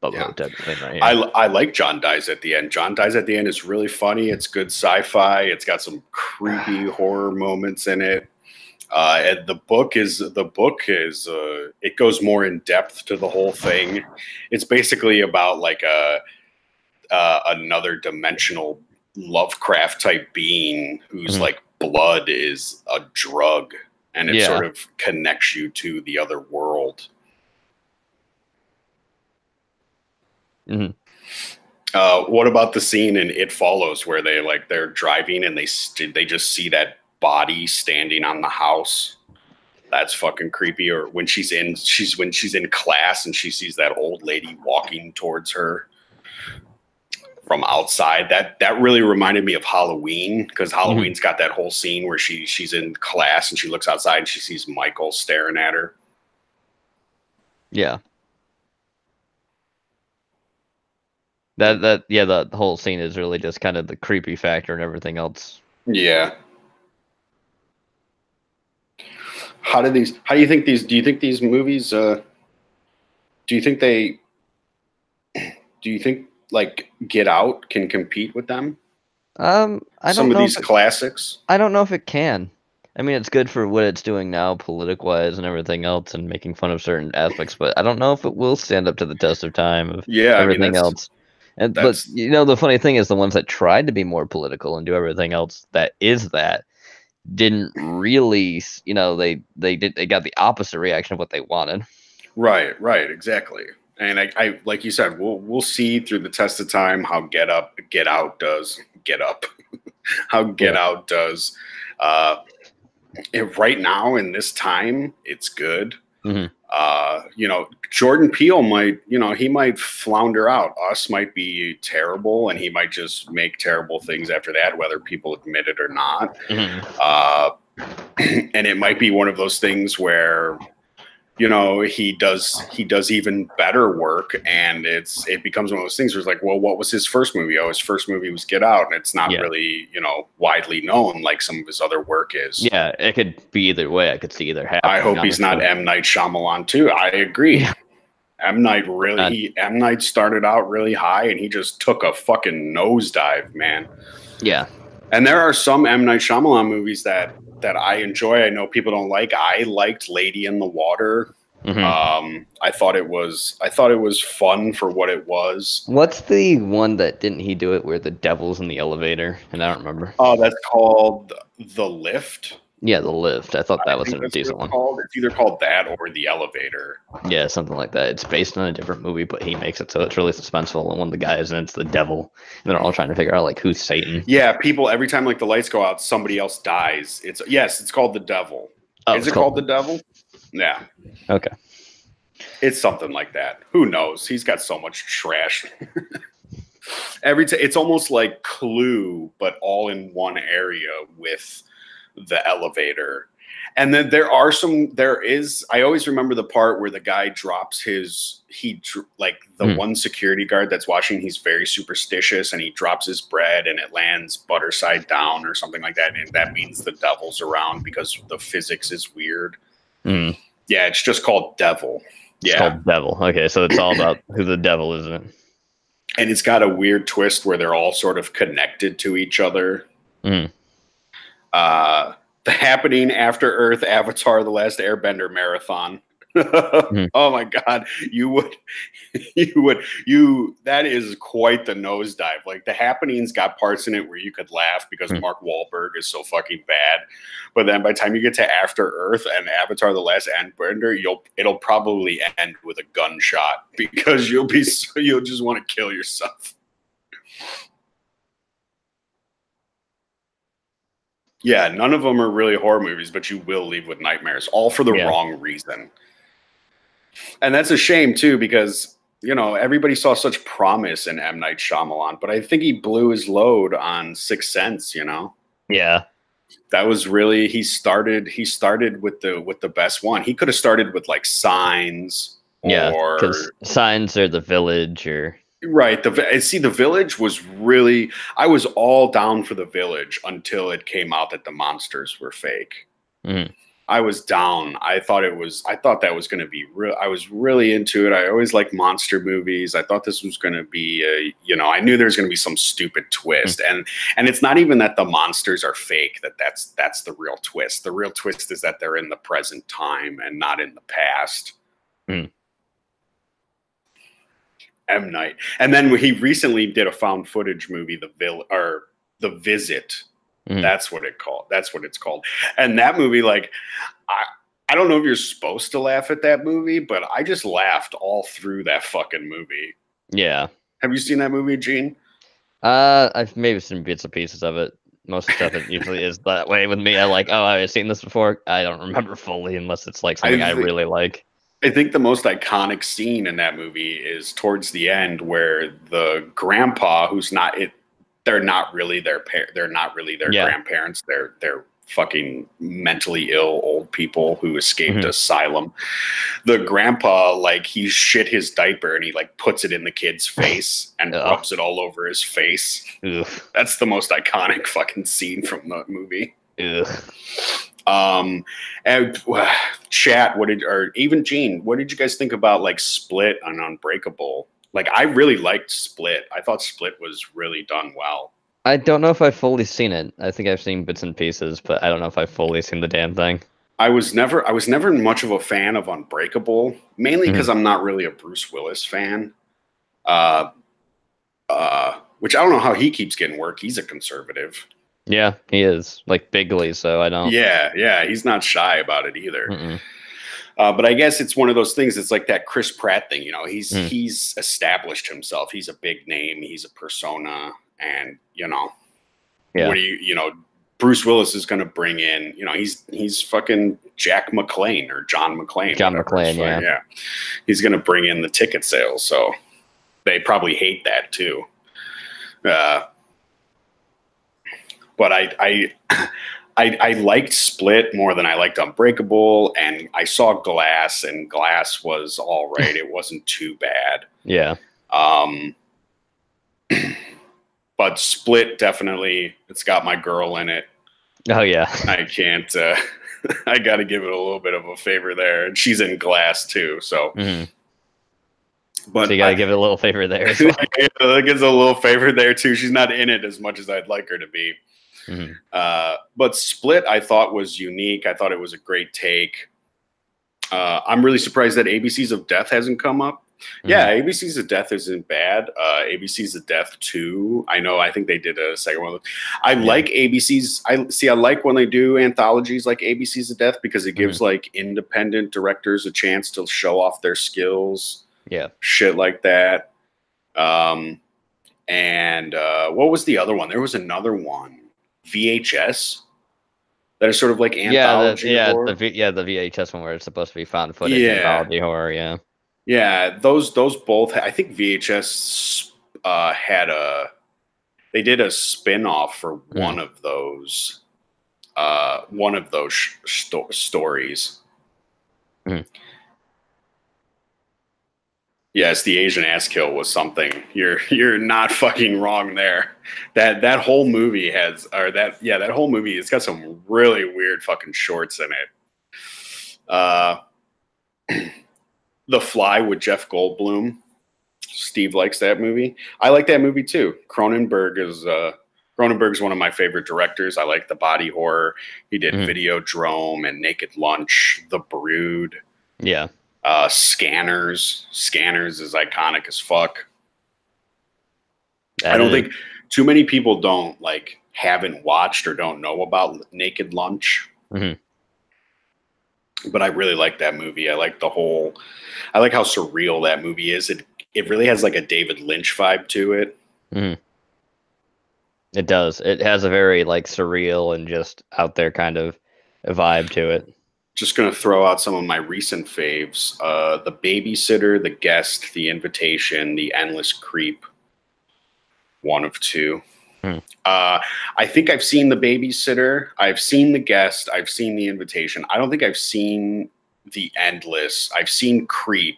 Bubba type thing right here. I like John Dies at the End. John Dies at the End is really funny. It's good sci-fi. It's got some creepy horror moments in it. And the book is it goes more in depth to the whole thing. It's basically about like another dimensional Lovecraft type being whose like blood is a drug, and it sort of connects you to the other world. What about the scene in It Follows where they're driving and they just see that body standing on the house? That's fucking creepy. Or when she's in class and she sees that old lady walking towards her from outside. That really reminded me of Halloween, because Halloween's got that whole scene where she's in class and she looks outside and she sees Michael staring at her. Yeah. The whole scene is really just kind of the creepy factor and everything else. Yeah. How do you think these movies do you think like Get Out can compete with them? Some of these classics. I don't know if it can. I mean, it's good for what it's doing now, politic-wise and everything else, and making fun of certain aspects. But I don't know if it will stand up to the test of time of everything else. And but the funny thing is, the ones that tried to be more political and do everything else that didn't really, they got the opposite reaction of what they wanted. Right, exactly. And I like you said, we'll see through the test of time how Get Out does. How Get Out does. Right now in this time, it's good. Jordan Peele might flounder out. Us might be terrible, and he might just make terrible things after that, whether people admit it or not. And it might be one of those things where he does even better work, and it becomes one of those things where it's like, well, what was his first movie? Oh, his first movie was Get Out, and it's not really widely known like some of his other work is. Yeah, it could be either way. I could see either half. I hope he's not M. Night Shyamalan too. I agree. Yeah. M. Night started out really high, and he just took a fucking nosedive, man. Yeah. And there are some M. Night Shyamalan movies that I enjoy. I know people don't like. I liked Lady in the Water. I thought it was fun for what it was. What's the one that didn't he do it where the devil's in the elevator? And I don't remember. Oh, that's called The Lift. Yeah, The Lift. I thought that was a decent one. It's either called that or The Elevator. Yeah, something like that. It's based on a different movie, but he makes it so it's really suspenseful. And one of the guys, and it's the devil. And they're all trying to figure out like who's Satan. Yeah, people every time like the lights go out, somebody else dies. It's called The Devil. Oh, is it called The Devil? Yeah. Okay. It's something like that. Who knows? He's got so much trash. It's almost like Clue, but all in one area with the elevator. And then I always remember the part where the guy drops one security guard that's watching, he's very superstitious, and he drops his bread and it lands butter side down or something like that. And that means the devil's around because the physics is weird. Yeah, it's just called Devil. It's called Devil. Okay, so it's all about who the devil is, isn't it? And it's got a weird twist where they're all sort of connected to each other. The Happening, After Earth, Avatar: The Last Airbender marathon. Mhm. Oh my God, you would, that is quite the nosedive. Like The Happening's got parts in it where you could laugh because Mhm. Mark Wahlberg is so fucking bad. But then by the time you get to After Earth and Avatar: The Last Airbender, it'll probably end with a gunshot because you'll just want to kill yourself. Yeah, none of them are really horror movies, but you will leave with nightmares, all for the Yeah. wrong reason. And that's a shame too, because everybody saw such promise in M. Night Shyamalan, but I think he blew his load on Sixth Sense. Yeah. That was really he started with the best one. He could have started with like Signs Yeah. Because or Signs or The Village or right. The Village was really, I was all down for The Village until it came out that the monsters were fake. Mhm. I was down. I thought that was going to be real. I was really into it. I always like monster movies. I thought this was going to be I knew there was going to be some stupid twist. And it's not even that the monsters are fake, that's the real twist. The real twist is that they're in the present time and not in the past. Mhm. M. Night. And then he recently did a found footage movie, The Visit. Mhm. That's what it's called. And that movie, like, I don't know if you're supposed to laugh at that movie, but I just laughed all through that fucking movie. Yeah. Have you seen that movie, Gene? I've maybe seen bits and pieces of it. Most of the stuff it usually is that way with me. I like, oh, I've seen this before. I don't remember fully unless it's like something I I think really like. I think the most iconic scene in that movie is towards the end where the grandpa, who's not it, they're not really their Yeah. grandparents. They're fucking mentally ill old people who escaped Mhm. asylum. The grandpa, like, he shit his diaper and he like puts it in the kid's face and Ugh. rubs it all over his face. Ugh. That's the most iconic fucking scene from the movie. Ugh. And chat, or even Gene, what did you guys think about like Split and Unbreakable? Like, I really liked Split. I thought Split was really done well. I don't know if I've fully seen it. I think I've seen bits and pieces, but I don't know if I've fully seen the damn thing. I was never much of a fan of Unbreakable, mainly Mhm. because I'm not really a Bruce Willis fan. Uh, which I don't know how he keeps getting work. He's a conservative. Yeah, he is like bigly, so I don't. Yeah, he's not shy about it either. Mm-mm. But I guess it's one of those things. It's like that Chris Pratt thing. Mm. He's established himself. He's a big name. He's a persona, and Yeah, what do Bruce Willis is going to bring in. He's fucking Jack McClane or John McClane. John Whatever. McClane. Yeah. Yeah, he's going to bring in the ticket sales. So they probably hate that too. But I liked Split more than I liked Unbreakable, and I saw Glass, and Glass was all right. It wasn't too bad. Yeah. But Split, definitely, it's got my girl in it. Oh yeah. I can't. I got to give it a little bit of a favor there, and she's in Glass too. So, Mhm. but So you gotta give it a little favor there as well. it gives a little favor there too. She's not in it as much as I'd like her to be. Mhm. But Split, I thought, was unique. I thought it was a great take. I'm really surprised that ABCs of Death hasn't come up. Yeah, ABCs of Death isn't bad. ABCs of Death 2, I think they did a second one. I like ABCs. I like when they do anthologies like ABCs of Death because it gives like independent directors a chance to show off their skills. Yeah. Shit like that. And what was the other one? There was another one. VHS. That is sort of like anthology horror. The VHS one where it's supposed to be found footage Yeah. anthology horror. Yeah. Yeah, those both. I think VHS they did a spin-off for one of those stories. Mm. Yes, the Asian ass kill was something. You're not fucking wrong there. That whole movie that whole movie, it's got some really weird fucking shorts in it. The Fly with Jeff Goldblum. Steve likes that movie. I like that movie too. Cronenberg's one of my favorite directors. I like the body horror. He did Videodrome and Naked Lunch, The Brood. Yeah. Scanners is iconic as fuck. I That don't is, think too many people haven't watched or don't know about Naked Lunch, mhm. but I really like that movie. I like how surreal that movie is. It really has like a David Lynch vibe to it. Mhm. It does. It has a very like surreal and just out there kind of vibe to it. Just gonna throw out some of my recent faves: The Babysitter, The Guest, The Invitation, The Endless Creep. One of two. Hmm. I think I've seen The Babysitter. I've seen The Guest. I've seen The Invitation. I don't think I've seen The Endless. I've seen Creep.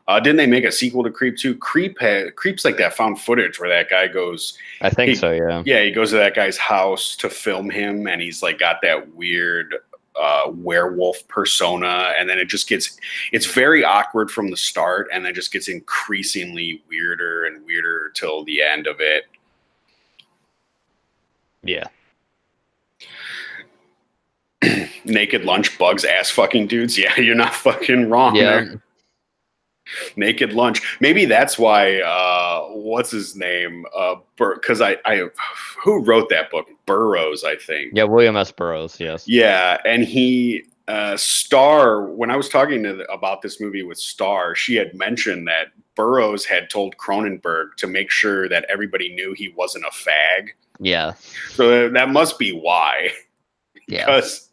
Didn't they make a sequel to Creep too? Creep's like that found footage where that guy goes. I think so, yeah. Yeah, he goes to that guy's house to film him, and he's like got that weird werewolf persona, and then it's very awkward from the start, and then just gets increasingly weirder and weirder till the end of it. Yeah. Naked Lunch, bugs, ass fucking dudes. Yeah, you're not fucking wrong Yeah. there. Naked Lunch. Maybe that's why. What's his name? Because who wrote that book? Burroughs, I think. Yeah, William S. Burroughs, yes. Yeah, and he Star. When I was talking about this movie with Star, she had mentioned that Burroughs had told Cronenberg to make sure that everybody knew he wasn't a fag. Yeah. So that must be why. Yeah. Because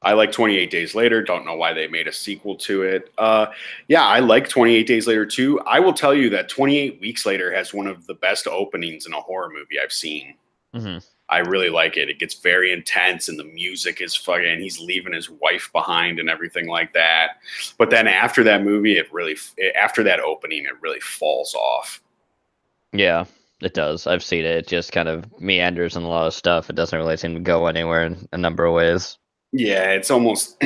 I like 28 Days Later. Don't know why they made a sequel to it. Yeah, I like 28 Days Later too. I will tell you that 28 Weeks Later has one of the best openings in a horror movie I've seen. Mm-hmm. I really like it. It gets very intense, and the music is fucking. And he's leaving his wife behind and everything like that. But then after that movie, after that opening, it really falls off. Yeah, it does. I've seen it. It just kind of meanders in a lot of stuff. It doesn't really seem to go anywhere in a number of ways. Yeah, it's almost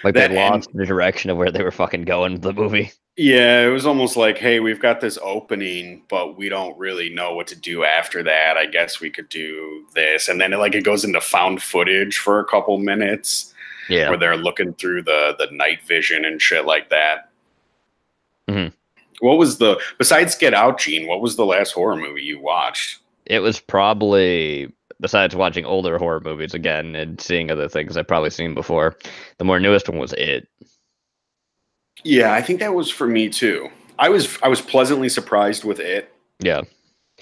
like they lost the direction of where they were fucking going with the movie. Yeah, it was almost like, hey, we've got this opening, but we don't really know what to do after that. I guess we could do this. And then it goes into found footage for a couple minutes. Yeah. Where they're looking through the night vision and shit like that. Mm-hmm. What was besides Get Out, Gene, what was the last horror movie you watched? It was probably, besides watching older horror movies again and seeing other things I've probably seen before, the more newest one was It. Yeah, I think that was for me too. I was pleasantly surprised with It. Yeah.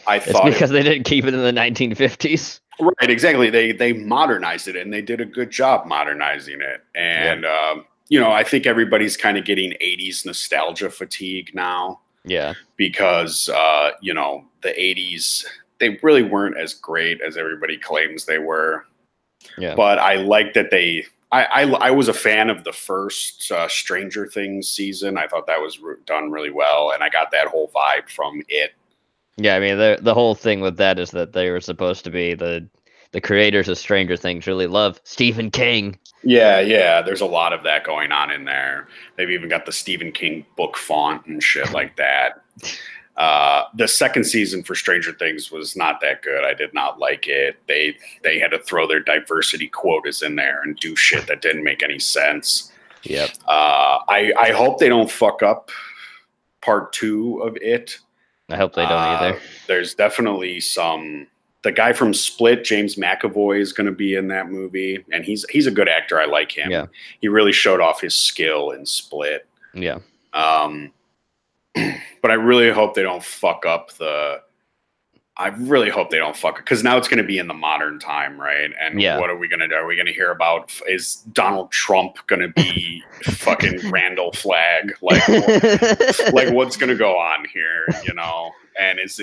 I thought because they didn't keep it in the 1950s. Right, exactly. They modernized it, and they did a good job modernizing it. And I think everybody's kind of getting 80s nostalgia fatigue now. Yeah. Because the 80s, they really weren't as great as everybody claims they were. Yeah. But I like that I was a fan of the first Stranger Things season. I thought that was done really well, and I got that whole vibe from It. Yeah, I mean, the whole thing with that is that they were supposed to be the creators of Stranger Things really love Stephen King. Yeah, there's a lot of that going on in there. They've even got the Stephen King book font and shit like that. The second season for Stranger Things was not that good. I did not like it. They had to throw their diversity quotas in there and do shit that didn't make any sense. Yep. I hope they don't fuck up part 2 of It. I hope they don't either. There's definitely the guy from Split, James McAvoy, is going to be in that movie, and he's a good actor. I like him. Yeah. He really showed off his skill in Split. Yeah. But I really hope they don't fuck up because now it's going to be in the modern time, right? And what are we going to do? Are we going to hear about, is Donald Trump going to be fucking Randall Flagg? Like what's going to go on here, And is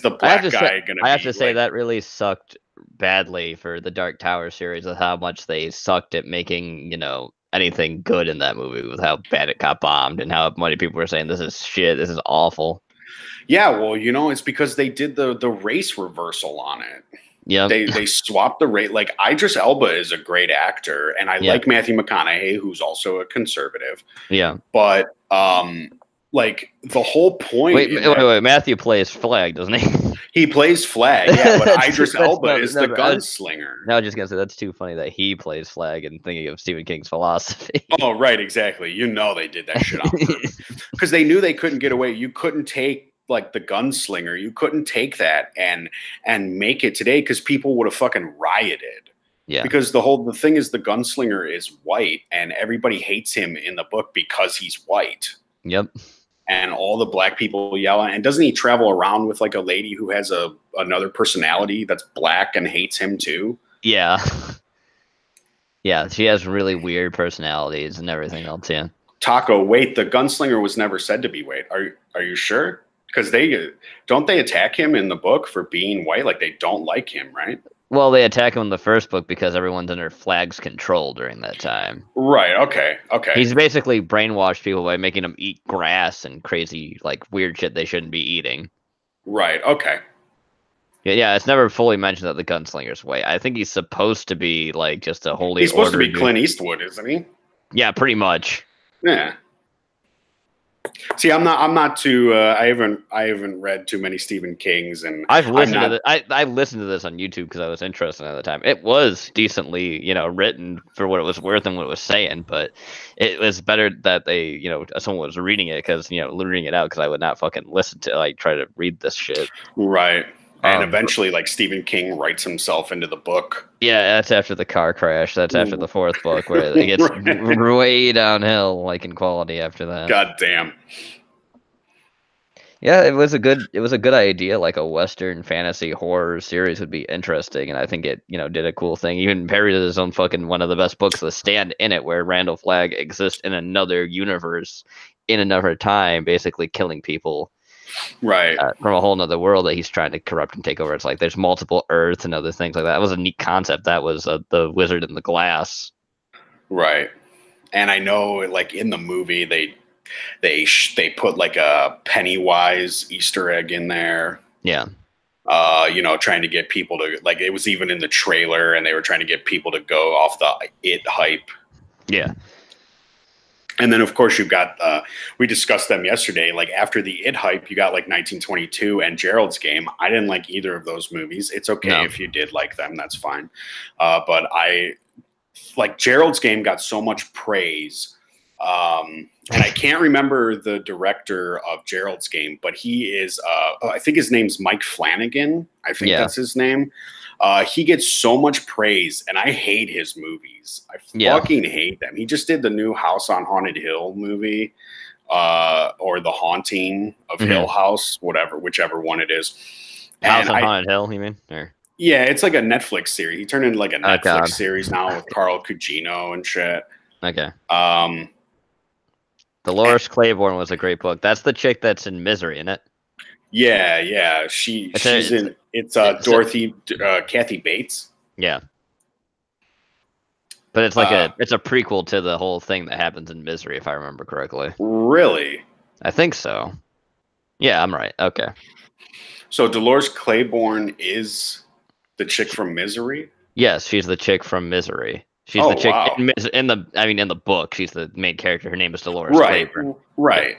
the black guy going to be? I have to say that really sucked badly for the Dark Tower series with how much they sucked at making, anything good in that movie with how bad it got bombed and how many people were saying this is shit, this is awful. Yeah, well, it's because they did the race reversal on it. Yeah, they swapped the race. Like, Idris Elba is a great actor, and I like Matthew McConaughey, who's also a conservative. Yeah, but the whole point. Wait, Matthew plays Flag, doesn't he? He plays Flag, yeah, but Idris Elba is the I gunslinger. was just gonna say that's too funny that he plays Flag and thinking of Stephen King's philosophy. Oh, right, exactly. You know they did that shit on purpose because they knew they couldn't get away. You couldn't take like the gunslinger. You couldn't take that and make it today because people would have fucking rioted. Yeah. Because the thing is the gunslinger is white and everybody hates him in the book because he's white. Yep. And all the black people yell. And doesn't he travel around with like a lady who has another personality that's black and hates him too? Yeah. Yeah, she has really weird personalities and everything else. Yeah. Taco, wait, the gunslinger was never said to be white. Are you sure? Because they attack him in the book for being white? Like they don't like him, right? Well, they attack him in the first book because everyone's under Flag's control during that time. Right. Okay. He's basically brainwashed people by making them eat grass and crazy, like, weird shit they shouldn't be eating. Right. Okay. Yeah, it's never fully mentioned that the gunslinger's white. I think he's supposed to be, like, just a holy He's supposed to be dude. Clint Eastwood, isn't he? Yeah, pretty much. Yeah. See, I'm not too. I haven't read too many Stephen Kings, and I've listened to I listened to this on YouTube because I was interested at the time. It was decently, written for what it was worth and what it was saying, but it was better that they, someone was reading it because, reading it out because I would not fucking listen to try to read this shit. Right. And eventually, like, Stephen King writes himself into the book. Yeah, that's after the car crash. That's after the fourth book, where it gets way downhill, like, in quality after that. God damn. Yeah, it was a good idea. Like a Western fantasy horror series would be interesting, and I think it, did a cool thing. Even Perry did his own fucking one of the best books, The Stand, in it, where Randall Flagg exists in another universe, in another time, basically killing people. Right. From a whole nother world that he's trying to corrupt and take over. It's like there's multiple Earths and other things like that. That was a neat concept. That was the Wizard in the Glass. Right. And I know, like, in the movie, they put like a Pennywise Easter egg in there. Yeah. Trying to get people to, like, it was even in the trailer, and they were trying to get people to go off the It hype. Yeah. And then, of course, you've got, we discussed them yesterday, like after the It hype, you got like 1922 and Gerald's Game. I didn't like either of those movies. It's okay if you did like them. That's fine. But Gerald's Game got so much praise. And I can't remember the director of Gerald's Game, but he is, I think his name's Mike Flanagan. I think that's his name. He gets so much praise, and I hate his movies. I fucking hate them. He just did the new House on Haunted Hill movie, or The Haunting of Hill House, whichever one it is. House on Haunted Hill, you mean? Or? Yeah, it's like a Netflix series. He turned into like a Netflix series now with Carl Cugino and shit. Okay. Dolores Claiborne was a great book. That's the chick that's in Misery, isn't it? Yeah. It's Dorothy, Kathy Bates. Yeah. But it's like it's a prequel to the whole thing that happens in Misery, if I remember correctly. Really? I think so. Yeah, I'm right. Okay. So Dolores Claiborne is the chick from Misery? Yes, she's the chick from Misery. She's the chick in the book. She's the main character. Her name is Dolores Claiborne. Right.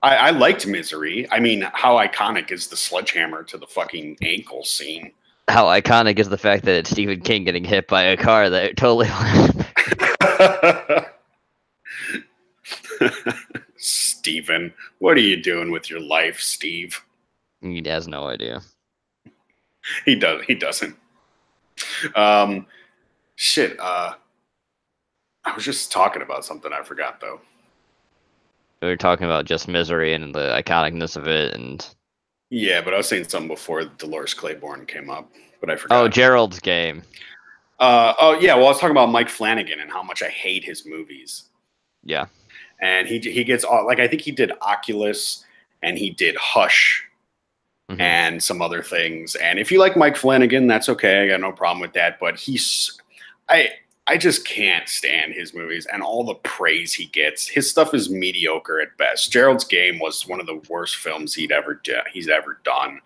I liked Misery. I mean, how iconic is the sledgehammer to the fucking ankle scene? How iconic is the fact that it's Stephen King getting hit by a car that totally... Stephen, what are you doing with your life, Steve? He has no idea. He doesn't. Shit. I was just talking about something I forgot, though. We were talking about just Misery and the iconicness of it, and... Yeah, but I was saying something before Dolores Claiborne came up, but I forgot. Oh, Gerald's Game. Yeah, well, I was talking about Mike Flanagan and how much I hate his movies. Yeah. And he gets, like, I think he did Oculus, and he did Hush, and some other things. And if you like Mike Flanagan, that's okay. I got no problem with that. But I just can't stand his movies and all the praise he gets. His stuff is mediocre at best. Gerald's Game was one of the worst films he's ever done.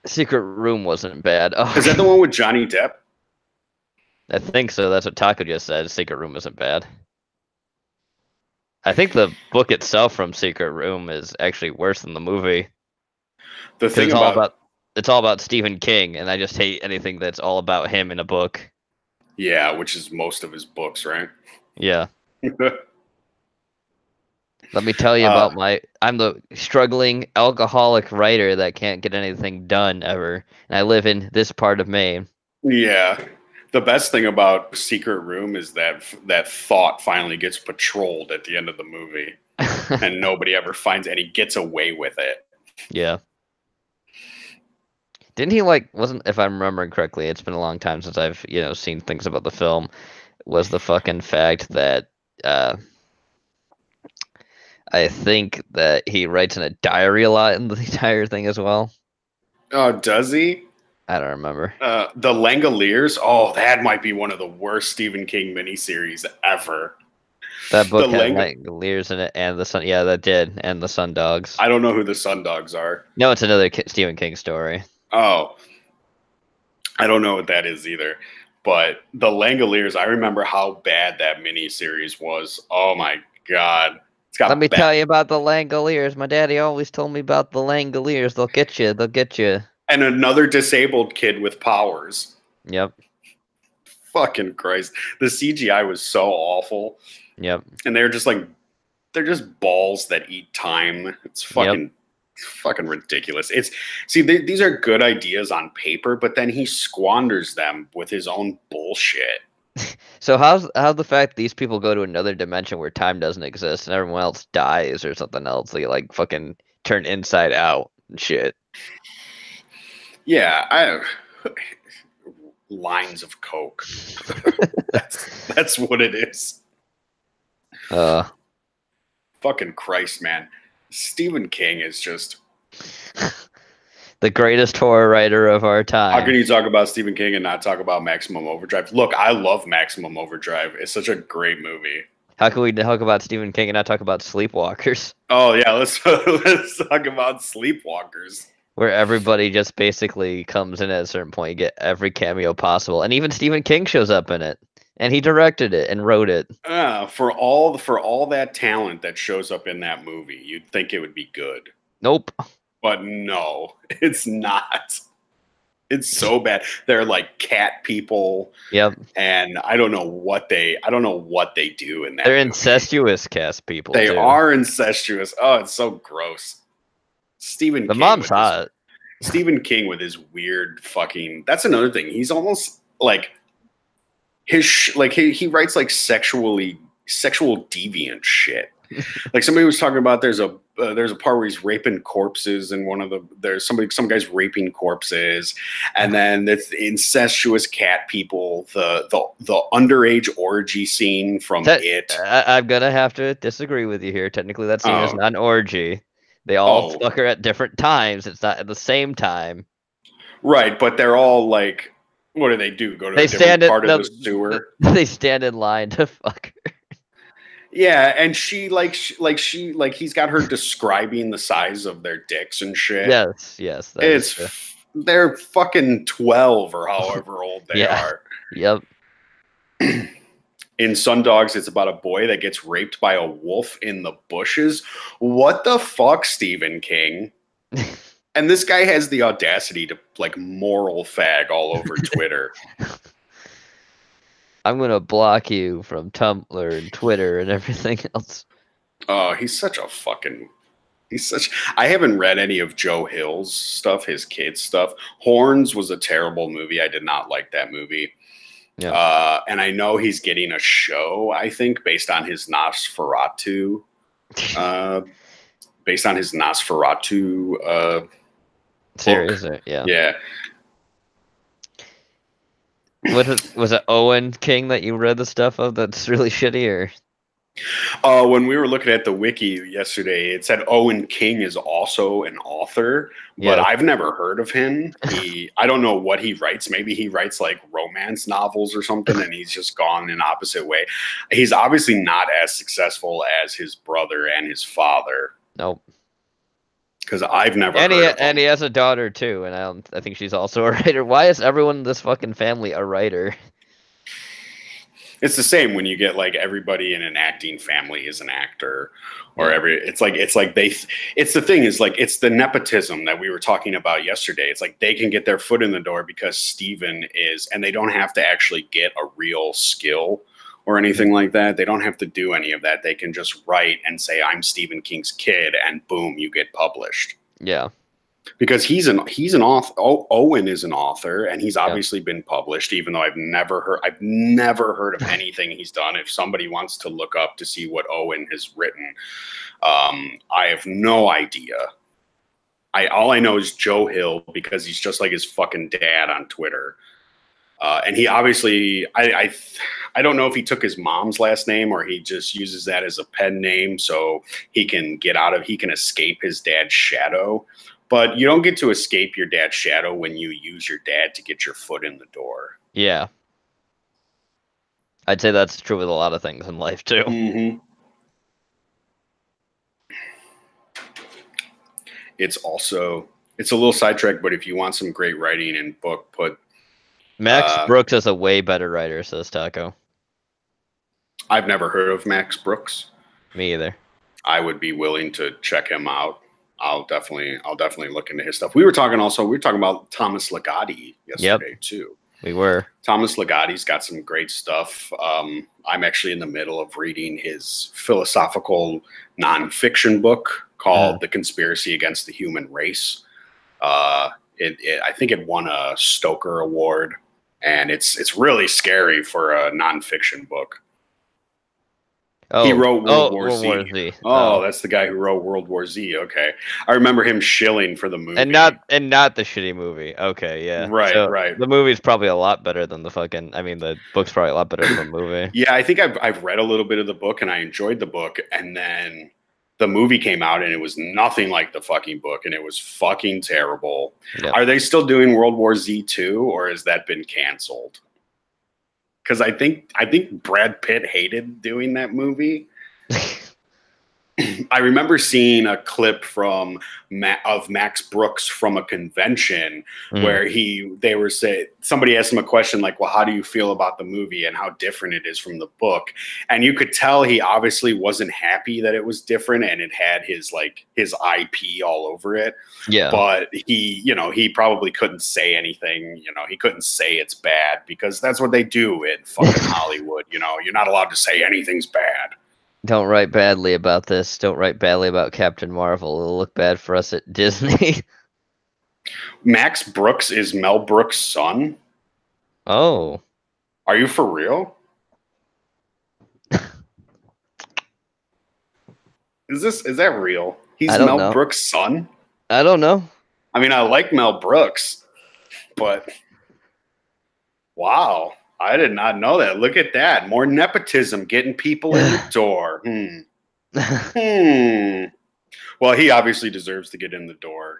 Secret Room wasn't bad. Oh. Is that the one with Johnny Depp? I think so. That's what Taco just said. Secret Room isn't bad. I think the book itself from Secret Room is actually worse than the movie. The thing about it's all about Stephen King, and I just hate anything that's all about him in a book. Yeah, which is most of his books, right? Yeah. Let me tell you uh, about I'm the struggling alcoholic writer that can't get anything done ever, and I live in this part of Maine. yeah. The best thing about Secret Room is that thought finally gets patrolled at the end of the movie, and nobody ever finds, and he gets away with it. Yeah. Didn't he like wasn't if I'm remembering correctly, it's been a long time since I've, seen things about the film, was the fucking fact that uh I think that he writes in a diary a lot in the entire thing as well. Oh, does he? I don't remember. The Langoliers. Oh, that might be one of the worst Stephen King miniseries ever. That The book had Lang. like Lears in it and the Sun. Yeah, that did, and the Sun Dogs. I don't know who the Sundogs are. No, it's another Stephen King story. Oh, I don't know what that is either. But the Langoliers, I remember how bad that miniseries was. Oh my god, it's Let me got tell you about the Langoliers. My daddy always told me about the Langoliers. They'll get you. They'll get you. and another disabled kid with powers. Yep. Fucking Christ, the CGI was so awful, Yep. and they're just balls that eat time. It's fucking ridiculous. These are good ideas on paper, but then he squanders them with his own bullshit. So how's the fact these people go to another dimension where time doesn't exist and everyone else dies or something else? They like fucking turn inside out and shit. Yeah, I lines of coke. that's what it is. Uh, Fucking Christ, man. Stephen King is just. the greatest horror writer of our time. How can you talk about Stephen King and not talk about Maximum Overdrive? Look, I love Maximum Overdrive. It's such a great movie. How can we talk about Stephen King and not talk about Sleepwalkers? Oh yeah, let's let's talk about Sleepwalkers. Where everybody just basically comes in at a certain point, you get every cameo possible, and even Stephen King shows up in it, and he directed it and wrote it. For all that talent that shows up in that movie, you'd think it would be good. Nope. But no, it's not. It's so bad. They're like cat people. Yep. And I don't know what they do in that. They're movie. incestuous cast people. They too. are incestuous. Oh, it's so gross. Stephen The King mom's hot. Stephen King with his weird fucking. That's another thing. He's almost like he writes like sexual deviant shit. Like somebody was talking about there's a part where he's raping corpses and some guy's raping corpses, and then it's incestuous cat people, the underage orgy scene from It. I'm gonna have to disagree with you here. Technically, that scene is not an orgy. They all fuck her at different times. It's not at the same time. Right, but they're all like, what do they do? Go to a different part of the sewer? They stand in line to fuck her. Yeah, and he's got her describing the size of their dicks and shit. Yes. They're fucking 12 or however old they are. Yep. In Sundogs, it's about a boy that gets raped by a wolf in the bushes. What the fuck, Stephen King? And this guy has the audacity to like moral fag all over Twitter. I'm gonna block you from Tumblr and Twitter and everything else. Oh, I haven't read any of Joe Hill's stuff, his kids' stuff. Horns was a terrible movie. I did not like that movie. Yeah. And I know he's getting a show, I think, based on his Nosferatu. Series, yeah. Yeah. Was it Owen King that you read the stuff of that's really shitty, or? When we were looking at the wiki yesterday, it said Owen King is also an author, but I've never heard of him. I don't know what he writes. Maybe he writes like romance novels or something, and he's just gone an opposite way. He's obviously not as successful as his brother and his father. Nope. Because I've never heard of him. And he has a daughter too, and I think she's also a writer. Why is everyone in this fucking family a writer? It's the same when you get like everybody in an acting family is an actor, or Yeah. it's like it's the thing is like it's the nepotism that we were talking about yesterday. It's like they can get their foot in the door because Steven is, and they don't have to actually get a real skill or anything like that. They don't have to do any of that. They can just write and say, I'm Stephen King's kid, and boom, you get published. Yeah. Because he's an author. Owen is an author, and he's Yeah. obviously been published. Even though I've never heard of anything he's done. If somebody wants to look up to see what Owen has written, I have no idea. All I know is Joe Hill because he's just like his fucking dad on Twitter. And he obviously, I don't know if he took his mom's last name or he just uses that as a pen name so he can escape his dad's shadow. But you don't get to escape your dad's shadow when you use your dad to get your foot in the door. Yeah. I'd say that's true with a lot of things in life too. Mm-hmm. It's a little sidetracked, but if you want some great writing in book, put Max Brooks is a way better writer, says Taco. I've never heard of Max Brooks. Me either. I would be willing to check him out. I'll definitely look into his stuff. We were talking about Thomas Ligotti yesterday too. We were. Thomas Ligotti's got some great stuff. I'm actually in the middle of reading his philosophical nonfiction book called The Conspiracy Against the Human Race. I think it won a Stoker Award, and it's really scary for a nonfiction book. Oh, he wrote World War Z. Z. Oh, that's the guy who wrote World War Z. Okay, I remember him shilling for the movie, and not the shitty movie. Okay, yeah, right. The movie's probably a lot better than the fucking. I mean, the book's probably a lot better than the movie. Yeah, I think I've read a little bit of the book and I enjoyed the book, and then the movie came out and it was nothing like the fucking book, and it was fucking terrible. Yep. Are they still doing World War Z 2, or has that been canceled? Because I think Brad Pitt hated doing that movie. I remember seeing a clip of Max Brooks from a convention where somebody asked him a question like, well, how do you feel about the movie and how different it is from the book? And you could tell he obviously wasn't happy that it was different and it had his IP all over it. Yeah. But he probably couldn't say anything. He couldn't say it's bad because that's what they do in fucking Hollywood. You're not allowed to say anything's bad. Don't write badly about this. Don't write badly about Captain Marvel. It'll look bad for us at Disney. Max Brooks is Mel Brooks' son? Oh. Are you for real? Is that real? He's Mel Brooks' son? I don't know. I mean, I like Mel Brooks, but wow. I did not know that. Look at that. More nepotism, getting people in the door. Well, he obviously deserves to get in the door.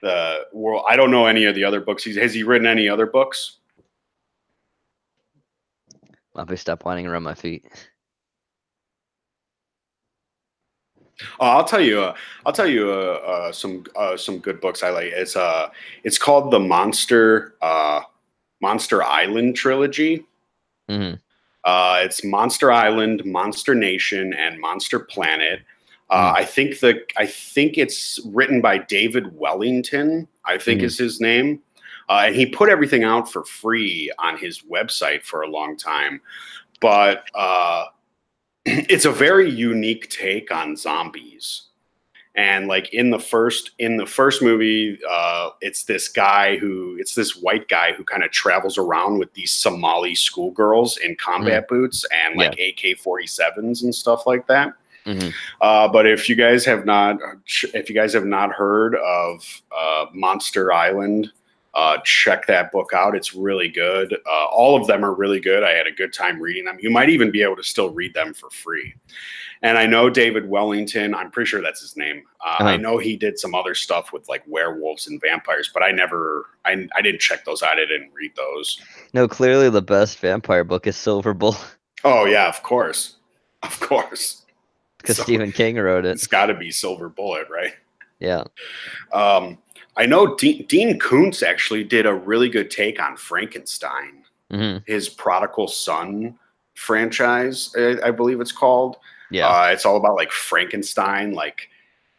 I don't know any of the other books. Has he written any other books? I'll be stop whining around my feet. I'll tell you some good books I like. It's called the Monster Island trilogy. Mm-hmm. It's Monster Island, Monster Nation, and Monster Planet. I think it's written by David Wellington, I think is his name. And he put everything out for free on his website for a long time. But it's a very unique take on zombies. And like in the first movie, it's this white guy who kind of travels around with these Somali schoolgirls in combat boots and like AK-47s and stuff like that. Mm-hmm. But if you guys have not heard of Monster Island, check that book out. It's really good. All of them are really good. I had a good time reading them. You might even be able to still read them for free. And I know David Wellington, I'm pretty sure that's his name. I know he did some other stuff with like werewolves and vampires, but I didn't check those out. I didn't read those. No, clearly the best vampire book is Silver Bullet. Oh yeah, of course. Of course. Because Stephen King wrote it. It's got to be Silver Bullet, right? Yeah. I know Dean Koontz actually did a really good take on Frankenstein, his prodigal son franchise, I believe it's called. Yeah. It's all about like Frankenstein. Like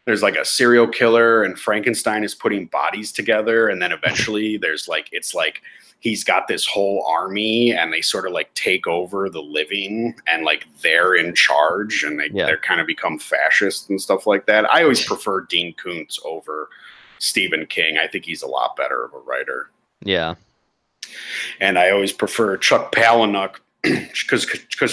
there's like a serial killer and Frankenstein is putting bodies together. And then eventually there's like, it's like he's got this whole army and they sort of like take over the living and like they're in charge and they're kind of become fascist and stuff like that. I always prefer Dean Koontz over Stephen King. I think he's a lot better of a writer. Yeah. And I always prefer Chuck Palahniuk because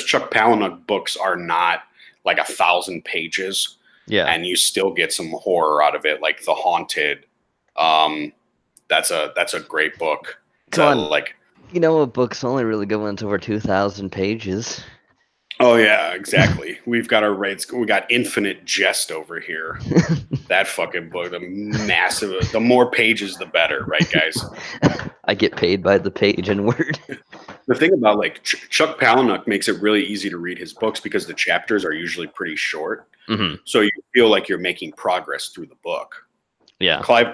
Chuck Palahniuk books are not like 1,000 pages. Yeah. And you still get some horror out of it, like The Haunted. That's a great book. Come on. Like, you know, a book's only really good when it's over 2,000 pages. Oh yeah, exactly. We've got our rates. We got Infinite Jest over here. That fucking book, the massive. The more pages, the better, right, guys? I get paid by the page in Word. The thing about like Chuck Palahniuk makes it really easy to read his books because the chapters are usually pretty short. Mm-hmm. So you feel like you're making progress through the book. Yeah. Clive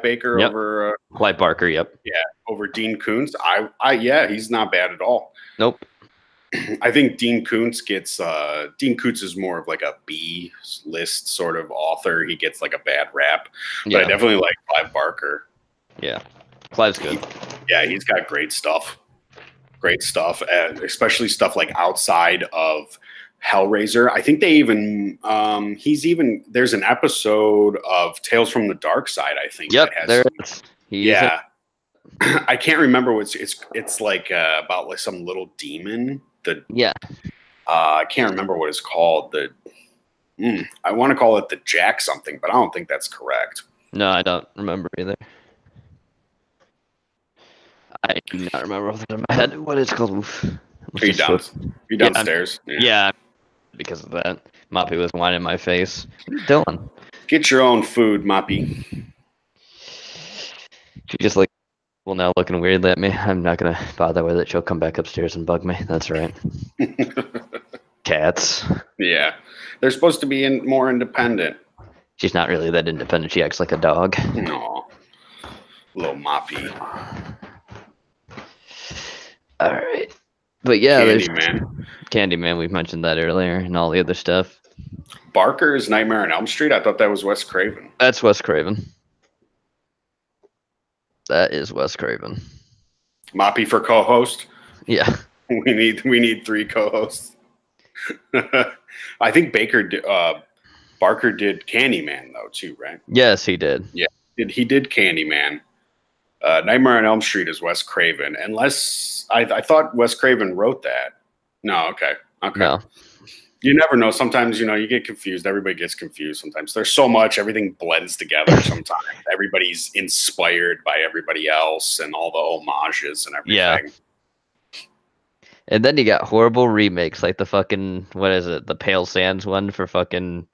Baker yep. over Clive Barker. Yep. Yeah, over Dean Koontz. Yeah, he's not bad at all. Nope. I think Dean Koontz is more of like a B list sort of author. He gets like a bad rap, but I definitely like Clive Barker. Yeah, Clive's good. Yeah, he's got great stuff. Great stuff, and especially stuff like outside of Hellraiser. I think they even there's an episode of Tales from the Dark Side. I think. Yep, there is. Yeah, I can't remember what it's like about like some little demon. I can't remember what it's called. I want to call it the Jack something, but I don't think that's correct. No, I don't remember either. I do not remember off the top of my head what it's called. Are you downstairs? Yeah, because of that. Moppy was whining my face. What are you doing? Get your own food, Moppy. She just like, well, now looking weirdly at me. I'm not going to bother with it. She'll come back upstairs and bug me. That's right. Cats. Yeah. They're supposed to be more independent. She's not really that independent. She acts like a dog. No. Little Moppy. All right. But yeah, Candyman. Candyman, we've mentioned that earlier, and all the other stuff. Barker's Nightmare on Elm Street? I thought that was Wes Craven. That's Wes Craven. That is Wes Craven. Moppy for co-host? Yeah. We need 3 co-hosts. I think Barker did Candyman, though, too, right? Yes, he did. Yeah, he did Candyman. Nightmare on Elm Street is Wes Craven. Unless I thought Wes Craven wrote that. No, okay. No. You never know. Sometimes, you get confused. Everybody gets confused sometimes. There's so much. Everything blends together sometimes. Everybody's inspired by everybody else and all the homages and everything. Yeah. And then you got horrible remakes like the fucking, what is it? The Pale Sands one for fucking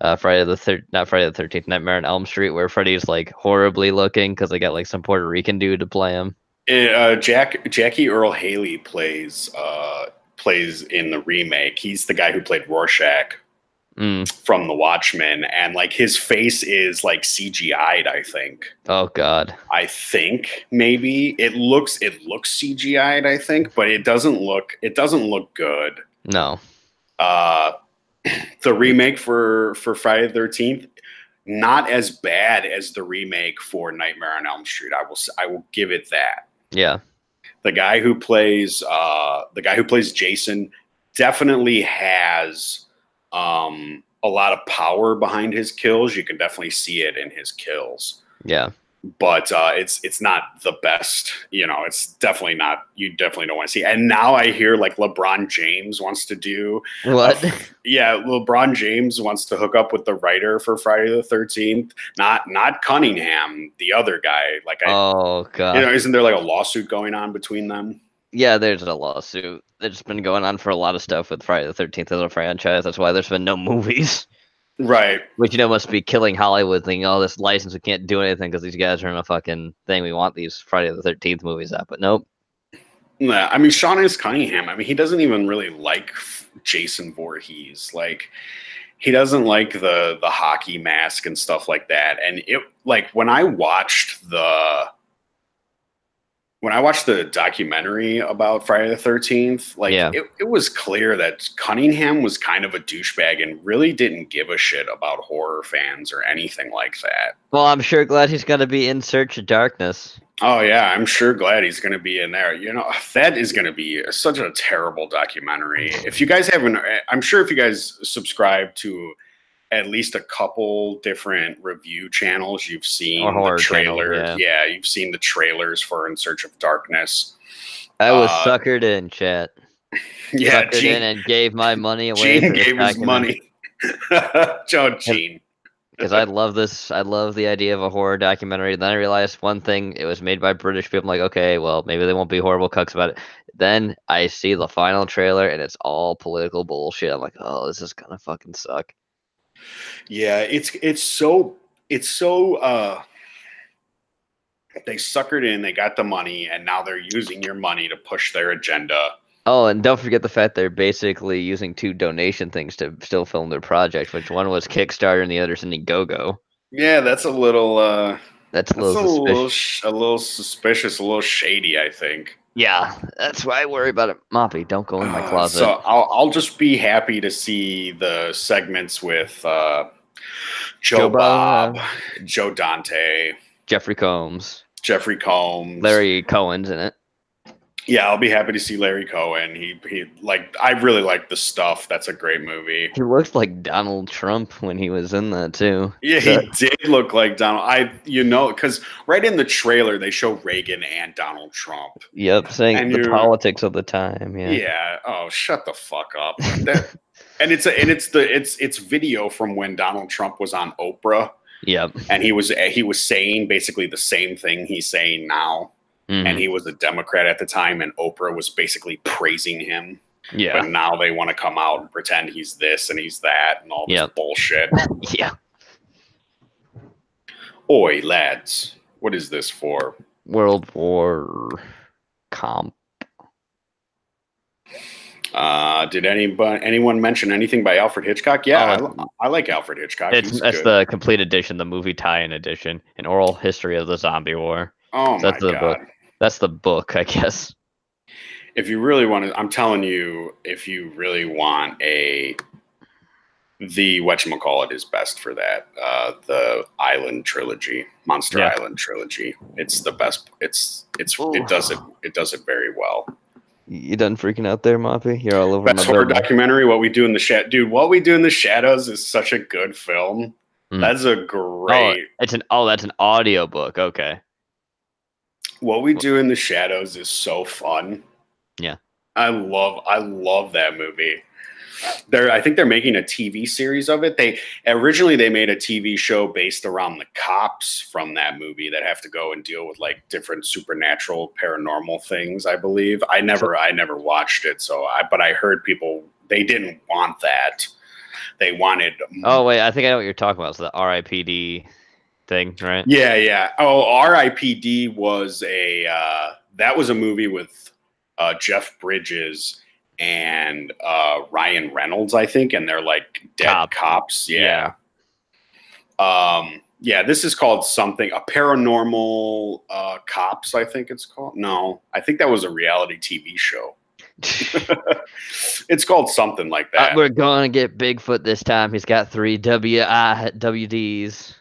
not Friday the 13th, Nightmare on Elm Street, where Freddy's like horribly looking because they got like some Puerto Rican dude to play him. Jackie Earle Haley plays in the remake. He's the guy who played Rorschach from The Watchmen, and like his face is like CGI'd, I think. Oh God. I think maybe it looks CGI'd, I think, but it doesn't look good. No. The remake for Friday the 13th, not as bad as the remake for Nightmare on Elm Street. I will give it that. Yeah. The guy who plays Jason definitely has a lot of power behind his kills. You can definitely see it in his kills. Yeah. But it's not the best, it's definitely not, you definitely don't want to see. And now I hear like LeBron James wants to do what? LeBron James wants to hook up with the writer for Friday the 13th, not Cunningham, the other guy. Oh God. Isn't there like a lawsuit going on between them? Yeah, there's a lawsuit. It's been going on for a lot of stuff with Friday the 13th as a franchise. That's why there's been no movies. Right. Which, must be killing Hollywood thinking, oh, this license, we can't do anything because these guys are in a fucking thing. We want these Friday the 13th movies out, but nope. Yeah, I mean, Sean S. Cunningham, he doesn't even really like Jason Voorhees. Like, he doesn't like the hockey mask and stuff like that. And it, like, when I watched when I watched the documentary about Friday the 13th, like Yeah. it was clear that Cunningham was kind of a douchebag and really didn't give a shit about horror fans or anything like that. Well, I'm sure glad he's gonna be in Search of Darkness. Oh yeah, I'm sure glad he's going to be in there. You know, that is going to be such a terrible documentary. If you guys haven't, I'm sure if you guys subscribe to at least a couple different review channels, you've Or seen the horror channel, trailers. yeah. Yeah, you've seen the trailers for In Search of Darkness. I was suckered in, chat. Yeah, Suckered in and gave my money away Gene for this gave his documentary. money. Joe Gene. Because I love this. I love the idea of a horror documentary. Then I realized one thing: it was made by British people. I'm like, okay, well, maybe they won't be horrible cucks about it. Then I see the final trailer, and it's all political bullshit. I'm like, oh, this is gonna fucking suck. Yeah, it's so they suckered in, they got the money, and now they're using your money to push their agenda. Oh, and don't forget the fact they're basically using 2 donation things to still film their project, which one was Kickstarter and the other's Indiegogo. Yeah, that's a little That's a little suspicious. a little suspicious, a little shady, I think. Yeah, that's why I worry about it. Moppy, don't go in my closet. So I'll just be happy to see the segments with Joe Bob, Joe Dante, Jeffrey Combs, Larry Cohen's in it. Yeah, I'll be happy to see Larry Cohen. He like, I really like The Stuff. That's a great movie. He looked like Donald Trump when he was in that too. Yeah, he did look like Donald. Because right in the trailer they show Reagan and Donald Trump. Yep, saying the politics of the time. Yeah. Yeah. Oh, shut the fuck up. And it's video from when Donald Trump was on Oprah. Yep. And he was saying basically the same thing he's saying now. Mm-hmm. And he was a Democrat at the time, and Oprah was basically praising him. Yeah. But now they want to come out and pretend he's this and he's that and all this bullshit. Yeah. Oi, lads. What is this for? World War Comp. Did anyone mention anything by Alfred Hitchcock? Yeah, I like Alfred Hitchcock. It's the complete edition, the movie tie-in edition, an oral history of the zombie war. Oh, so my God. Book. That's the book, I guess. If you really want to, I'm telling you, if you really want the whatchamacallit is best for that. The Island trilogy, Monster Island trilogy. It's the best. It does it very well. You done freaking out there, Moppy? You're all over best horror documentary. What We Do in the Shadows, dude. What We Do in the Shadows is such a good film. That's a great. That's an audio book. Okay. What We Do in the Shadows is so fun. Yeah. I love that movie. I think they're making a TV series of it. They originally made a TV show based around the cops from that movie that have to go and deal with like different supernatural paranormal things, I believe. I never watched it, but I heard people, they didn't want that. They wanted Oh wait, I think I know what you're talking about. It's the RIPD thing, right? Yeah. Oh, R.I.P.D. was that was a movie with Jeff Bridges and Ryan Reynolds, I think, and they're like dead cops. Yeah. This is called something, a Paranormal Cops, I think it's called. No, I think that was a reality TV show. It's called something like that. We're going to get Bigfoot this time. He's got 3 WDs.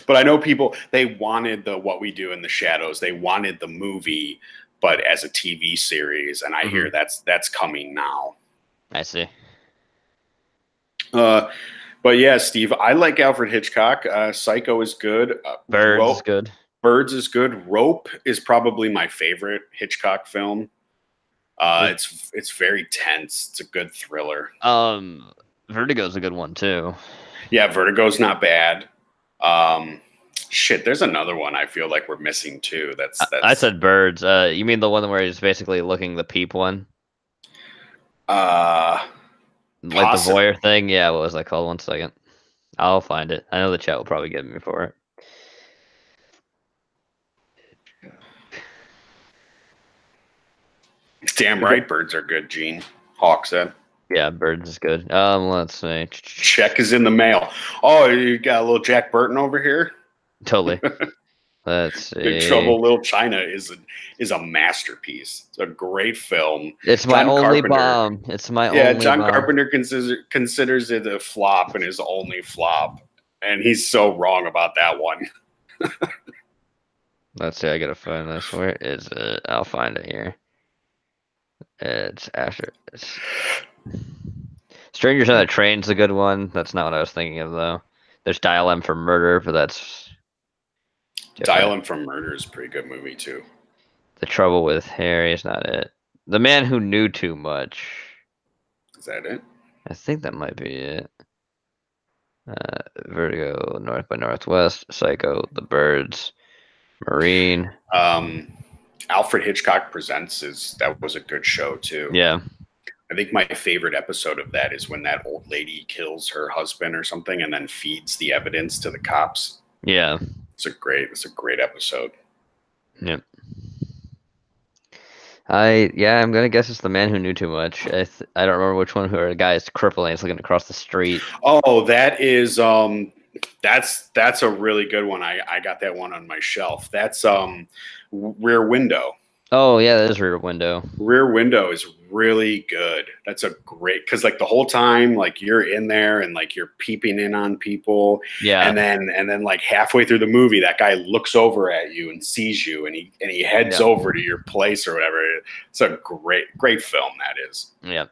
But I know people, they wanted the What We Do in the Shadows. They wanted the movie, but as a TV series, and I hear that's coming now. I see. But yeah, Steve, I like Alfred Hitchcock. Psycho is good. Birds is good. Birds is good. Rope is probably my favorite Hitchcock film. It's very tense. It's a good thriller. Vertigo's a good one too. Yeah, Vertigo's not bad. Shit, there's another one I feel like we're missing too. That's I said Birds. You mean the one where he's basically looking the peep one? Like the voyeur thing? Yeah, what was that called? 1 second. I'll find it. I know the chat will probably get me for it. Damn right, Birds are good, Gene. Hawk said. Yeah, Birds is good. Let's see. Check is in the mail. Oh, you got a little Jack Burton over here? Totally. Let's Big see. Trouble Little China is a masterpiece. It's a great film. It's my John only Carpenter, bomb. It's my yeah, only John bomb. Carpenter considers it a flop and his only flop, and he's so wrong about that one. Let's see. I gotta find this. Where is it? I'll find it here. It's after. Strangers on a Train's a good one. That's not what I was thinking of though. There's Dial M for Murder, but that's Dial different. M for Murder is a pretty good movie too. The Trouble with Harry is not it. The Man Who Knew Too Much. Is that it? I think that might be it. Vertigo, North by Northwest, Psycho, The Birds, Marine. Alfred Hitchcock Presents that was a good show too. Yeah. I think my favorite episode of that is when that old lady kills her husband or something and then feeds the evidence to the cops. Yeah. It's a great episode. Yep. I'm gonna guess it's The Man Who Knew Too Much. I don't remember which one. Who a guy is crippling, is looking across the street. Oh, that is that's a really good one. I got that one on my shelf. That's Rear Window. Oh yeah, that is Rear Window. Rear Window is really good. That's a great, because like the whole time like you're in there and like you're peeping in on people. Yeah. And then like halfway through the movie, that guy looks over at you and sees you and he heads over to your place or whatever. It's a great film, that is. Yep.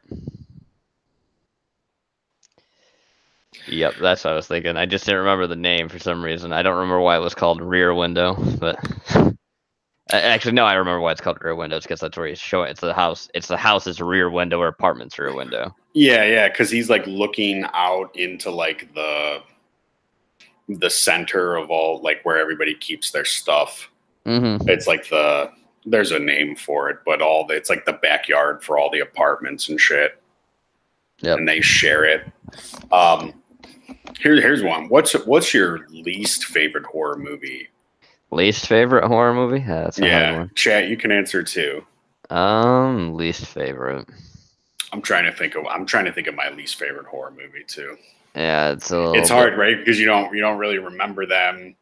Yep, that's what I was thinking. I just didn't remember the name for some reason. I don't remember why it was called Rear Window, but actually, no, I remember why it's called Rear Window. It's because that's where he's showing. It's the house. It's the house's rear window or apartment's rear window. Yeah, because he's like looking out into like the center of all, like where everybody keeps their stuff. Mm-hmm. It's like there's a name for it, but it's like the backyard for all the apartments and shit. Yep. And they share it. Here's one. What's your least favorite horror movie? Least favorite horror movie? That's a hard one. Chat, you can answer too. Least favorite. I'm trying to think of my least favorite horror movie too. Yeah, it's hard, right? Because you don't really remember them.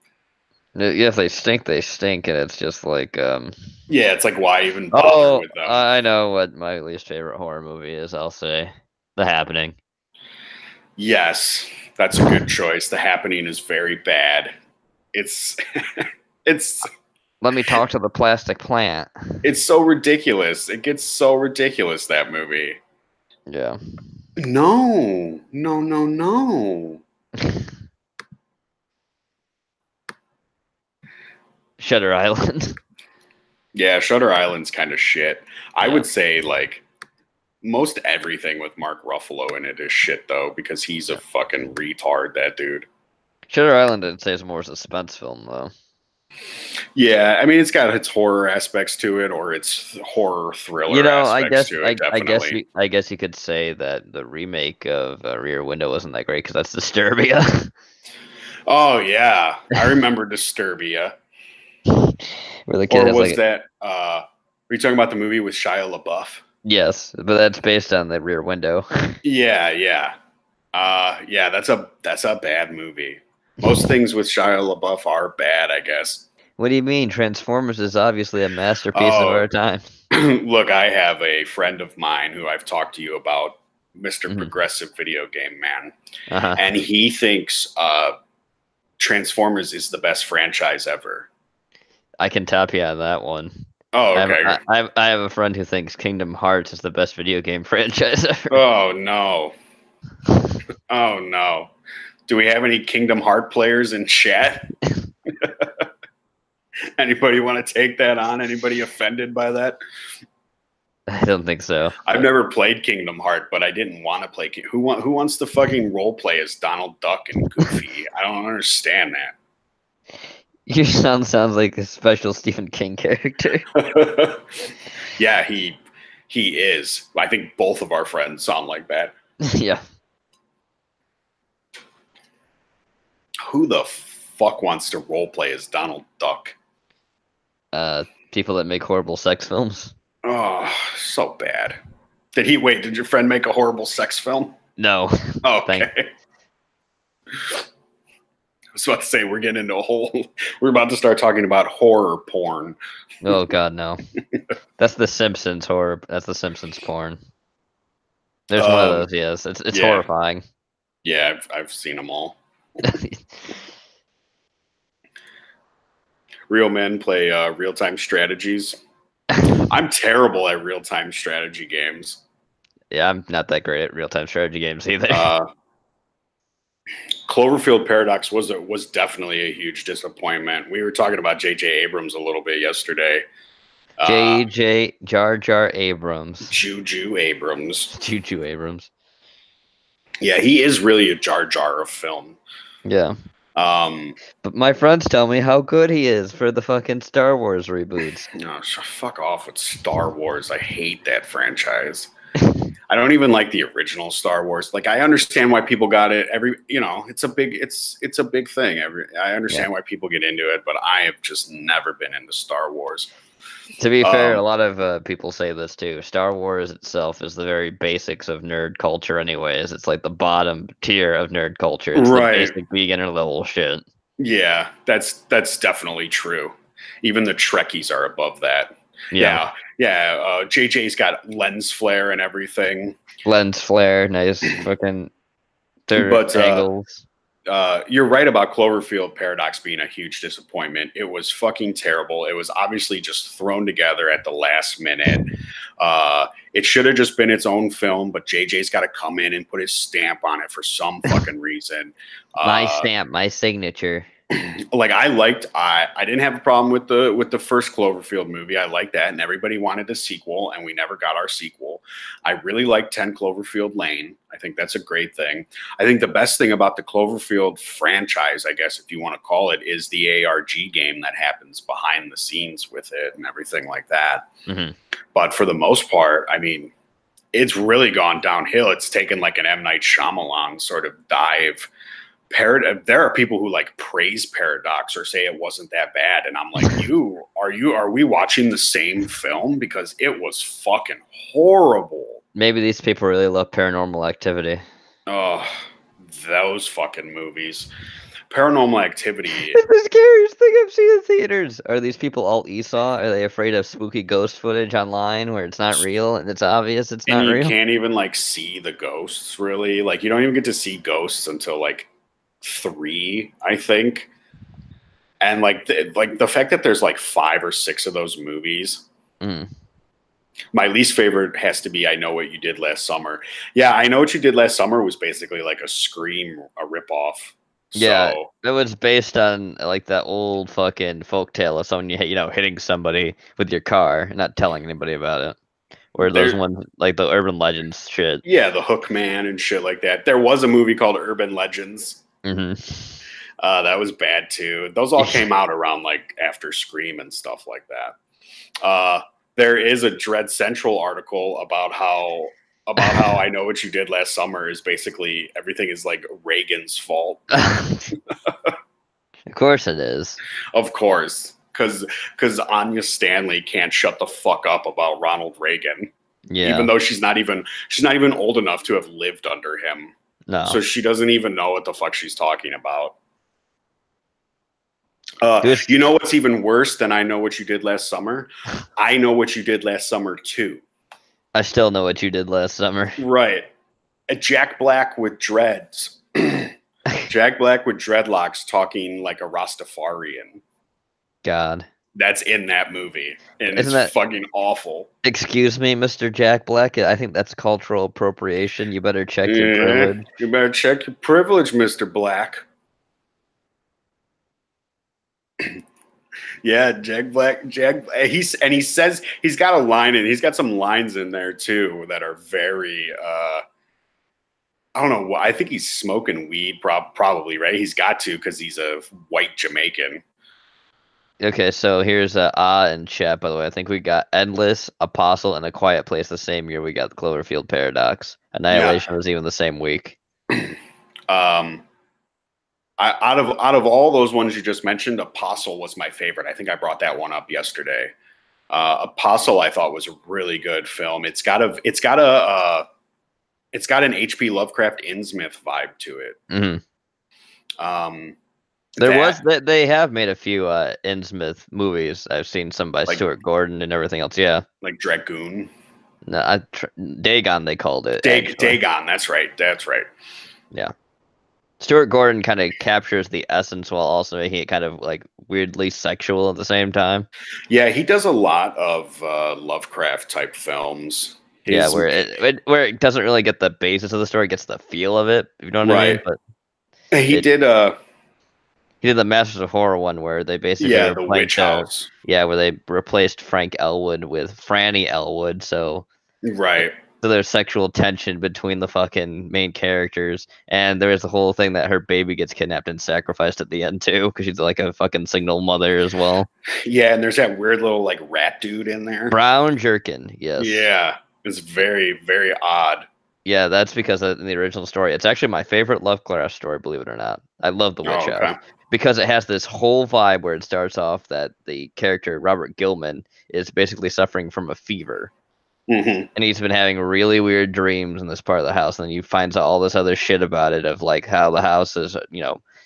Yeah, if they stink, and it's just like yeah, it's like why even bother with them? I know what my least favorite horror movie is. I'll say The Happening. Yes, that's a good choice. The Happening is very bad. It's Let me talk to the plastic plant. It's so ridiculous. It gets so ridiculous, that movie. Yeah. No. Shutter Island. Yeah, Shutter Island's kind of shit. I would say like most everything with Mark Ruffalo in it is shit though, because he's a fucking retard, that dude. Shutter Island, I'd say, is more a suspense film though. Yeah, I mean it's got its horror aspects to it, or its horror thriller aspects to it. Definitely. I guess you could say that the remake of Rear Window wasn't that great because that's Disturbia. Oh yeah, I remember Disturbia. Where the kid or was that? Were you talking about the movie with Shia LaBeouf? Yes, but that's based on the Rear Window. Yeah. That's a bad movie. Most things with Shia LaBeouf are bad, I guess. What do you mean? Transformers is obviously a masterpiece of our time. Look, I have a friend of mine who I've talked to you about, Mr. Progressive Video Game Man, and he thinks Transformers is the best franchise ever. I can top you on that one. Oh, okay. I have a friend who thinks Kingdom Hearts is the best video game franchise ever. Oh, no. Oh, no. Do we have any Kingdom Heart players in chat? Anybody want to take that on? Anybody offended by that? I don't think so. I've never played Kingdom Heart, but I didn't want to play. Who wants to fucking role play as Donald Duck and Goofy? I don't understand that. Your son sounds like a special Stephen King character. Yeah, he is. I think both of our friends sound like that. Yeah. Who the fuck wants to role play as Donald Duck? People that make horrible sex films. Oh, so bad. Did your friend make a horrible sex film? No. Okay. was about to say we're about to start talking about horror porn. Oh God, no. That's the Simpsons horror. That's the Simpsons porn. There's one of Um, those. Yes, it's yeah, horrifying. yeah, I've seen them all. Real men play real time strategies. I'm terrible at real time strategy games. Yeah, I'm not that great at real-time strategy games either. Cloverfield Paradox was definitely a huge disappointment. We were talking about J.J. Abrams a little bit yesterday. J.J. Jar Jar Abrams. Juju Abrams. Juju Abrams. Yeah, he is really a Jar Jar of film. Yeah. Um, But my friends tell me how good he is for the fucking Star Wars reboots. no, fuck off with Star Wars. I hate that franchise. I don't even like the original Star Wars. Like, I understand why people got it. It's a big thing. I understand why people get into it, but I have just never been into Star Wars. To be fair, a lot of people say this too. Star Wars itself is the very basics of nerd culture anyways. It's like the bottom tier of nerd culture. It's the basic beginner level shit. Yeah, that's definitely true. Even the Trekkies are above that. Yeah. JJ's got lens flare and everything. Lens flare, nice fucking third angles. You're right about Cloverfield Paradox being a huge disappointment. It was fucking terrible. It was obviously just thrown together at the last minute. It should have just been its own film, but JJ's got to come in and put his stamp on it for some fucking reason. My stamp, my signature. Like, I didn't have a problem with the first Cloverfield movie. I liked that, and everybody wanted a sequel, and we never got our sequel. I really like 10 Cloverfield Lane. I think that's a great thing. I think the best thing about the Cloverfield franchise, I guess if you want to call it, is the ARG game that happens behind the scenes with it and everything like that. Mm-hmm. But for the most part, I mean, it's really gone downhill. It's taken like an M. Night Shyamalan sort of dive. There are people who like praise Paradox or say it wasn't that bad, and I'm like, are we watching the same film? Because it was fucking horrible. Maybe these people really love Paranormal Activity. Oh, those fucking movies. Paranormal Activity. It's the scariest thing I've seen in theaters. Are these people all Esau? Are they afraid of spooky ghost footage online where it's not real and it's obvious it's not real? And you can't even like see the ghosts really. Like, you don't even get to see ghosts until like 3, I think. And like the fact that there's like 5 or 6 of those movies. My least favorite has to be I Know What You Did Last Summer. Yeah, I Know What You Did Last Summer was basically like a Scream, a ripoff. Yeah, it was based on like that old fucking folktale of someone hitting somebody with your car and not telling anybody about it. Or those ones like the urban legends shit. Yeah, the Hook Man and shit like that. There was a movie called Urban Legends. That was bad too. Those all came out around like after Scream and stuff like that. There is a Dread Central article about how I Know What You Did Last Summer is basically everything is like Reagan's fault. Of course it is. Of course, because Anya Stanley can't shut the fuck up about Ronald Reagan. Yeah. Even though she's not even old enough to have lived under him. No. So she doesn't even know what the fuck she's talking about. You know what's even worse than I Know What You Did Last Summer? I Know What You Did Last Summer 2. I still know what you did last summer. Right. Jack Black with dreads. Jack Black with dreadlocks talking like a Rastafarian. God. That's in that movie. And Isn't that fucking awful. Excuse me, Mr. Jack Black? I think that's cultural appropriation. You better check your privilege. You better check your privilege, Mr. Black. Yeah, Jack Black. He says he's got a line and he's got some lines in there too that are very I don't know. I think he's smoking weed, probably, right? He's got to because he's a white Jamaican. Okay, so here's in chat, by the way. I think we got Endless, Apostle, and A Quiet Place the same year we got the Cloverfield Paradox. Annihilation was even the same week. Out of all those ones you just mentioned, Apostle was my favorite. I think I brought that one up yesterday. Apostle I thought was a really good film. It's got an H.P. Lovecraft Innsmouth vibe to it. Mm-hmm. There was That that they have made a few Innsmouth movies. I've seen some by like Stuart Gordon and everything else. Yeah, Dragoon. no, Dagon they called it actually. Dagon, that's right. That's right. Yeah, Stuart Gordon kind of captures the essence while also making it kind of like weirdly sexual at the same time. Yeah, he does a lot of Lovecraft type films. Yeah, His where it doesn't really get the basis of the story, it gets the feel of it. You know what I mean? right. But He it did he did the Masters of Horror one where they basically yeah, were the playing Witch to House. yeah, where they replaced Frank Elwood with Franny Elwood, so Right. so there's sexual tension between the fucking main characters, and there's the whole thing that her baby gets kidnapped and sacrificed at the end too, because she's like a fucking single mother as well. Yeah, and there's that weird little like rat dude in there. Brown Jerkin, yes. Yeah. It's very, very odd. Yeah, that's because in the original story, it's actually my favorite Lovecraft story, believe it or not. I love The Witch Oh, House okay. because it has this whole vibe where it starts off that the character Robert Gilman is basically suffering from a fever, Hmm. and he's been having really weird dreams in this part of the house, and then you find out all this other shit about it of like how the house is,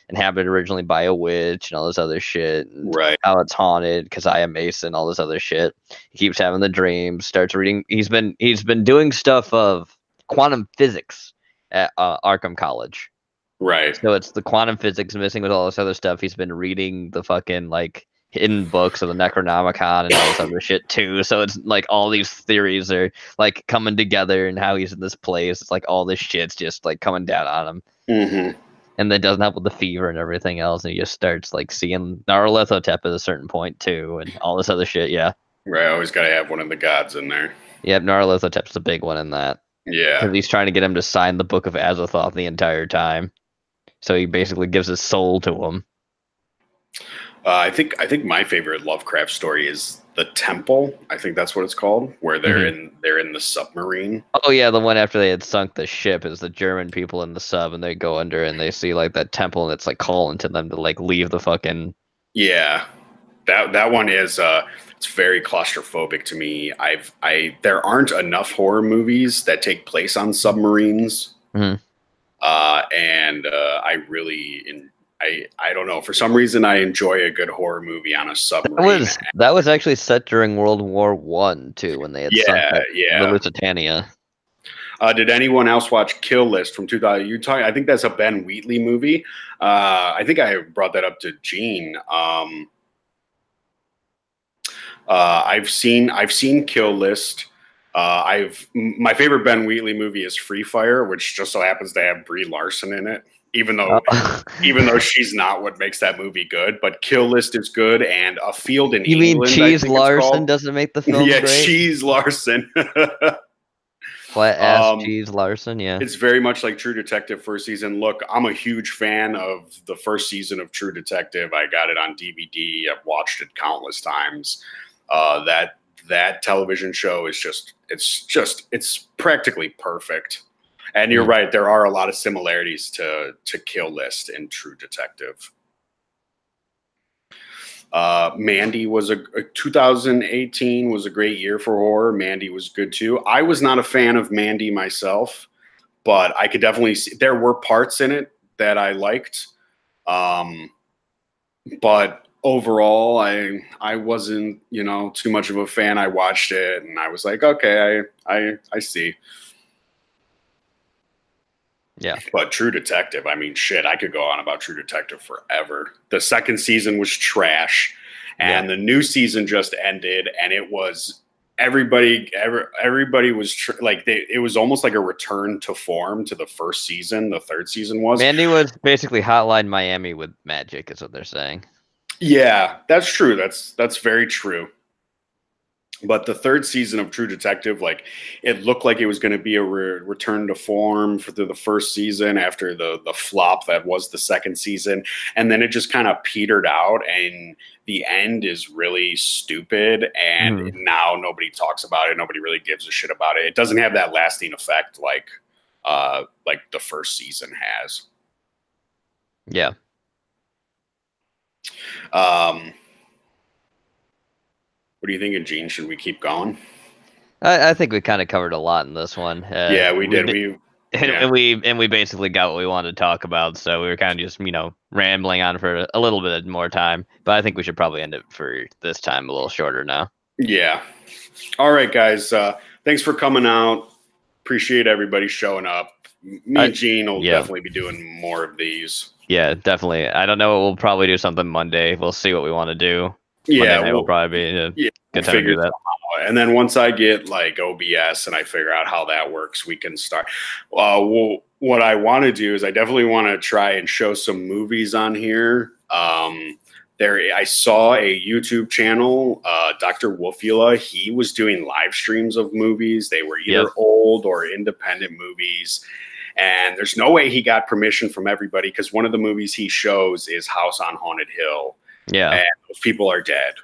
inhabited originally by a witch and all this other shit, and Right. how it's haunted because I am Mason, all this other shit. He keeps having the dreams, starts reading. He's been doing stuff of quantum physics at Arkham College. Right. So it's the quantum physics missing with all this other stuff. He's been reading the fucking like hidden books of the Necronomicon and all this other shit too. So it's like all these theories are like coming together and how he's in this place. It's like all this shit's just like coming down on him. Hmm. And then doesn't help with the fever and everything else. And he just starts like seeing Nyarlathotep at a certain point too, and all this other shit. Yeah. Right. Always got to have one of the gods in there. Yep, Nyarlathotep's the big one in that. Yeah. Because he's trying to get him to sign the Book of Azathoth the entire time. So he basically gives his soul to him. I think my favorite Lovecraft story is the Temple. I think that's what it's called, where they're in the submarine. Oh yeah, the one after they had sunk the ship is the German people in the sub, and they go under and they see like that temple, and it's like calling to them to like leave the fucking. Yeah, that one is it's very claustrophobic to me. There aren't enough horror movies that take place on submarines, Mhm. and I really I don't know, for some reason I enjoy a good horror movie on a That submarine. was that was actually set during World War One too, when they had sunk Yeah, the yeah. Lusitania. Did anyone else watch Kill List from 2000? I think that's a Ben Wheatley movie. I think I brought that up to Gene. I've seen Kill List. My favorite Ben Wheatley movie is Free Fire, which just so happens to have Brie Larson in it. Even though Oh. even though she's not what makes that movie good, but Kill List is good, and A Field in You mean England, I Cheese think it's Larson called. doesn't make the film Yeah, great? Cheese Larson. Flat ass um, Cheese Larson, yeah. It's very much like True Detective first season. Look, I'm a huge fan of the first season of True Detective. I got it on DVD. I've watched it countless times. That television show is it's practically perfect. And you're right, there are a lot of similarities to Kill List and True Detective. Mandy was a 2018 was a great year for horror. Mandy was good too. I was not a fan of Mandy myself, but I could definitely see there were parts in it that I liked. But overall, I wasn't too much of a fan. I watched it and I was like, okay, I see. Yeah. But True Detective, I mean, shit, I could go on about True Detective forever. The second season was trash, and the new season just ended, and it was everybody was it was almost like a return to form to the first season. The third season was. Mandy was basically Hotline Miami with magic, is what they're saying. Yeah, that's true. That's very true. But the third season of True Detective, like, it looked like it was going to be a return to form for the first season after the flop that was the second season, and then it just kind of petered out, and the end is really stupid, and now nobody talks about it. Nobody really gives a shit about it. It doesn't have that lasting effect like the first season has. Yeah. What do you think, Gene? Should we keep going? I think we kind of covered a lot in this one. Yeah, we did. And we basically got what we wanted to talk about, so we were kind of just rambling on for a little bit more time. But I think we should probably end it for this time a little shorter now. Yeah. All right, guys. Thanks for coming out. Appreciate everybody showing up. Me and Gene will definitely be doing more of these. Yeah, definitely. I don't know. We'll probably do something Monday. We'll see what we want to do. Yeah, Monday night will probably be a good time to do that. And then once I get like OBS and I figure out how that works, we can start. What I want to do is I definitely want to try and show some movies on here. I saw a YouTube channel, Dr. Wolfula. He was doing live streams of movies. They were either old or independent movies. And there's no way he got permission from everybody because one of the movies he shows is House on Haunted Hill. Yeah. And those people are dead.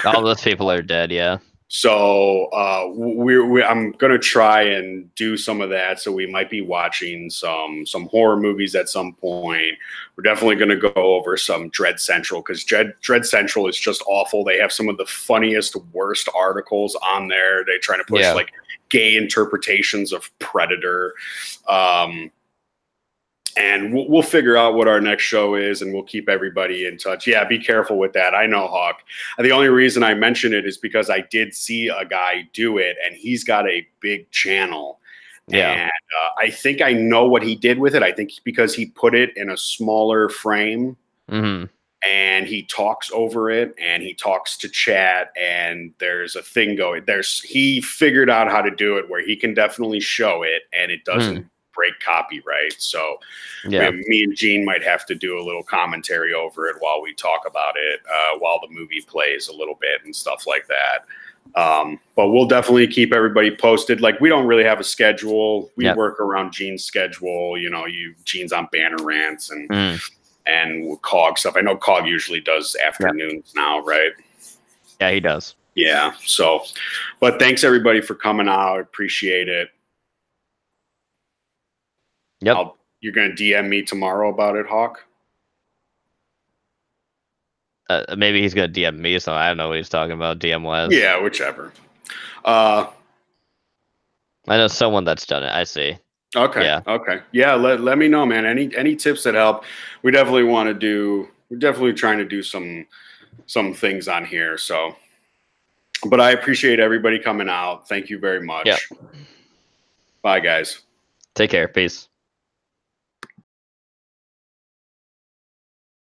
All those people are dead, yeah. So I'm gonna try and do some of that. So we might be watching some horror movies at some point. We're definitely gonna go over some Dread Central because Dread Central is just awful. They have some of the funniest, worst articles on there. They're trying to push like gay interpretations of Predator. And we'll figure out what our next show is, and we'll keep everybody in touch. Yeah, be careful with that. I know, Hawk. The only reason I mention it is because I did see a guy do it, and he's got a big channel. Yeah. And I think I know what he did with it. I think because he put it in a smaller frame, and he talks over it, and he talks to chat, and there's a thing going. He figured out how to do it where he can definitely show it, and it doesn't break copyright. So me and Gene might have to do a little commentary over it while we talk about it, while the movie plays a little bit and stuff like that. But we'll definitely keep everybody posted. Like, we don't really have a schedule. We work around Gene's schedule. Gene's on Banner Rants and Cog stuff. I know Cog usually does afternoons now, right? Yeah, he does. Yeah. So, but thanks everybody for coming out. Appreciate it. Yep. You're going to DM me tomorrow about it, Hawk? Maybe he's going to DM me, so I don't know what he's talking about. DM Wes. Yeah, whichever. I know someone that's done it. I see. Okay. Yeah. Okay. Yeah. Let me know, man. Any tips that help? We definitely want to do. We're definitely trying to do some things on here. So, but I appreciate everybody coming out. Thank you very much. Yeah. Bye, guys. Take care. Peace.